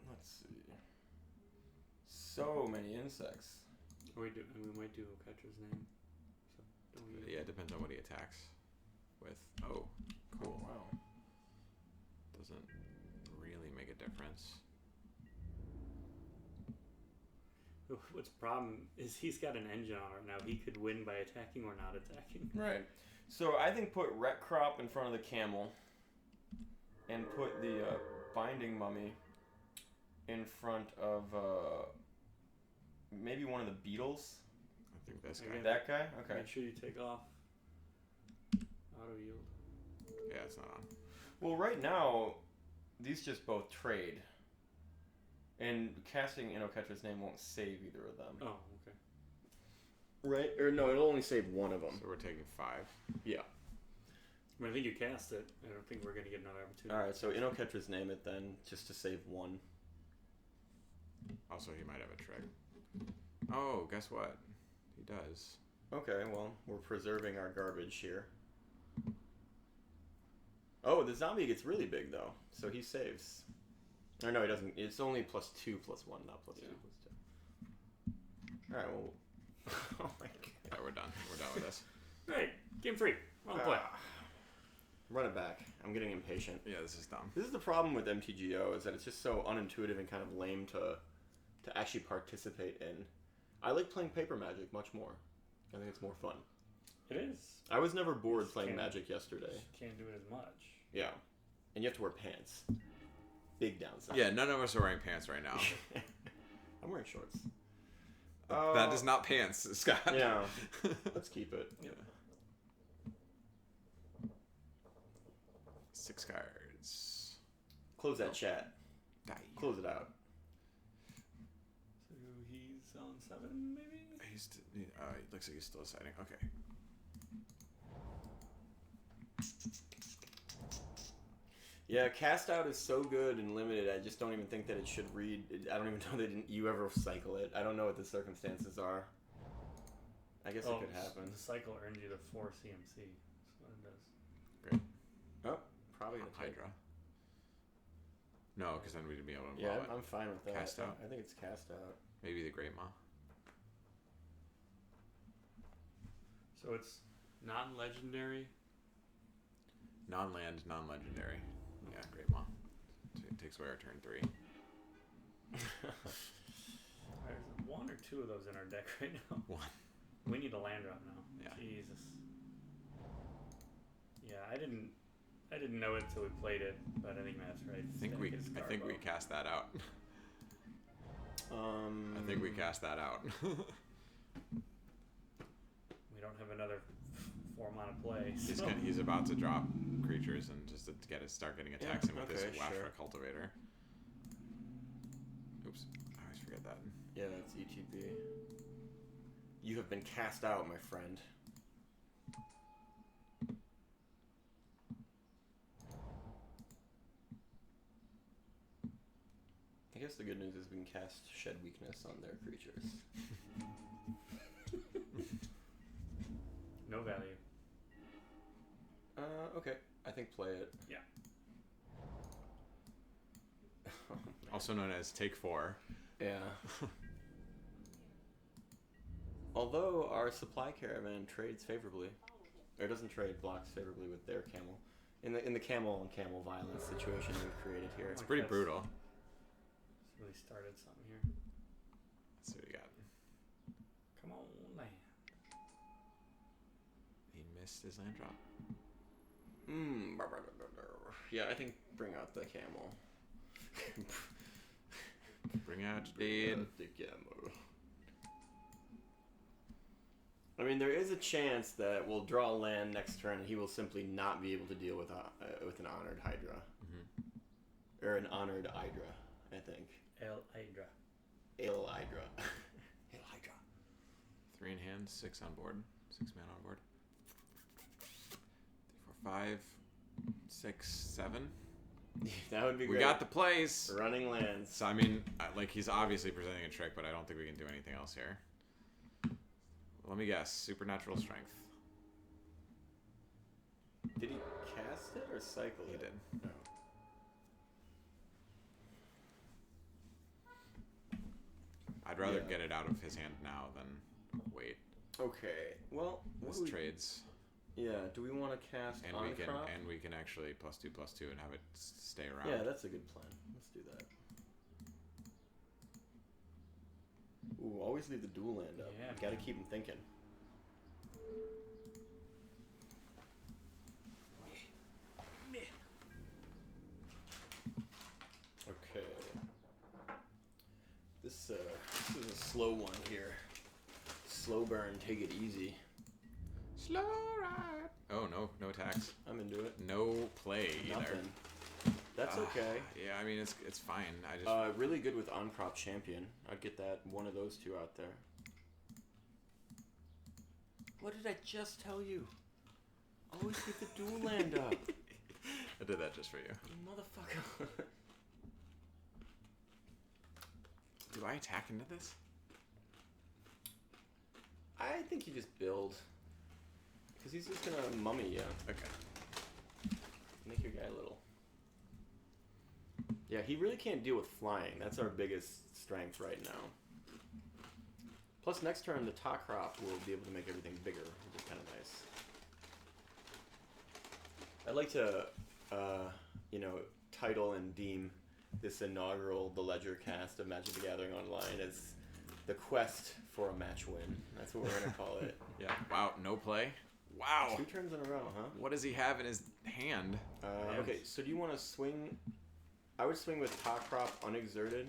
Let's see. So many insects. We might do Catcher's name. So don't we? Yeah, it depends on what he attacks with. Oh, cool. Oh, wow. Doesn't really make a difference. What's the problem is he's got an engine on right now. He could win by attacking or not attacking. Right. So I think put Wreck Crop in front of the camel and put the Binding Mummy in front of maybe one of the beetles. I think this guy. Okay. That guy? Okay. Make sure you take off. Auto yield. Yeah, it's not on. Well, right now, these just both trade. And casting Inno-Catcher's name won't save either of them. Oh, okay. Right? Or no, it'll only save one of them. So we're taking 5. Yeah. I mean, I think you cast it. I don't think we're going to get another opportunity. Alright, so Inno-Catcher's name it then, just to save one. Also, he might have a trick. Oh, guess what? He does. Okay, well, we're preserving our garbage here. Oh, the zombie gets really big, though. So he saves. Or no, he doesn't. It's only +2/+1, not +2/+2. Alright, well... oh my god. Yeah, we're done. We're done with this. Alright, game 3. On the play. Run it back. I'm getting impatient. Yeah, this is dumb. This is the problem with MTGO, is that it's just so unintuitive and kind of lame to actually participate in. I like playing Paper Magic much more. I think it's more fun. It is. I was never bored Just playing can't- Magic yesterday. Can't do it as much. Yeah. And you have to wear pants. Big downside. Yeah, none of us are wearing pants right now. I'm wearing shorts. That is not pants, Scott. Yeah. Let's keep it. Yeah. 6 cards. Close that chat. Die. Close it out. So he's on 7, maybe? He looks like he's still deciding. Okay. Yeah, cast out is so good and limited. I just don't even think that it should read. I don't even know that you ever cycle it. I don't know what the circumstances are. I guess it could happen. The cycle earns you the 4 CMC. That's what it does. Great. Oh, probably gonna take. Hydra. No, because then we'd be able to Yeah, blow it. I'm fine with that. Cast out. I think it's cast out. Maybe the Great Maw. So it's non-legendary. Non-land, non-legendary. Yeah, Great Maw. So it takes away our turn 3. There's 1 or 2 of those in our deck right now. 1. We need a land drop now. Yeah. Jesus. Yeah, I didn't know it till we played it, but I think Matt's right. I think we cast that out. I think we cast that out. We don't have another 4-mana play. So. He's about to drop creatures and just to start getting attacks in with this Wafra Cultivator. Oops, I always forget that. Yeah, that's ETB. You have been cast out, my friend. I guess the good news is we can cast Shed Weakness on their creatures. No value. Okay. I think play it. Yeah. Also known as Take 4. Yeah. Although our supply caravan trades favorably, or doesn't trade, blocks favorably with their camel. In the camel and camel violence situation we've created here. It's pretty brutal. It's really started something here. Let's see what we got. Come on, land. He missed his land drop. Yeah, I think bring out the camel. Bring out the camel. I mean, there is a chance that we'll draw land next turn and he will simply not be able to deal with an honored Hydra. Mm-hmm. Or an honored Hydra, I think. El Hydra. El Hydra. El Hydra. 3 in hand, 6 on board. 6 mana on board. 3, 4, 5, 6, 7. That would be great. We got the plays. Running lands. So, I mean, like, he's obviously presenting a trick, but I don't think we can do anything else here. Let me guess. Supernatural Strength. Did he cast it or cycle it? He did. No. I'd rather get it out of his hand now than wait. Okay. Well, This trades. Yeah. Do we want to cast and Amonkhet? we can actually +2/+2 and have it stay around. Yeah, that's a good plan. Let's do that. Ooh, always leave the dual land up. Yeah, Gotta keep him thinking. Okay. This is a slow one here. Slow burn, take it easy. Slow ride. Oh no attacks. I'm into it. No play either. Nothing. That's okay. Yeah, I mean it's fine. I just really good with on-crop champion. I'd get that one of those two out there. What did I just tell you? Always get the dual land up. I did that just for you. You motherfucker. Do I attack into this? I think you just build. Because he's just gonna mummy you. Okay. Make your guy little. Yeah, he really can't deal with flying. That's our biggest strength right now. Plus, next turn, the top crop will be able to make everything bigger, which is kind of nice. I'd like to, title and deem this inaugural The Ledger cast of Magic the Gathering Online as the quest for a match win. That's what we're going to call it. Yeah. Wow, no play? Wow. 2 turns in a row, huh? What does he have in his hand? Okay, so do you want to swing? I would swing with top crop unexerted.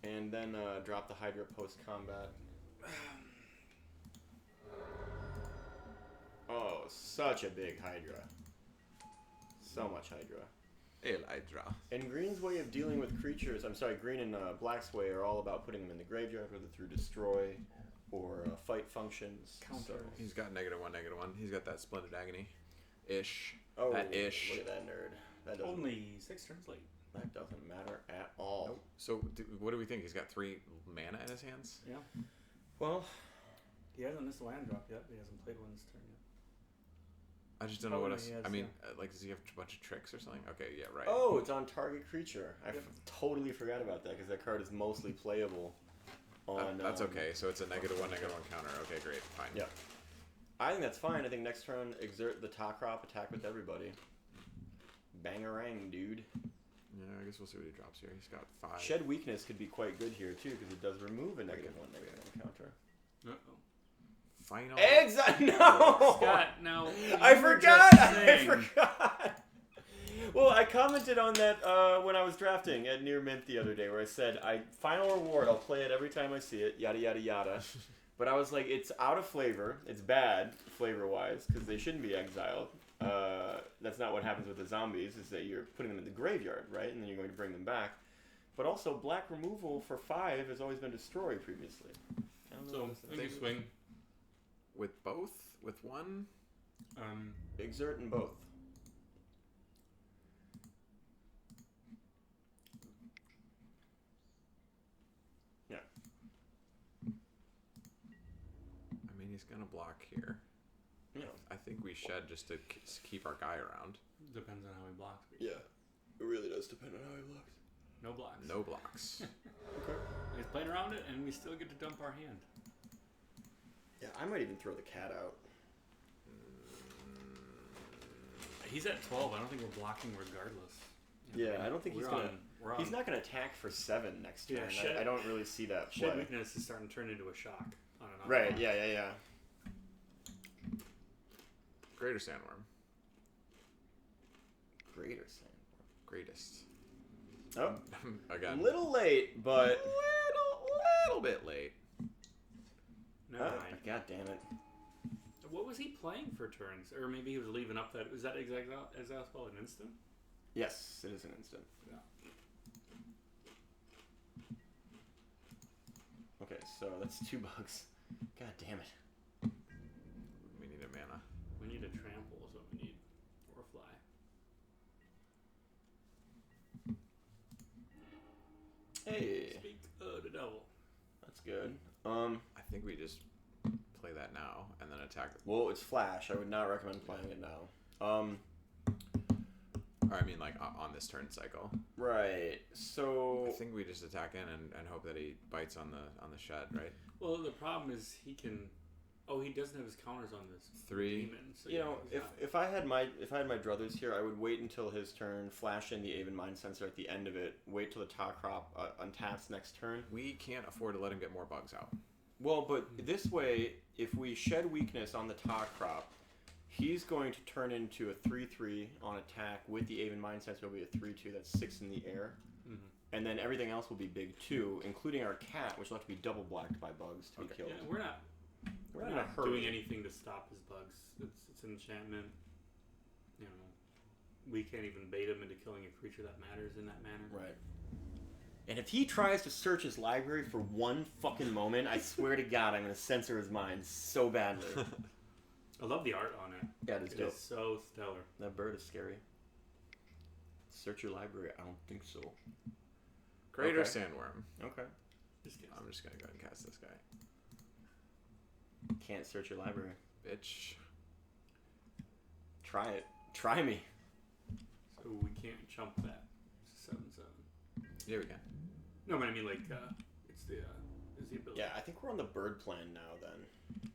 And then drop the Hydra post-combat. Oh, such a big Hydra. So much Hydra. El Hydra. And Green's way of dealing with creatures, Green and Black's way are all about putting them in the graveyard, whether through destroy or fight functions. Counter. So. He's got -1/-1. He's got that Splendid Agony. Ish. Oh, that ish. Look at that nerd. That doesn't, Only 6 turns late. that doesn't matter at all. Nope. So, what do we think? He's got 3 mana in his hands? Yeah. Well, He hasn't missed a land drop yet, but he hasn't played one this turn yet. I just don't know what else. he has, I mean, does he have a bunch of tricks or something? Okay, yeah, right. oh, it's on target creature. I Yep. totally forgot about that because that card is mostly playable on. That's okay. So it's a -1/-1 counter. Okay, great, fine. Yeah. I think that's fine. I think next turn, exert the top crop, attack with everybody. Bangarang, dude. Yeah, I guess we'll see what he drops here. He's got 5. Shed Weakness could be quite good here, too, because it does remove a -1/-1 counter. Uh-oh. final. Exactly. No. Scott, no. I you were forgot. just I saying- forgot. Well, I commented on that when I was drafting at Near Mint the other day, where I said, final reward, I'll play it every time I see it, yada, yada, yada. But I was like, it's out of flavor. It's bad, flavor-wise, because they shouldn't be exiled. That's not what happens with the zombies, is that you're putting them in the graveyard, right? And then you're going to bring them back. But also, black removal for 5 has always been destroy previously. I don't know So what I think you swing. With both? With one? Exert in both. Yeah. I mean, he's going to block here. Yeah. I think we shed just to keep our guy around. Depends on how he blocks. Yeah. It really does depend on how he looks. No blocks. No blocks. Okay. He's playing around it, and we still get to dump our hand. Yeah, I might even throw the cat out. He's at 12. I don't think we're blocking regardless. Yeah, I don't think he's gonna. We're on. He's not gonna attack for 7 next turn. Yeah, shed- I don't really see that Shed play. weakness is starting to turn into a shock on an Right? unlock. Yeah. Greater Sandworm. Greater Sand. Greatest. Oh, Again. little late, but Little bit late. Never mind. God damn it. What was he playing for turns? Or maybe he was leaving up that. Was that exile spell an instant? Yes, it is an instant. Yeah. Okay, so that's 2 bugs. God damn it. We need a mana. We need a trample, is what we need. Or a fly. Hey, Speak of the devil. that's good. I think we just play that now and then attack. Well, it's flash. I would not recommend playing it now. Or I mean, like on this turn cycle. Right. So I think we just attack in and hope that he bites on the shed, right? Well, the problem is he can. Oh, he doesn't have his counters on this 3. demon. So you know, he's if not- I had my druthers here, I would wait until his turn, flash in the Aven Mind Sensor at the end of it, wait till the top crop untaps next turn. We can't afford to let him get more bugs out. Well, but this way, if we shed weakness on the top crop, he's going to turn into a 3/3 on attack with the Aven Mind Sensor. It'll be a 3/2. That's 6 in the air. Mhm. And then everything else will be big too, including our cat, which will have to be double blacked by bugs to be killed. Yeah, we're not We're not in a hurry. doing anything to stop his bugs. It's an enchantment. You know, we can't even bait him into killing a creature that matters in that manner. Right. And if he tries to search his library for one fucking moment, I swear to God, I'm going to censor his mind so badly. I love the art on it. Yeah, it is It dope. is so stellar. That bird is scary. Search your library? I don't think so. Greater Okay. Sandworm. Okay. Just kidding. I'm just gonna go ahead and cast this guy. Can't search your library. Bitch. Try it. Try me. So we can't jump that. It's a 7/7. Yeah, we can. No, but I mean like it's the ability. Yeah, I think we're on the bird plan now then.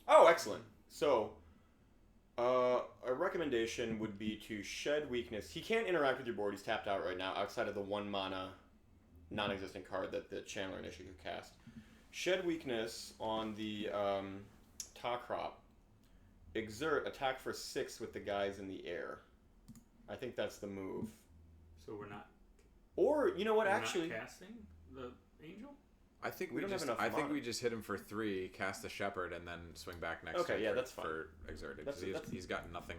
Oh, excellent. So, a recommendation would be to shed weakness. He can't interact with your board. He's tapped out right now, outside of the 1 mana non-existent card that the Chandler initially could cast. Shed weakness on the top crop. Exert, attack for 6 with the guys in the air. I think that's the move. So we're not. Or, you know what, we're actually... not casting the angel. I think We we don't have just. enough I think mana. we just hit him for 3, cast the shepherd, and then swing back next. Okay, turn yeah, for, that's fine. For exerted because That's- he's got nothing.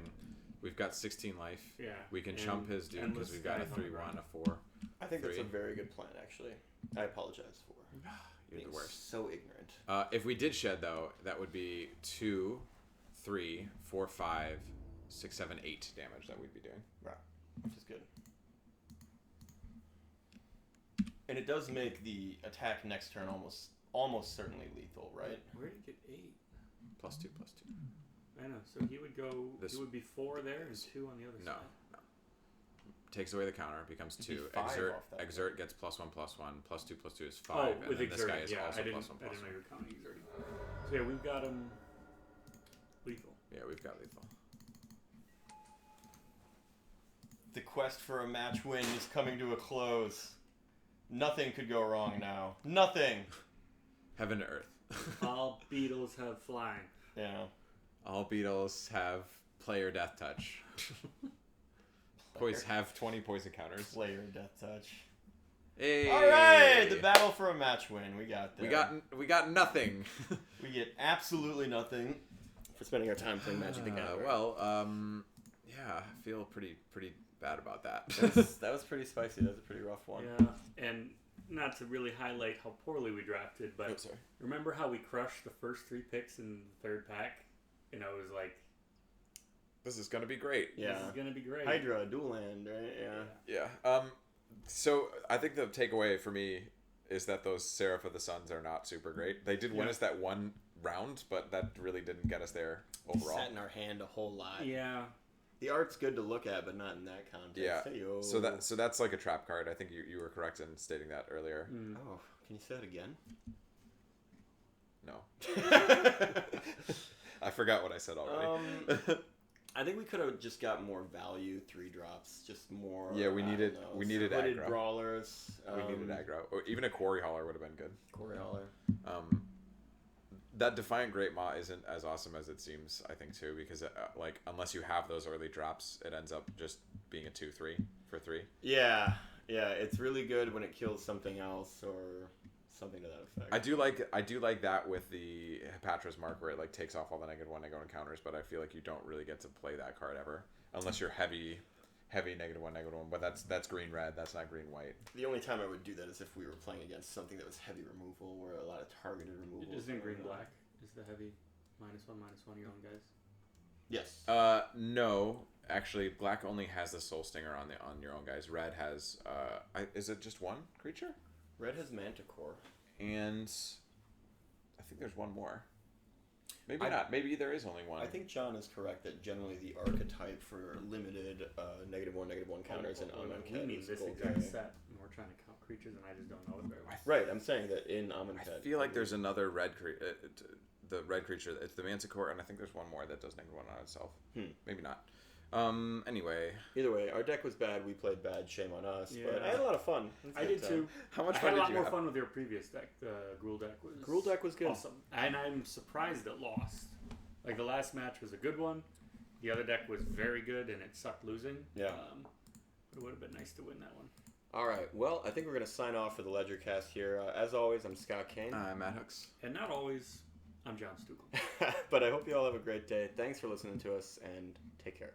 We've got 16 life. Yeah. We can and chump his dude because endless we've got a guys on the 3/1, ground. a 4. I think that's a 3. very good plan, actually. I apologize for You're being the worst. so ignorant. If we did shed though, that would be 2, 3, 4, 5, 6, 7, 8 damage that we'd be doing. Right, which is good. And it does make the attack next turn almost certainly lethal, right? Where did he get 8? +2, +2. I know. So he would go. This- He would be 4 there and 2 on the other No, side. no. Takes away the counter, becomes It'd be 2. 5 Exert, off that. exert gets +1, +1, +2, +2 is 5, Oh, and with then this guy exerted. is Yeah, also I didn't. +1, I didn't know +1. you were counting exerted. So yeah, we've got him lethal. Yeah, we've got lethal. The quest for a match win is coming to a close. Nothing could go wrong now. Nothing! Heaven to earth. All beetles have flying. Yeah. All beetles have player death touch. Have 20 poison counters. Player death touch. Hey. All right, the battle for a match win. We got there. We got nothing. We get absolutely nothing for spending our time playing Magic the Gathering. Yeah, I feel pretty bad about that. That was pretty spicy. That was a pretty rough one. Yeah, and not to really highlight how poorly we drafted, but sorry. remember how we crushed the first 3 picks in the third pack? And I was like, This is gonna be great. Yeah. this is going to be great. Hydra, dual land, right? Yeah. Yeah. So I think the takeaway for me is that those Seraph of the Suns are not super great. They did win us that one round, but that really didn't get us there overall. Sat in our hand a whole lot. Yeah. The art's good to look at, but not in that context. Yeah. Hey-o. So that's like a trap card. I think you were correct in stating that earlier. Oh, can you say it again? No. I forgot what I said already. I think we could have just got more value 3-drops, just more. Yeah, we needed hooded aggro. Brawlers. We needed aggro. Or even a Quarry Hauler would have been good. Quarry Hauler. That Defiant Great Maw isn't as awesome as it seems, I think, too, because unless you have those early drops, it ends up just being a 2/3 for 3. Yeah, it's really good when it kills something else or something to that effect. I do like that with the Hepatra's Mark, where it like takes off all the -1/-1 counters, but I feel like you don't really get to play that card ever unless you're heavy -1/-1. But that's green-red. That's not green-white. The only time I would do that is if we were playing against something that was heavy removal, where a lot of targeted removal. Isn't green-black? Is the heavy -1/-1 your own guys? Yes. No. Actually, black only has the Soul Stinger on your own guys. Red has is it just one creature? Red has Manticore. And I think there's one more. Maybe not. Maybe there is only one. I think John is correct that generally the archetype for limited -1/-1 counters in Amonkhet we need is this Gold exact Gray. set, and we're trying to count creatures, and I just don't know it very well. Right, I'm saying that in Amonkhet. I feel like there's another red creature. The red creature. It's the Manticore, and I think there's one more that does -1 on itself. Maybe not. Anyway. Either way, our deck was bad. We played bad. Shame on us. Yeah. But I had a lot of fun. I did too. How much I fun had a did lot you more have? fun with your previous deck. The Gruul deck was good. awesome, and I'm surprised it lost. Like the last match was a good one. The other deck was very good, and it sucked losing. Yeah. But it would have been nice to win that one. All right. Well, I think we're going to sign off for the Ledger Cast here. As always, I'm Scott Kane. I'm Matt Hooks. And not always, I'm John Stukel. But I hope you all have a great day. Thanks for listening to us, and take care.